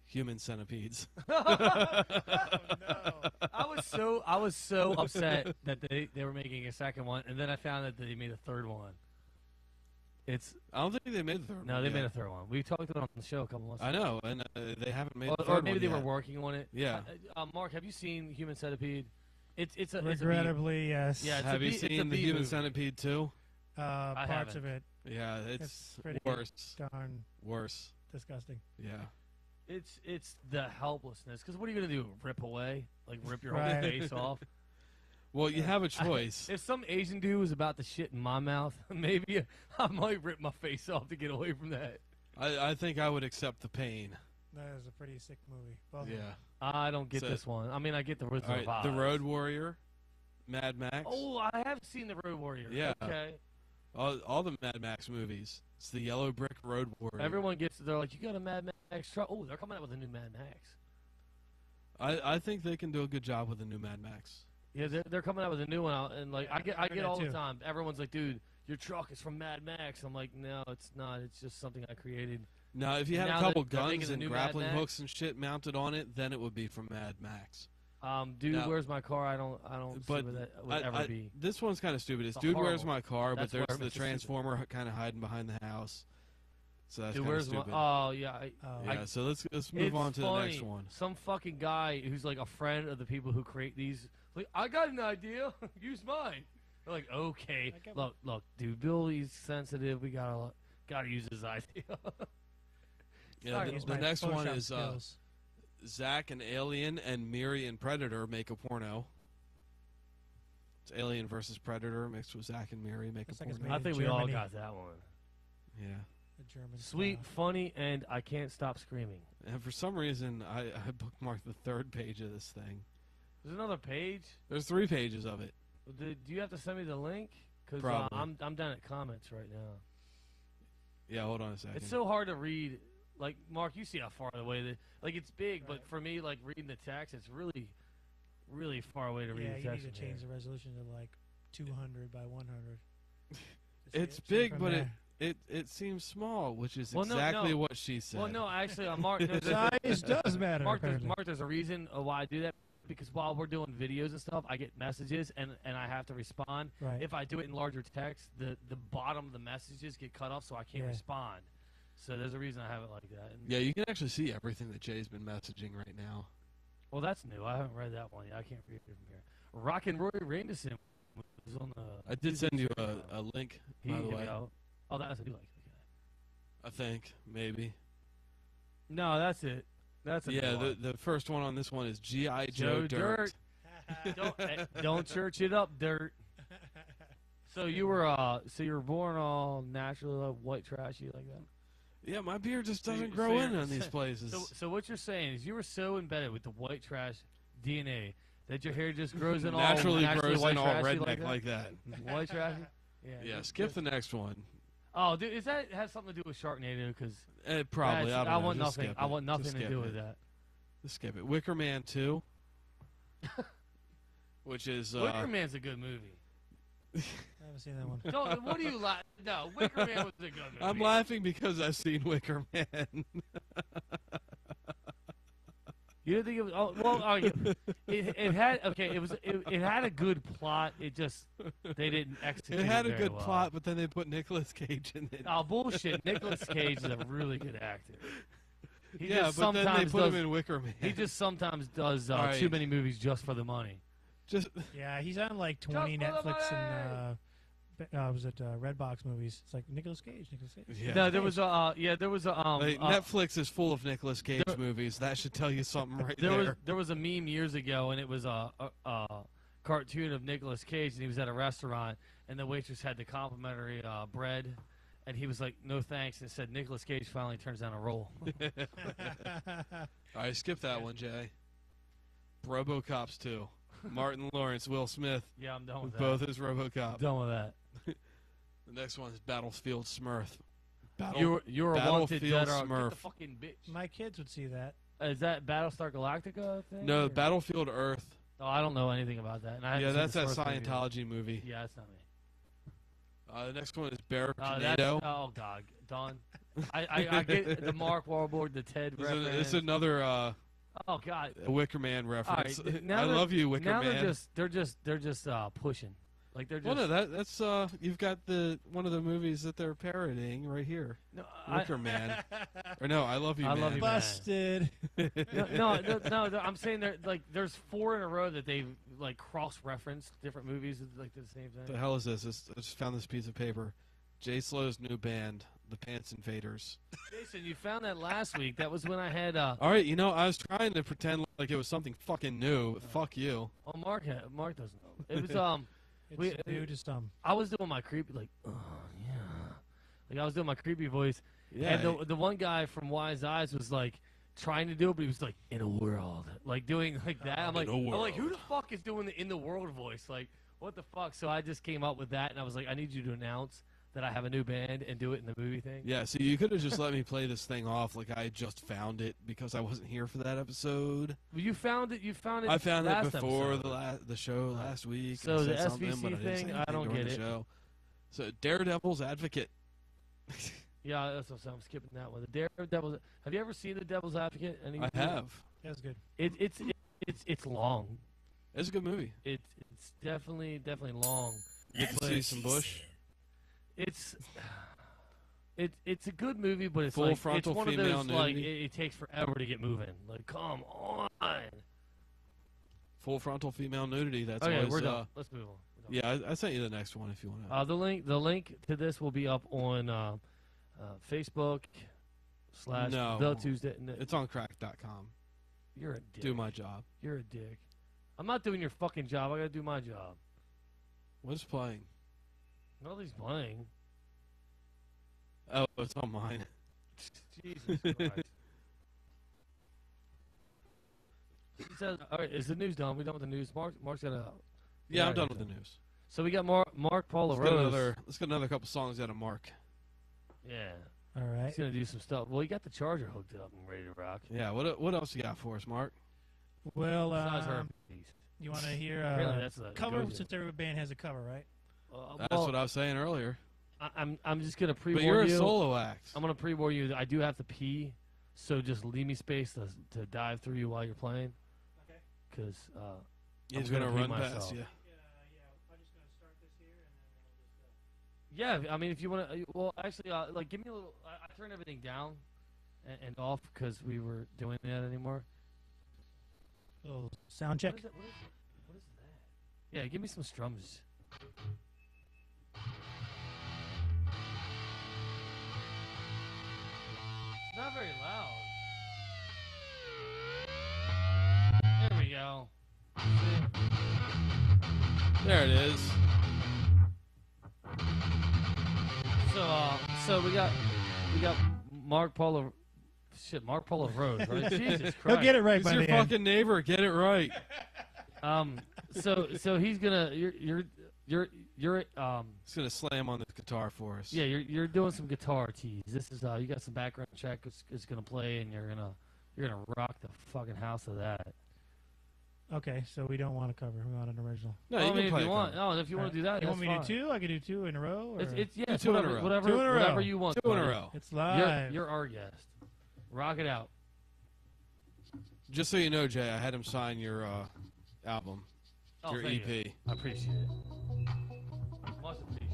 Human Centipedes. Oh, no. I was so upset that they were making a second one, and then I found that they made a third one. I don't think they made the third one. No, they yet. made a third one. We talked about it on the show a couple months ago. I know, and they haven't made the third or one maybe they were yet. working on it. Yeah. Mark, have you seen Human Centipede? It's a Regrettably, yes. Yeah, Have you seen the Human Centipede too? Parts haven't. of it. Yeah, it's pretty worse. darn Worse. disgusting. Yeah. It's the helplessness. Because what are you gonna do? Rip away? Like rip your Right. whole face off? Well, you have a choice. If some Asian dude was about to shit in my mouth, maybe I might rip my face off to get away from that. I think I would accept the pain. That is a pretty sick movie. Both of them. Yeah. I don't get So- this one. I mean, I get the Wizard All right, of Oz. The Road Warrior, Mad Max. Oh, I have seen the Road Warrior. Yeah. Okay. All the Mad Max movies. It's the Yellow Brick Road Warrior. Everyone gets. They're like, you got a Mad Max truck. Oh, they're coming out with a new Mad Max. I think they can do a good job with the new Mad Max. Yeah, they're coming out with a new one out, and like I get heard all that the too. time. Everyone's like, dude, your truck is from Mad Max. I'm like, no, it's not. It's just something I created. Now, if you had Now a couple that they're making guns the and new Mad grappling Max- hooks and shit mounted on it, then it would be from Mad Max. Dude, Now- where's my car? I don't But see where that would ever be. this one's kind of stupid. It's It's Dude, Where's horrible. My Car? But That's there's where the Mississippi- Transformer kind of hiding behind the house. So that's Dude, kind of where's my? stupid. Oh yeah. Yeah, so let's move It's on to funny. the next one. Some fucking guy who's like a friend of the people who create these. Like, I got an idea. Use mine. They're like, okay. Look, dude. Billy's sensitive. We gotta use his idea. Yeah, Sorry, the my next one Photoshop is skills. Zack and Alien and Miri and Predator make a porno. It's Alien versus Predator mixed with Zack and Miri make Looks a like it's porno. I think we all Germany. got that one. Yeah. The German Sweet, style. funny, and I can't stop screaming. And for some reason, I bookmarked the third page of this thing. There's another page. There's 3 pages of it. Do you have to send me the link? Because Probably. I'm down at comments right now. Yeah, hold on a second. It's so hard to read. Like, Mark, you see how far away like it's big, but for me, like reading the text, it's really, really far away to read Yeah, the you text. need to from change here. the resolution to like 200 by 100. It's See big, from but there. it seems small, which is Well, no, exactly no. what she said. Well, no, actually, Mark, no, Size does matter, Mark, apparently. there's a reason why I do that. Because while we're doing videos and stuff, I get messages and I have to respond. Right. If I do it in larger text, the bottom of the messages get cut off, so I can't Yeah. respond. So there's a reason I have it like that. And, Yeah, you can actually see everything that Jay's been messaging right now. well, that's new. I haven't read that one yet. I can't read it from here. Rock and Roy Randerson was on the. I did send you a link, by the Here we way. go. Oh, that's a new link. Okay. I think, maybe. No, that's it. That's a Yeah, new one. the first one on this one is G.I. Joe Dirt. don't church it up, Dirt. So you were born all naturally white trashy like that. Yeah, my beard just So doesn't you- grow so in you're- on these places. So what you're saying is you were so embedded with the white trash DNA that your hair just grows in naturally all grows white in all trashy redneck like that. White trashy. Yeah. Yeah, skip the next one. Oh, dude, is that has something to do with Sharknado? Because Probably. I don't know. want Just nothing. skip I it. want Just nothing to skip do it. with that. Just skip it. Wicker Man 2. Which is Wicker Man's a good movie. I haven't seen that one. Don't, what do you like? No, Wicker Man was a good movie. I'm laughing because I've seen Wicker Man. You didn't think it was? Oh, well, it had okay. It had a good plot. It just they didn't execute. It had a very good well. plot, but then they put Nicolas Cage in it. Oh bullshit! Nicolas Cage is a really good actor. He Yeah, just but then they sometimes put him does- in Wicker Man. He just sometimes does Right. too many movies just for the money. Just Yeah, he's on like 20 Just for the Netflix money! and was it Redbox movies? It's like Nicolas Cage. Yeah. No, there was a there was a Like, Netflix is full of Nicolas Cage movies. That should tell you something right there. There was a meme years ago, and it was a cartoon of Nicolas Cage, and he was at a restaurant, and the waitress had the complimentary bread, and he was like, "No thanks," and said, "Nicolas Cage finally turns down a roll." All right, skip that one, Jay. RoboCops 2. Martin Lawrence, Will Smith. Yeah, I'm done with that. Both as RoboCop. Done with that. The next one is Battlefield Smurf. You're a wanted Battlefield dead or get Smurf. the fucking bitch. My kids would see that. Is that Battlestar Galactica thing? No, or- Battlefield Earth. Oh, I don't know anything about that. And I Yeah, haven't that's seen that the first movie. Scientology movie. Yeah, that's not me. The next one is Bear That's- Tornado. oh God, Don. I get the Mark Wahlberg, the Ted reference. It's another Oh God, Wicker Man reference. All right, I now they're- love you, Wicker now Man. they're just pushing, like they're just. Well, no, that's you've got one of the movies that they're parodying right here. No, Wicker Man. Or no, I love you, I man. love you, Busted. no, I'm saying there's 4 in a row that they've like cross-referenced different movies like the same thing. The hell is this? I just found this piece of paper. Jay Slow's new band, the Pants Invaders. Jason, you found that last week. That was when I had. All right, I was trying to pretend like it was something fucking new. But fuck you. Oh, Mark doesn't know. It was It's new to some. I was doing my creepy oh yeah, like I was doing my creepy voice. Yeah. And the one guy from Wise Eyes was like trying to do it, but he was like in a world, like doing like that. I'm like, who the fuck is doing the in the world voice? Like, what the fuck? So I just came up with that, and I was like, I need you to announce that I have a new band and do it in the movie thing. Yeah, so you could have just let me play this thing off like I just found it because I wasn't here for that episode. Well, you found it. I found it last before episode. the show last week. So and I the said something, SVC but I didn't say thing, I anything don't during get the it. show. So Daredevil's Advocate. Yeah, that's what I'm saying. I'm skipping that one. The Daredevil. Have you ever seen the Devil's Advocate? I have. That's good. It's long. It's a good movie. It's definitely long. You get to see some bush. It's a good movie, but it's Full like frontal it's one of female those like nudity. it takes forever to get moving. Like, come on. Full frontal female nudity. That's Okay, always, we're done. Let's move on. Yeah, I sent you the next one if you want to. The link to this will be up on Facebook / The Tuesday. It's on crack.com. You're a dick. Do my job. You're a dick. I'm not doing your fucking job. I gotta do my job. What's playing? Nobody's playing. Oh, it's on mine. Jesus Christ. All right, is the news done? We done with the news? Mark's got a. Yeah, I'm done with the news. So we got Marq-Paul, LaRose. Let's get another couple songs out of Mark. Yeah. All right. He's gonna do some stuff. Well, you got the charger hooked up and ready to rock. Yeah. What else you got for us, Mark? Well, Besides her beast. you want to hear Apparently that's a cover? go-to. Since every band has a cover, right? That's what I was saying earlier. I'm just gonna pre-warn But you're you. a solo act. I'm gonna pre-warn you that I do have to pee, so just leave me space to dive through you while you're playing. Okay. Because He's I'm gonna pee run myself. past you. Yeah, I mean, if you want to, well, actually, like, give me a little. I turned everything down and off because we were doing that anymore. Little sound check. What is that? Yeah, give me some strums. It's not very loud. There we go. There it is. So we got Marq-Paul, Marq-Paul LaRose, right? Jesus Christ. He'll get it right He's by your the end. fucking neighbor. Get it right. So he's gonna you're He's gonna slam on the guitar for us. yeah you're doing some guitar teas. This is you got some background check is gonna play and you're gonna rock the fucking house of that. Okay, so we don't want a cover. We want an original. No, I you mean, can play if you a want. cover. No, if you want to do that, You that's want me to fine. do two? I can do two in a row. Or? It's Do two in a row. whatever Two in a row. whatever you want. Two in a buddy. row. It's live. You're our guest. Rock it out. Just so you know, Jay, I had him sign your album, your thank EP. you. I appreciate it. Much appreciated.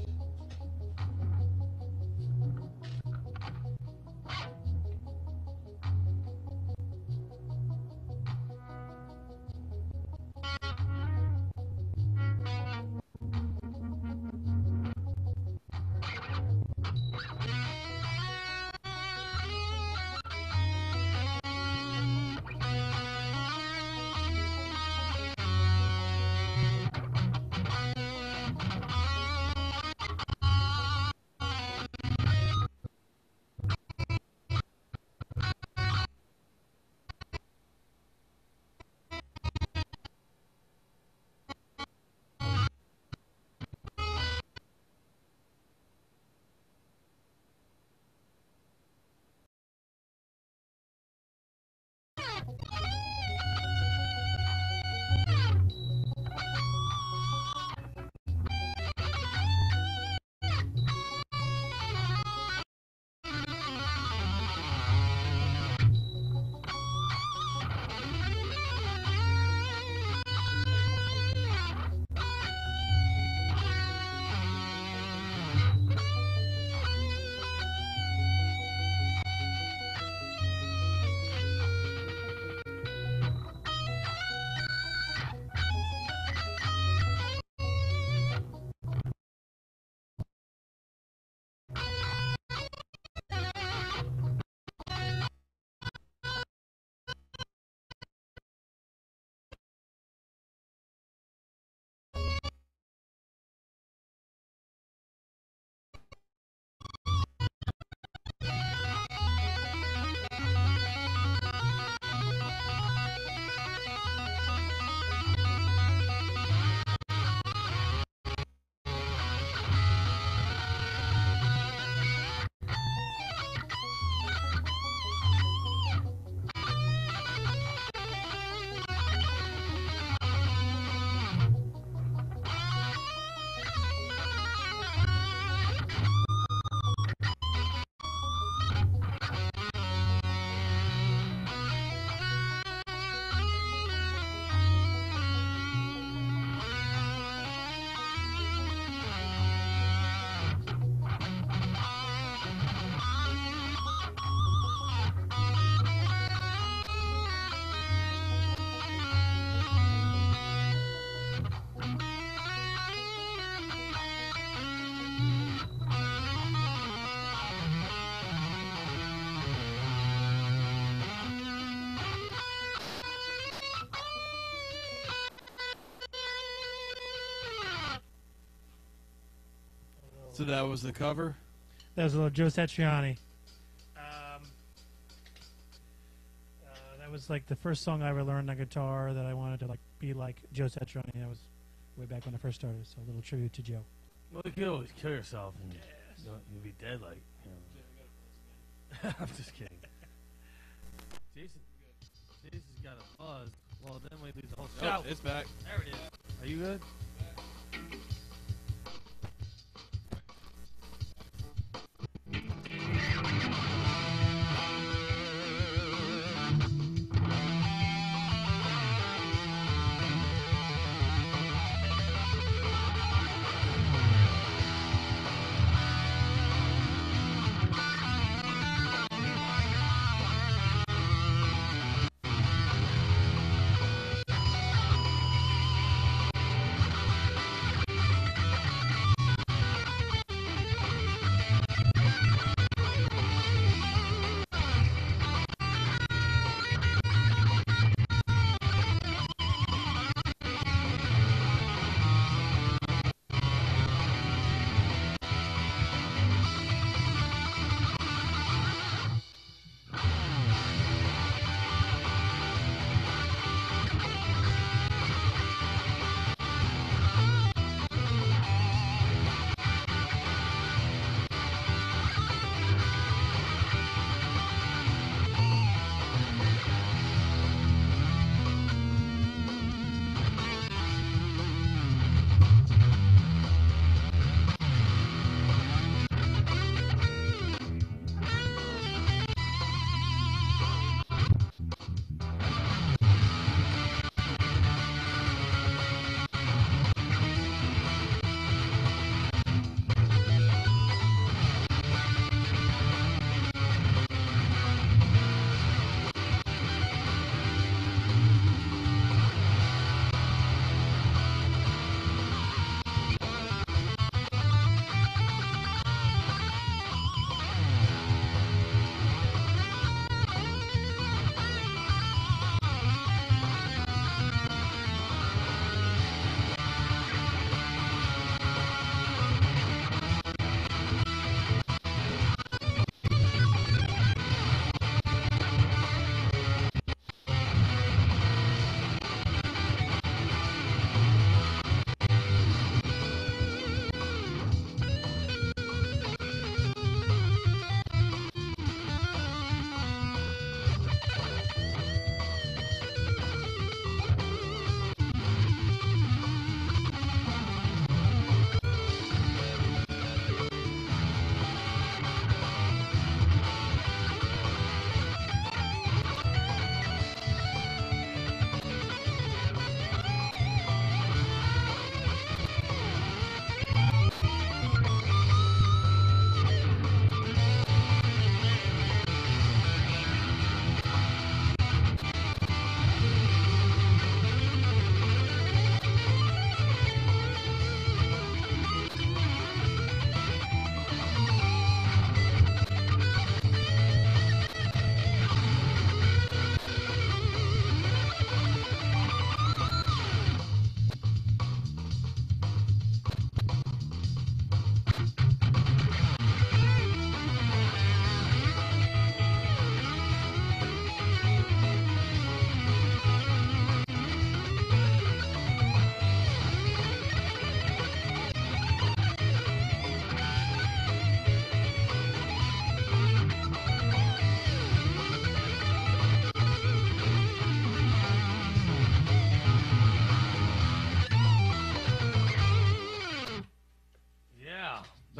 So that was the cover? That was a little Joe Satriani. That was like the first song I ever learned on guitar that I wanted to like be like Joe Satriani. That was way back when I first started. So a little tribute to Joe. Well, you could always kill yourself and you'll be dead like, you know. I'm just kidding. Jason's got a buzz. Well, then we lose the whole show. Oh, it's back. There it is. Are you good?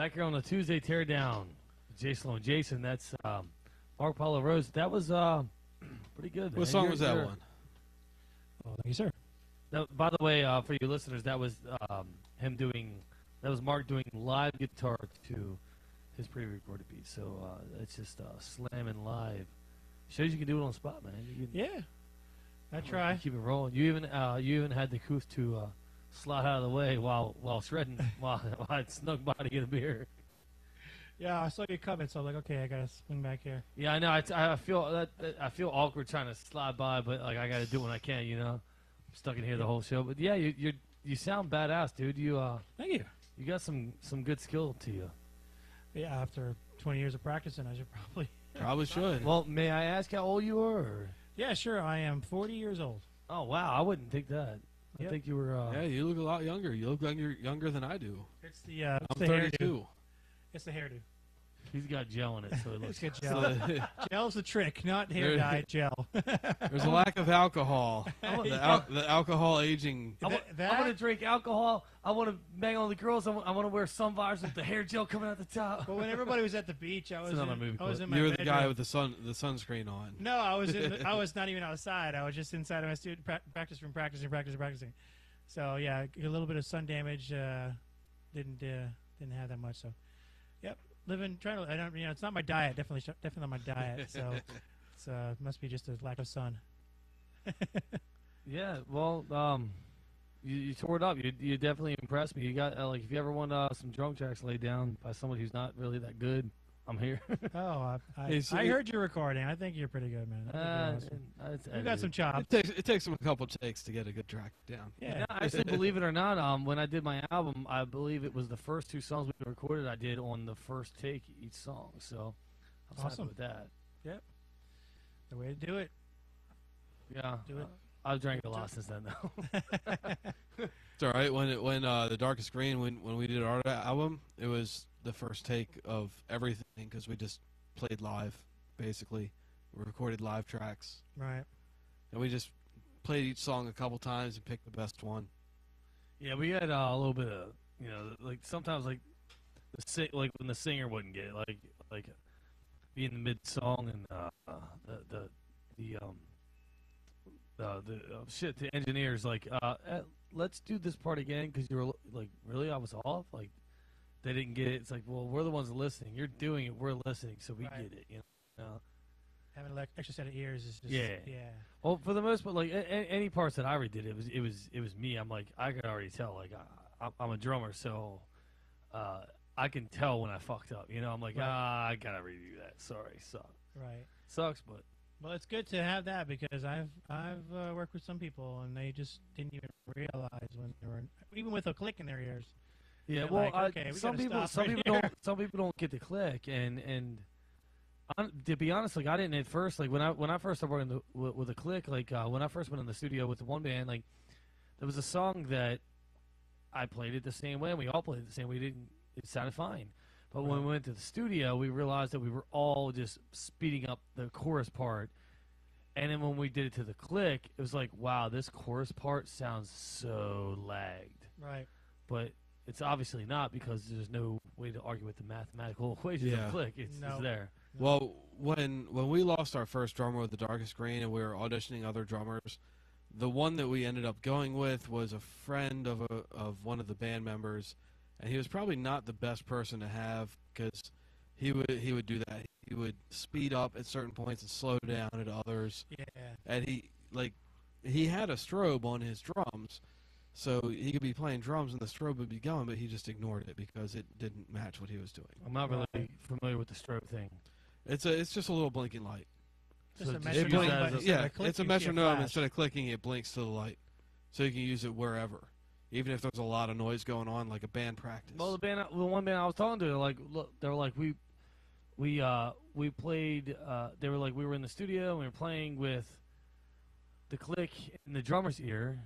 Back here on the Tuesday Teardown, Jason and Jason. That's Marq-Paul, LaRose. That was pretty good. Man. What song was that one? Oh, thank you, sir. By the way, for you listeners, that was him doing. That was Mark doing live guitar to his pre-recorded beat. So it's just slamming live. Shows you can do it on the spot, man. Yeah, I try. Keep it rolling. You even had the couth to slide out of the way while shredding while I snuck by to get a beer. Yeah, I saw you coming, so I'm like, okay, I gotta swing back here. Yeah, I know. I feel awkward trying to slide by, but like I gotta do it when I can. You know, I'm stuck in here the whole show. But yeah, you sound badass, dude. Thank you. You got some good skill to you. Yeah, after 20 years of practicing, I should probably should. Well, may I ask how old you are? Or? Yeah, sure. I am 40 years old. Oh wow, I wouldn't think that. I think you were. Yeah, you look a lot younger. You look younger than I do. It's the I'm the 32. Hairdo. It's the hairdo. He's got gel in it, so it looks. It's got gel. Gel's the trick, not hair dye. Gel. There's a lack of alcohol. The alcohol aging. I want to drink alcohol. I want to bang on the girls. I want to wear sunvisors with the hair gel coming out the top. Well, when everybody was at the beach, I was in my You were the bedroom. guy with the sunscreen on. No, I was I was not even outside. I was just inside of my student practice room, practicing. So yeah, a little bit of sun damage. Didn't have that much. So, yep, trying to. I don't. It's not my diet. Definitely not my diet. So, it must be just a lack of sun. Yeah. Well, you tore it up. You definitely impressed me. You got like if you ever want some drum tracks laid down by someone who's not really that good, I'm here. Oh, I heard you recording. I think you're pretty good, man. You got some chops. It takes them a couple takes to get a good track down. Yeah. No, actually, believe it or not, when I did my album, I believe it was the first two songs we recorded. I did on the first take each song. So I was happy with that. Yep. The way to do it. Yeah. Do it. I've drank a lot since then, though. It's all right. When The Darkest Green, when we did our album, it was the first take of everything because we just played live, basically. We recorded live tracks. Right. And we just played each song a couple times and picked the best one. Yeah, we had a little bit of, like sometimes like like when the singer wouldn't get it, like be in the mid song and the engineers like let's do this part again because you were like really I was off, like they didn't get it. It's like, well, we're the ones listening, you're doing it, we're listening, so we get it, having an extra set of ears is just yeah. Well, for the most part, like any parts that I redid, it was me. I'm like, I could already tell, like I'm a drummer, so I can tell when I fucked up, I'm like, I gotta redo that, sorry, sucks, but well, it's good to have that because I've worked with some people and they just didn't even realize when they were even with a click in their ears. Yeah, well, like, okay, some people don't get the click, and to be honest, like I didn't at first. Like when I first started working with a click, like when I first went in the studio with the one band, like there was a song that I played it the same way, and we all played it the same way. It sounded fine. But when we went to the studio, we realized that we were all just speeding up the chorus part. And then when we did it to the click, it was like, wow, this chorus part sounds so lagged. Right. But it's obviously not because there's no way to argue with the mathematical equations of click. It's there. Well, when we lost our first drummer with The Darkest Green and we were auditioning other drummers, the one that we ended up going with was a friend of one of the band members. And he was probably not the best person to have because he would do that. He would speed up at certain points and slow down at others. Yeah. And he had a strobe on his drums, so he could be playing drums and the strobe would be going, but he just ignored it because it didn't match what he was doing. I'm not really familiar with the strobe thing. It's just a little blinking light. Just a metronome. It's a metronome. Instead of clicking, it blinks to the light, so you can use it wherever. Even if there's a lot of noise going on, like a band practice. Well, the one band I was talking to, they were like, we played. They were like, we were in the studio and we were playing with the click in the drummer's ear,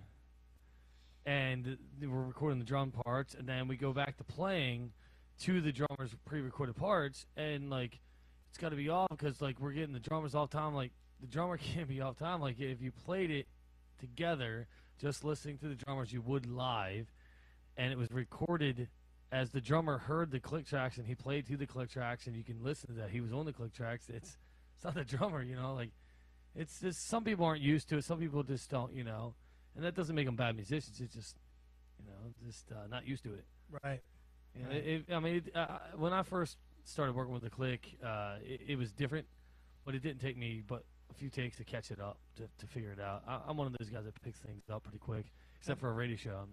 and they were recording the drum parts, and then we go back to playing to the drummer's pre-recorded parts, and like it's got to be off because like we're getting the drummers off time. Like the drummer can't be off time. Like if you played it together. Just listening to the drummers, you would live, and it was recorded as the drummer heard the click tracks and he played to the click tracks and you can listen to that, he was on the click tracks. It's not the drummer, like it's just some people aren't used to it. Some people just don't, and that doesn't make them bad musicians. It's just, just not used to it. Right. When I first started working with the click, it was different, but it didn't take me but a few takes to catch it up, to figure it out. I'm one of those guys that picks things up pretty quick, except for a radio show.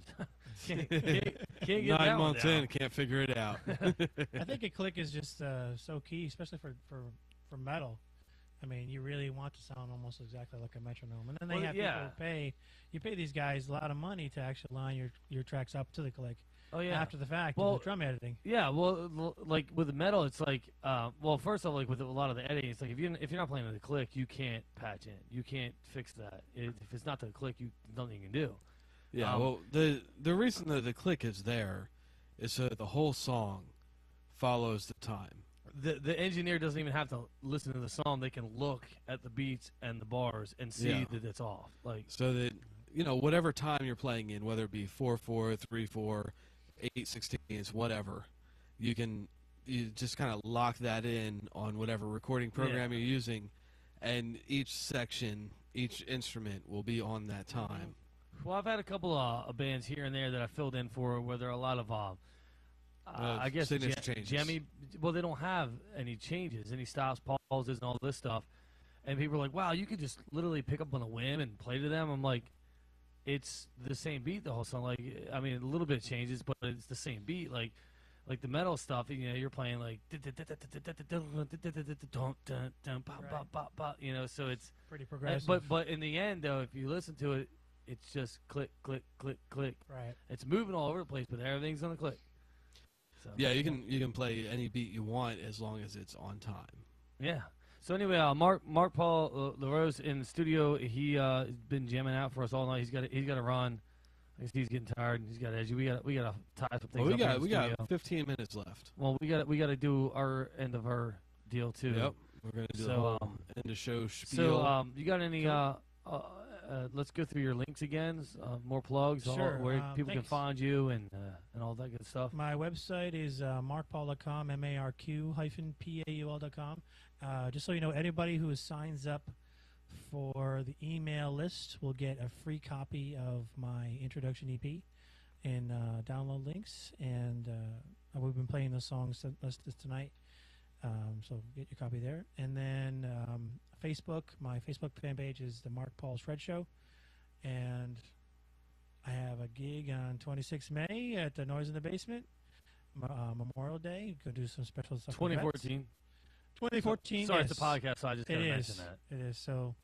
Can't get 9 months in, can't figure it out. I think a click is just so key, especially for metal. I mean, you really want to sound almost exactly like a metronome, and then they have people pay. You pay these guys a lot of money to actually line your tracks up to the click. Oh yeah. After the fact, with the drum editing. Yeah, well, like with the metal, it's like, first off, like with a lot of the editing, it's like if you're not playing with the click, you can't patch in, you can't fix that. If it's not the click, nothing you can do. Yeah, the reason that the click is there is so that the whole song follows the time. The engineer doesn't even have to listen to the song; they can look at the beats and the bars and see that it's off. Like so that whatever time you're playing in, whether it be 4/4, 3/4, 8/16, whatever, you just kind of lock that in on whatever recording program you're using, and each section, each instrument will be on that time. Well, I've had a couple of bands here and there that I filled in for where there are a lot of I guess jammy. Well, they don't have any changes, any stops, pauses, and all this stuff. And people are like, "Wow, you could just literally pick up on a whim and play to them." I'm like, "It's the same beat the whole song. Like, I mean, a little bit changes, but it's the same beat. Like the metal stuff. You're playing like, so it's pretty progressive. But in the end, though, if you listen to it, it's just click, click, click, click. Right. It's moving all over the place, but everything's on the click. So, yeah, you can play any beat you want as long as it's on time. Yeah. So anyway, Marq-Paul LaRose in the studio. He been jamming out for us all night. He's got to run. I guess he's getting tired. And he's got edgy. We got to tie some things up. We got 15 minutes left. Well, we got to do our end of our deal too. Yep. We're gonna do the whole end of show spiel. So you got any? Let's go through your links again. More plugs, sure. Where people can find you and all that good stuff. My website is marqpaul.com, marq-paul.com. Just so you know, anybody who signs up for the email list will get a free copy of my introduction EP and download links. And we've been playing the songs tonight, so get your copy there. And then Facebook, my Facebook fan page is the Marq-Paul Shred Show, and I have a gig on 26 May at the Noise in the Basement, Memorial Day. Go do some special stuff. 2014. 2014. Sorry, yes. it's a podcast, so I just got to mention that. It is. So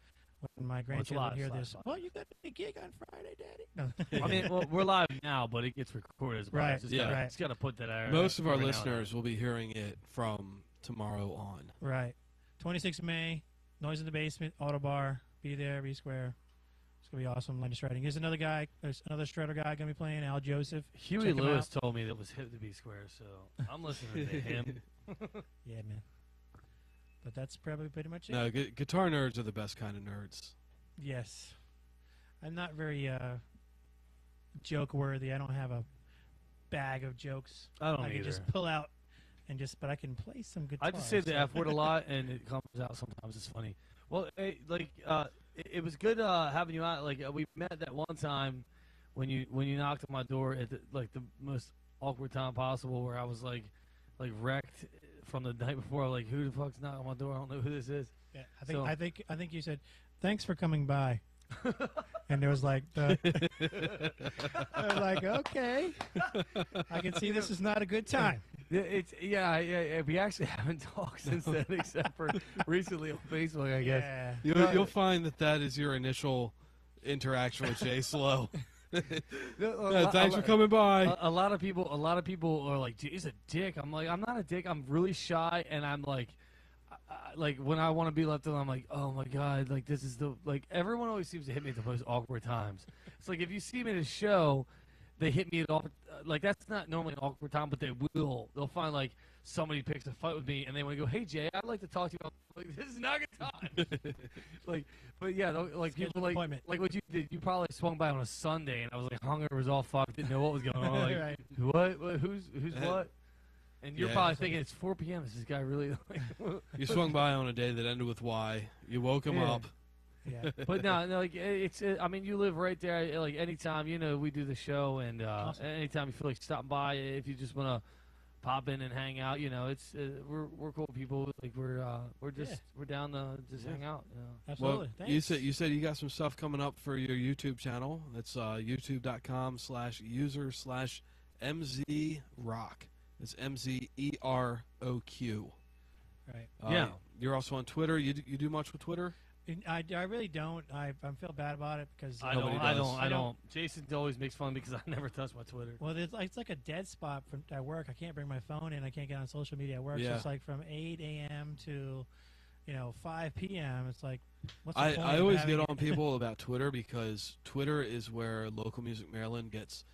when my grandchildren hear this, well, you got a gig on Friday, Daddy. No. I mean, well, we're live now, but it gets recorded as well. Right. It's got to put that out. Most of our listeners will be hearing it from tomorrow on. Right. 26 May. Noise in the Basement, Auto Bar, be there, be square. It's going to be awesome. Line shredding. There's another shredder guy going to be playing, Al Joseph. Huey Lewis told me that it was hip to be square, so I'm listening to him. Yeah, man. But that's probably pretty much it. No, guitar nerds are the best kind of nerds. Yes. I'm not very joke-worthy. I don't have a bag of jokes. I don't I either. can just pull out. But I can play some guitar. I just say the F word a lot, and it comes out sometimes. It's funny. Well, it was good having you out. Like we met that one time when you knocked on my door at the most awkward time possible, where I was like wrecked from the night before. Like, who the fuck's knocking on my door? I don't know who this is. Yeah, I think you said, "Thanks for coming by." And there was like, I was like, okay, I can see this is not a good time. We actually haven't talked since then, except for recently on Facebook, I guess. Yeah. You'll find that is your initial interaction with Jay Slow. Thanks for coming by. A lot of people are like, "Dude, he's a dick." I'm like, I'm not a dick. I'm really shy, and I'm like when I want to be left alone, I'm like, oh my god, like this is everyone always seems to hit me at the most awkward times. It's like if you see me at a show, they hit me at all. Like that's not normally an awkward time, but they will. They'll find like somebody picks a fight with me and they want to go, hey Jay, I'd like to talk to you. I'm like, this is not a good time. But yeah, like people like what you did. You probably swung by on a Sunday and I was like hungover as all fuck, didn't know what was going on. Like, Right. what? Who's what? And you're probably thinking it's 4 p.m. Is this guy really? You swung by on a day that ended with Y. You woke him up. Yeah. But no, like I mean, you live right there. Like anytime, we do the show, and Awesome. anytime you feel like stopping by, if you just want to pop in and hang out, it's we're cool people. Like we're down to just hang out. Absolutely. Well, Thanks. you said you got some stuff coming up for your YouTube channel. It's youtube.com/user/MZRock. It's MZEROQ. Right. Yeah. You're also on Twitter. You do much with Twitter? I really don't. I feel bad about it because I don't. Jason always makes fun because I never touch my Twitter. Well, it's like a dead spot at work. I can't bring my phone in. I can't get on social media at work. Yeah. So it's like from 8 a.m. to 5 p.m. It's like, what's the point I of always having get on people about Twitter because Twitter is where Local Music Maryland gets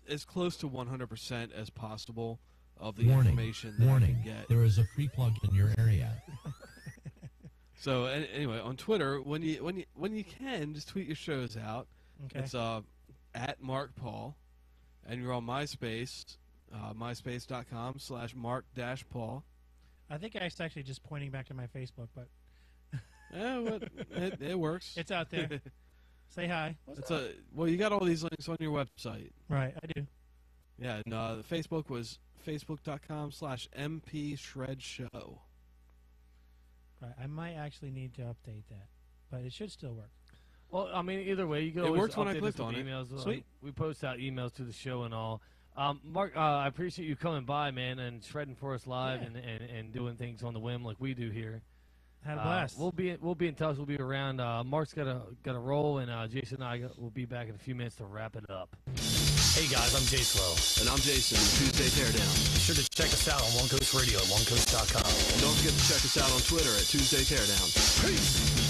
as close to 100% as possible of the information that I can get. There is a free plug in your area. So anyway, on Twitter, when you can, just tweet your shows out. Okay. It's at Marq-Paul, and you're on MySpace, myspace.com/Marq-Paul. I think it's actually just pointing back to my Facebook, but it works. it's out there. Say hi. What's up? Well, you got all these links on your website. Right, I do. Yeah, and the Facebook was facebook.com/MPShredShow. Right, I might actually need to update that, but it should still work. Well, I mean, either way, you can It always works when I update us clicked with on it. emails. Sweet. We post out emails to the show and all. Mark, I appreciate you coming by, man, and shredding for us live and doing things on the whim like we do here. Had a blast. We'll be in touch. We'll be around. Mark's got a roll, and Jason and I will be back in a few minutes to wrap it up. Hey guys, I'm Jay Slow. And I'm Jason, Tuesday Teardown. Be sure to check us out on One Coast Radio at onecoast.com. And don't forget to check us out on Twitter at Tuesday Teardown. Peace!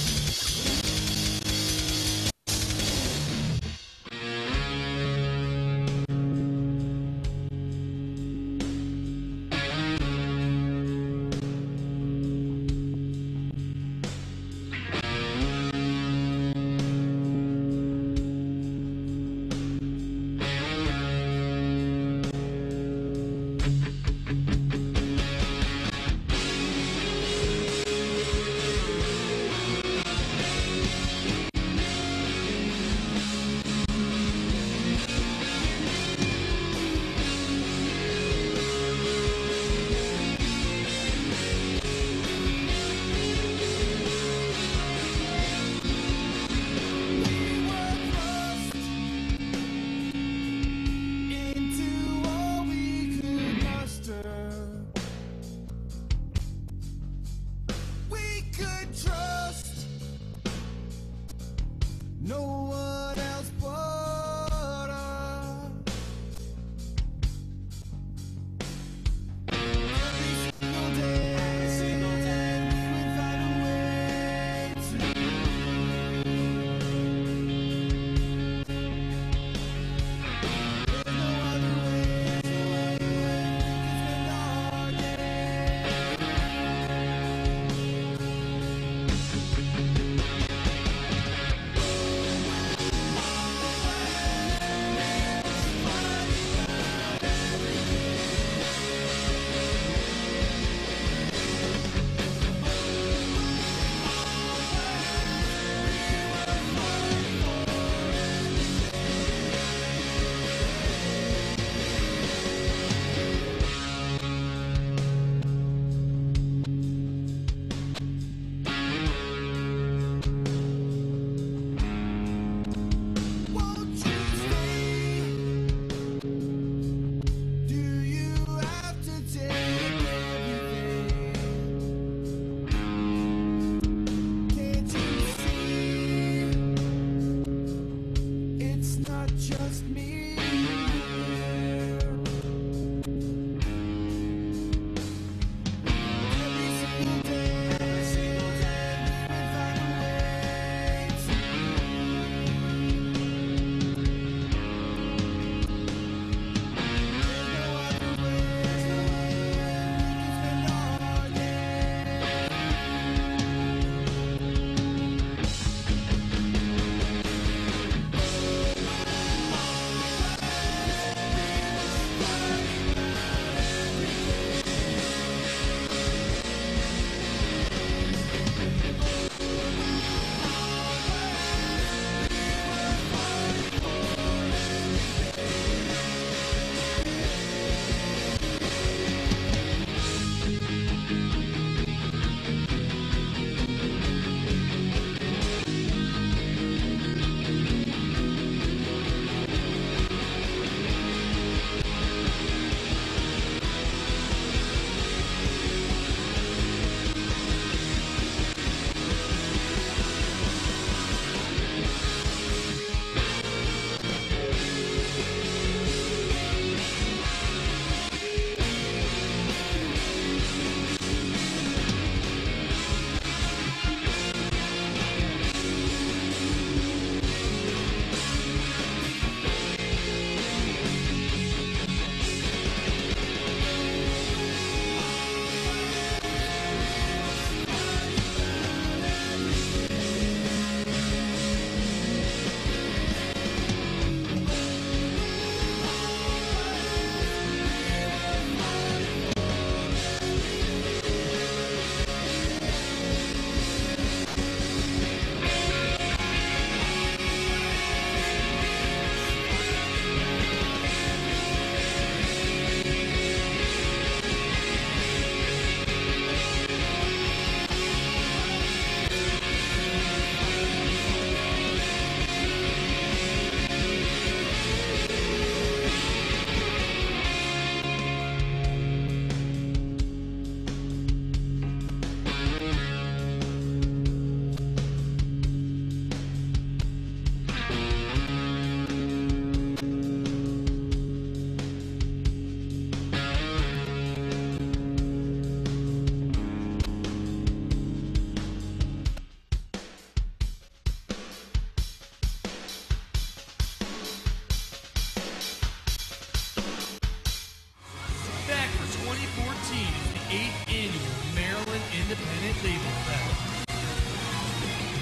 8th Annual Maryland Independent Label Fest.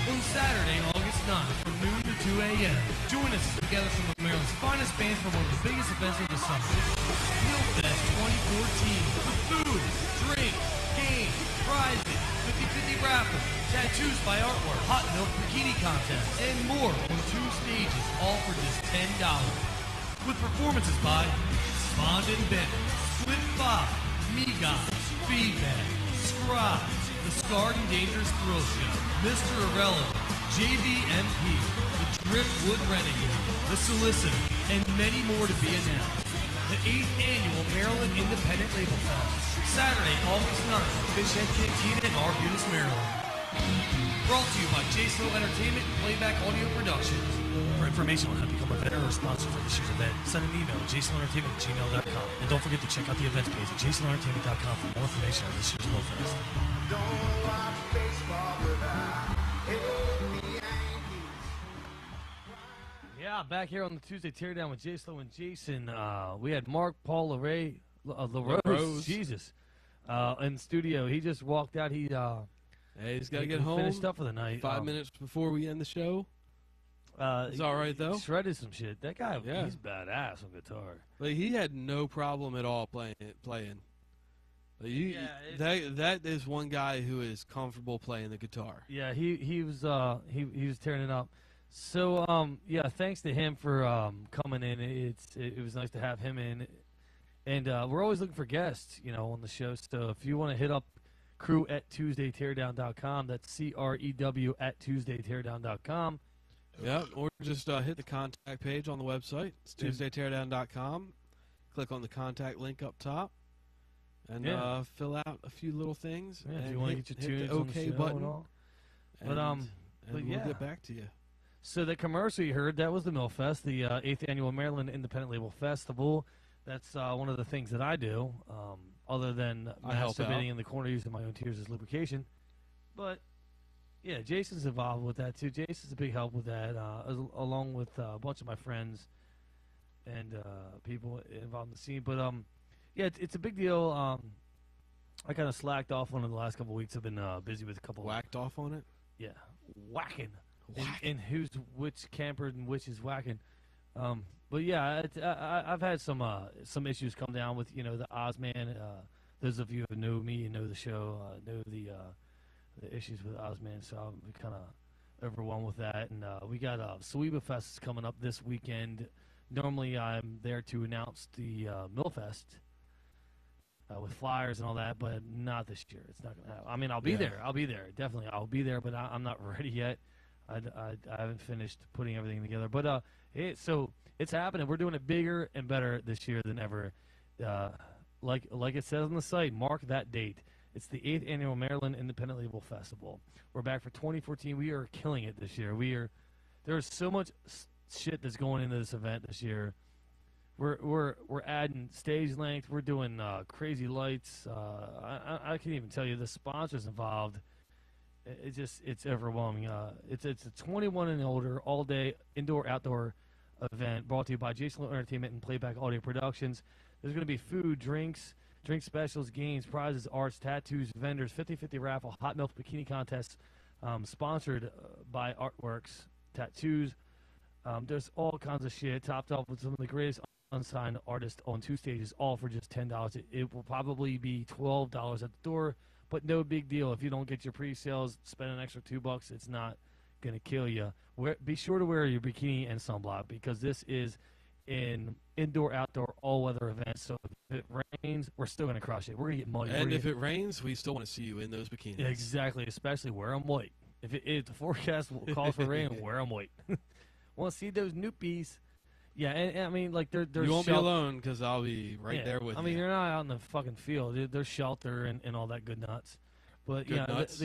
On Saturday, August 9th, from noon to 2 a.m., join us together some of Maryland's finest bands for one of the biggest events of the summer. Millfest 2014, with food, drink, games, prizes, 50-50 raffle, tattoos by artwork, hot milk bikini contest, and more on 2 stages, all for just $10. With performances by Bond and Bennett, Split 5, Me Guys, Feedback, Scribes, The Scarred and Dangerous Thrill Show, Mr. Irrelevant, JVMP, The Driftwood Renegade, The Solicitor, and many more to be announced. The 8th Annual Maryland Independent Label Fest, Saturday, August 9th, Fishhead Cantina in Arbutus, Maryland. Brought to you by J-Slow Entertainment and Playback Audio Productions. For information on how to become a vendor or sponsor for this year's event, send an email to jasonentertainment@gmail.com. And don't forget to check out the events page at jasonentertainment.com for more information on this year's Millfest. Don't watch baseball without the Yankees. Yeah, back here on the Tuesday Teardown with J-Slow and Jason. We had Marq-Paul, LaRose, Jesus, in the studio. He just walked out. He's got to get home. Finished up for the night. 5 minutes before we end the show. It's all right, though. Shredded some shit. That guy, he's badass on guitar. Like, he had no problem at all playing. Like, that is one guy who is comfortable playing the guitar. Yeah, he was tearing it up. So thanks to him for coming in. It was nice to have him in, and we're always looking for guests, on the show. So if you want to hit up crew@TuesdayTeardown.com, that's CREW@TuesdayTeardown.com. Yeah, or just hit the contact page on the website. It's TuesdayTeardown.com. Click on the contact link up top, and fill out a few little things. Yeah, and if you want to get your tunes the on the OK show button. and all. And we'll get back to you. So the commercial you heard, that was the Millfest, the 8th Annual Maryland Independent Label Festival. That's one of the things that I do, other than masturbating in the corner using my own tears as lubrication. But yeah, Jason's involved with that too. Jason's a big help with that, along with a bunch of my friends and people involved in the scene. But it's a big deal. I kind of slacked off on it the last couple of weeks. I've been busy with a couple. Whacked off on it? Yeah, whacking. And who's which camper and which is whacking. But yeah, I've had some issues come down with the Ozman. Those of you who know me and know the show know the issues with Ozman, so I'm kind of overwhelmed with that. And we got Sweeba Fest coming up this weekend. Normally I'm there to announce the Millfest with flyers and all that, but not this year. It's not going to happen. I mean, I'll be there. I'll be there. Definitely, I'll be there, but I'm not ready yet. I haven't finished putting everything together. But so it's happening. We're doing it bigger and better this year than ever. Like it says on the site, mark that date. It's the 8th Annual Maryland Independent Label Festival. We're back for 2014. We are killing it this year. There's so much shit that's going into this event this year. We're adding stage length. We're doing crazy lights. I can't even tell you the sponsors involved. It's overwhelming. It's a 21 and older all day indoor outdoor event brought to you by J-Slow Entertainment and Playback Audio Productions. There's going to be food, drinks, drink specials, games, prizes, arts, tattoos, vendors, 50-50 raffle, hot milk bikini contest, sponsored by Artworks, tattoos. There's all kinds of shit, topped off with some of the greatest unsigned artists on 2 stages, all for just $10. It will probably be $12 at the door, but no big deal. If you don't get your pre-sales, spend an extra $2. It's not going to kill you. Be sure to wear your bikini and sunblock, because this is an indoor-outdoor all-weather event. So if it rains, we're still going to crush it. We're going to get muddy. And if it rains, we still want to see you in those bikinis. Yeah, exactly, especially wear them white. If the forecast calls for rain, wear them white. Want to see those noopies. Yeah, and I mean, like, there's you won't be alone, because I'll be right there with you. I mean, you're not out in the fucking field. There's shelter and all that good nuts. But good nuts.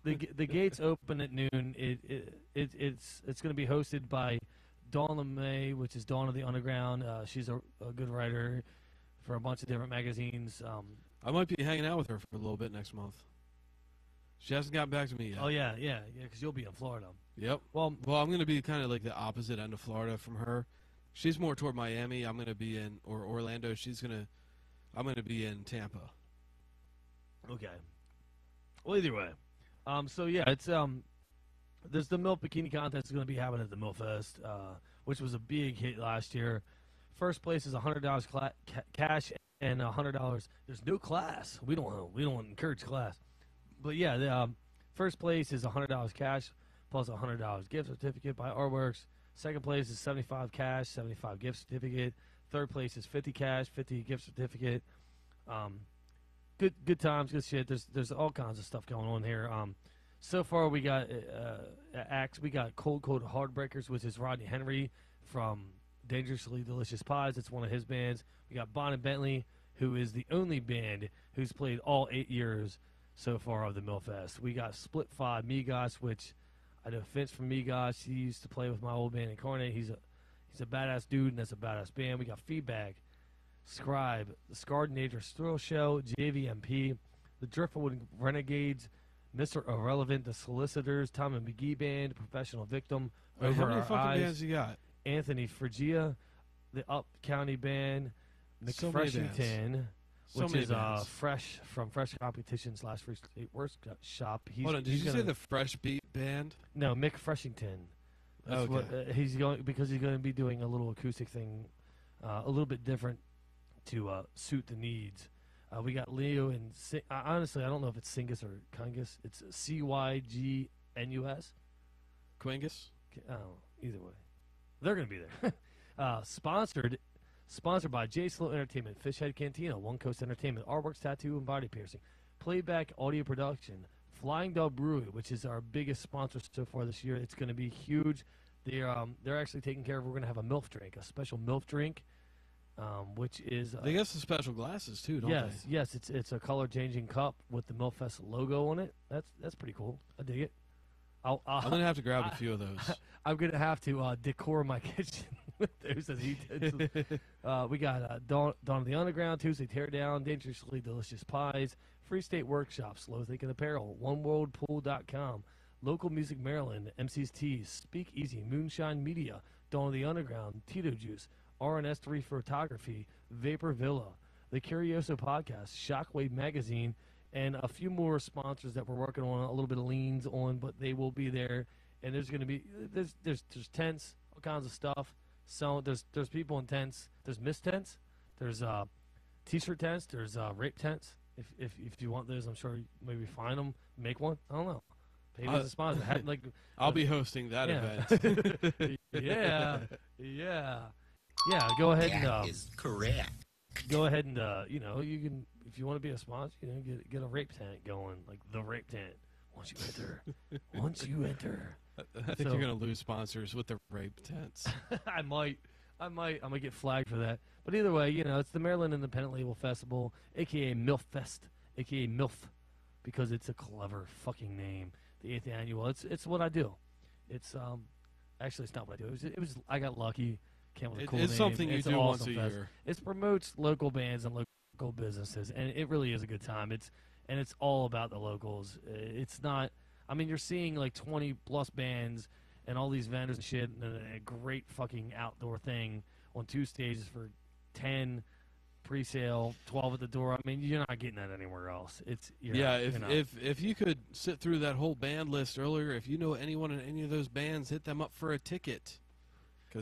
The gates open at noon. It's going to be hosted by Dawn LeMay, which is Dawn of the Underground. She's a good writer for a bunch of different magazines. I might be hanging out with her for a little bit next month. She hasn't gotten back to me yet. Oh yeah, because you'll be in Florida. Yep. Well, I'm going to be kind of like the opposite end of Florida from her. She's more toward Miami. I'm going to be in Orlando. I'm going to be in Tampa. Okay. Well, either way. So yeah, it's there's the MILF bikini contest is going to be happening at the MILF Fest, which was a big hit last year. First place is $100 cash and $100. There's no class. We don't encourage class, but yeah, the first place is $100 cash plus $100 gift certificate by Artworks. Second place is 75 cash, 75 gift certificate. Third place is 50 cash, 50 gift certificate. Good times, good shit. There's all kinds of stuff going on here. So far we got acts. We got Cold Heartbreakers, which is Rodney Henry from Dangerously Delicious Pies. It's one of his bands. We got Bon and Bentley, who is the only band who's played all 8 years so far of the Millfest. We got Split Five Migos, which I know Vince from Migos. He used to play with my old band Incarnate. He's a badass dude, and that's a badass band. We got Feedback, Scribe, the Scarred Nature Thrill Show, JVMP, the Driftwood Renegades, Mr. Irrelevant, the Solicitors, Tom and McGee Band, Professional Victim, Wait, how Over many Our fucking Eyes, bands you got? Anthony Frigia, the Up County Band, So many bands. McFreshington, So which many is bands. Fresh from Fresh Competition / Free State Workshop. Hold on, did you say the Fresh Beat Band? No, Mick Freshington. That's Okay. what, he's going because he's going to be doing a little acoustic thing, a little bit different to suit the needs. We got Leo and honestly, I don't know if it's Singus or Kungus. It's Cygnus. Quingus? Oh, either way, they're going to be there. Sponsored by J Slow Entertainment, Fishhead Cantina, One Coast Entertainment, Artworks Tattoo and Body Piercing, Playback Audio Production, Flying Dog Brewery, which is our biggest sponsor so far this year. It's going to be huge. They're actually taking care of. We're going to have a MILF drink, a special MILF drink, which is They got some special glasses too, don't yes, yes. It's a color changing cup with the MILF Fest logo on it. That's pretty cool. I dig it. I'm gonna have to grab a few of those. I'm gonna have to decor my kitchen with those as utensils. We got Dawn of the Underground, Tuesday Teardown, Dangerously Delicious Pies, Free State Workshop, Slow Thinking Apparel, OneWorldPool.com, Local Music Maryland, MC's Tees, Speak Easy, Moonshine Media, Dawn of the Underground, Tito Juice, RNS3 Photography, Vapor Villa, The Curioso Podcast, Shockwave Magazine, and a few more sponsors that we're working on, a little bit of leans on, but they will be there. And there's going to be there's tents, all kinds of stuff. So there's people in tents. There's mist tents. There's t-shirt tents. There's rape tents. If you want those, I'm sure you maybe find them, make one. I don't know. Pay me as a sponsor. I'll be hosting that event. yeah. Go ahead and That is correct. Go ahead and you can, if you want to be a sponsor, get a rape tent going, like the rape tent. Once you enter. I think you're gonna lose sponsors with the rape tents. I might get flagged for that. But either way, it's the Maryland Independent Label Festival, aka MILF Fest, aka MILF, because it's a clever fucking name. The 8th annual. It's what I do. It's actually it's not what I do. It was I got lucky. Came with a cool it's name. something you It's do an once awesome a fest. year. It promotes local bands and local businesses, and it really is a good time. It's all about the locals. It's not. I mean, you're seeing like 20 plus bands and all these vendors and shit, and a great fucking outdoor thing on 2 stages for 10 pre-sale, 12 at the door. I mean, you're not getting that anywhere else. If you could sit through that whole band list earlier, if you know anyone in any of those bands, hit them up for a ticket.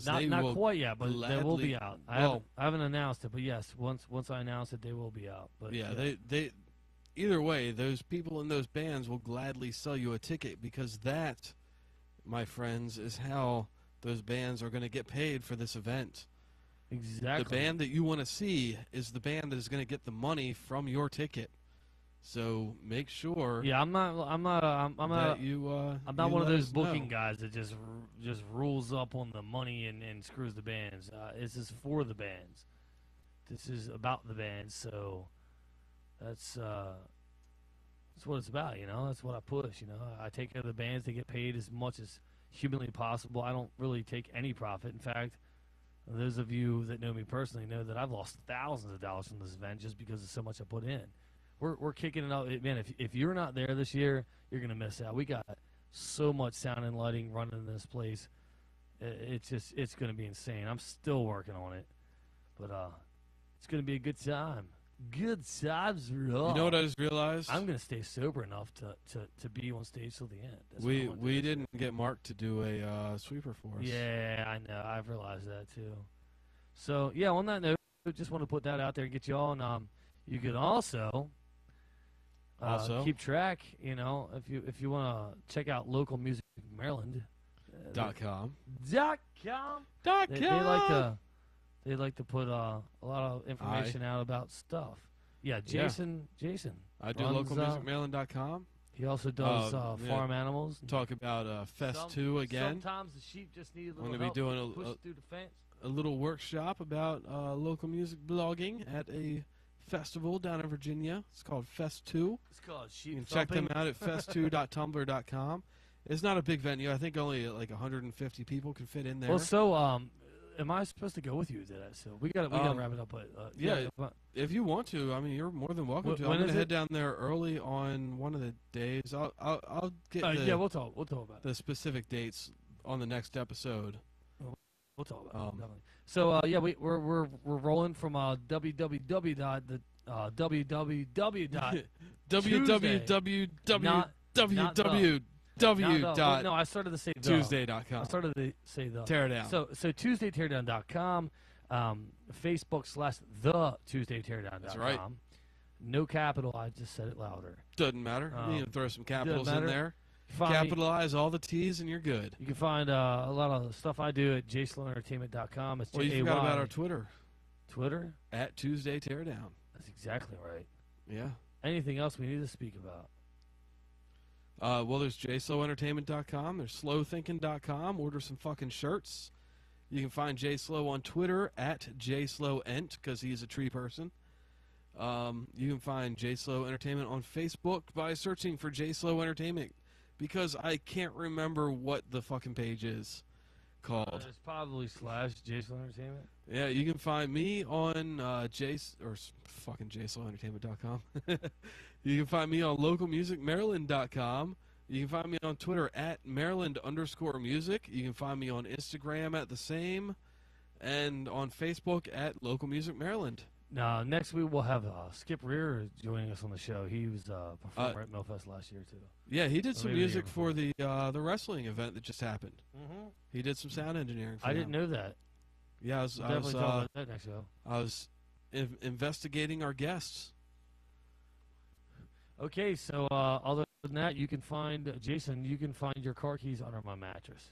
Not quite yet, but they will be out. I haven't announced it, but yes, once I announce it, they will be out. But yeah, they either way, those people in those bands will gladly sell you a ticket, because that, my friends, is how those bands are going to get paid for this event. Exactly. The band that you want to see is the band that is going to get the money from your ticket. So make sure. Yeah, I'm not one of those booking guys that just rules up on the money and screws the bands. This is for the bands. This is about the bands. So that's what it's about. That's what I push. I take care of the bands. They get paid as much as humanly possible. I don't really take any profit. In fact, those of you that know me personally know that I've lost thousands of dollars from this event just because of so much I put in. We're kicking it up, man. If you're not there this year, you're gonna miss out. We got so much sound and lighting running in this place. It's gonna be insane. I'm still working on it, but it's gonna be a good time. Good times roll. You know what I just realized? I'm gonna stay sober enough to be on stage till the end. That's we didn't get Mark to do a sweeper for us. Yeah, I know. I've realized that too. So yeah, on that note, just want to put that out there and get you on. You could also keep track. You know, if you want to check out local music Maryland. .com. They like to put a lot of information out about stuff. Yeah, Jason. I do runs, localmusicmaryland.com. He also does farm animals. Talk about Fest 2 again. Sometimes the sheep just need a little I'm going to be doing push through the fence. a little workshop about local music blogging at a festival down in Virginia. It's called Fest 2. It's called Sheep. You can check them out at fest2.tumblr.com. It's not a big venue. I think only like 150 people can fit in there. Well, so am I supposed to go with you to that? So we got to wrap it up. But if you want to, I mean, you're more than welcome to. I'm going to head down there early on one of the days. I'll get we'll talk about the specific dates on the next episode. We'll talk about it, definitely. So we're rolling from No, I started to say Tuesday.com. I started to say the Teardown. So TuesdayTeardown.com, Facebook/the TuesdayTeardown.com. That's right. No capital. I just said it louder. Doesn't matter. You can throw some capitals in there. Capitalize all the T's and you're good. You can find a lot of stuff I do at JSlowEntertainment.com. It's you forgot about our Twitter. Twitter? At Tuesday Teardown. That's exactly right. Yeah. Anything else we need to speak about? Well, there's JSlowEntertainment.com. There's SlowThinking.com. Order some fucking shirts. You can find J Slow on Twitter at JSlowEnt because he's a tree person. You can find J Slow Entertainment on Facebook by searching for J Slow Entertainment because I can't remember what the fucking page is called. It's probably /J Slow Entertainment. Yeah, you can find me on JSlowEntertainment.com. You can find me on localmusicmaryland.com. You can find me on Twitter at Maryland_music. You can find me on Instagram at the same, and on Facebook at Local Music Maryland. Now, next week we'll have Skip Rear joining us on the show. He was a performer at Millfest last year too. Yeah, he did some music for the wrestling event that just happened. Mm-hmm. He did some sound engineering for I didn't know that. Yeah, I was definitely talk about that next show. I was investigating our guests. Okay, so other than that, you can find Jason. You can find your car keys under my mattress.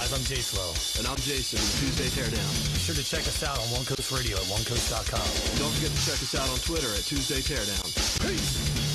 guys, I'm Jay Slow. And I'm Jason with Tuesday Teardown. Be sure to check us out on One Coast Radio at onecoast.com. And don't forget to check us out on Twitter at Tuesday Teardown. Peace!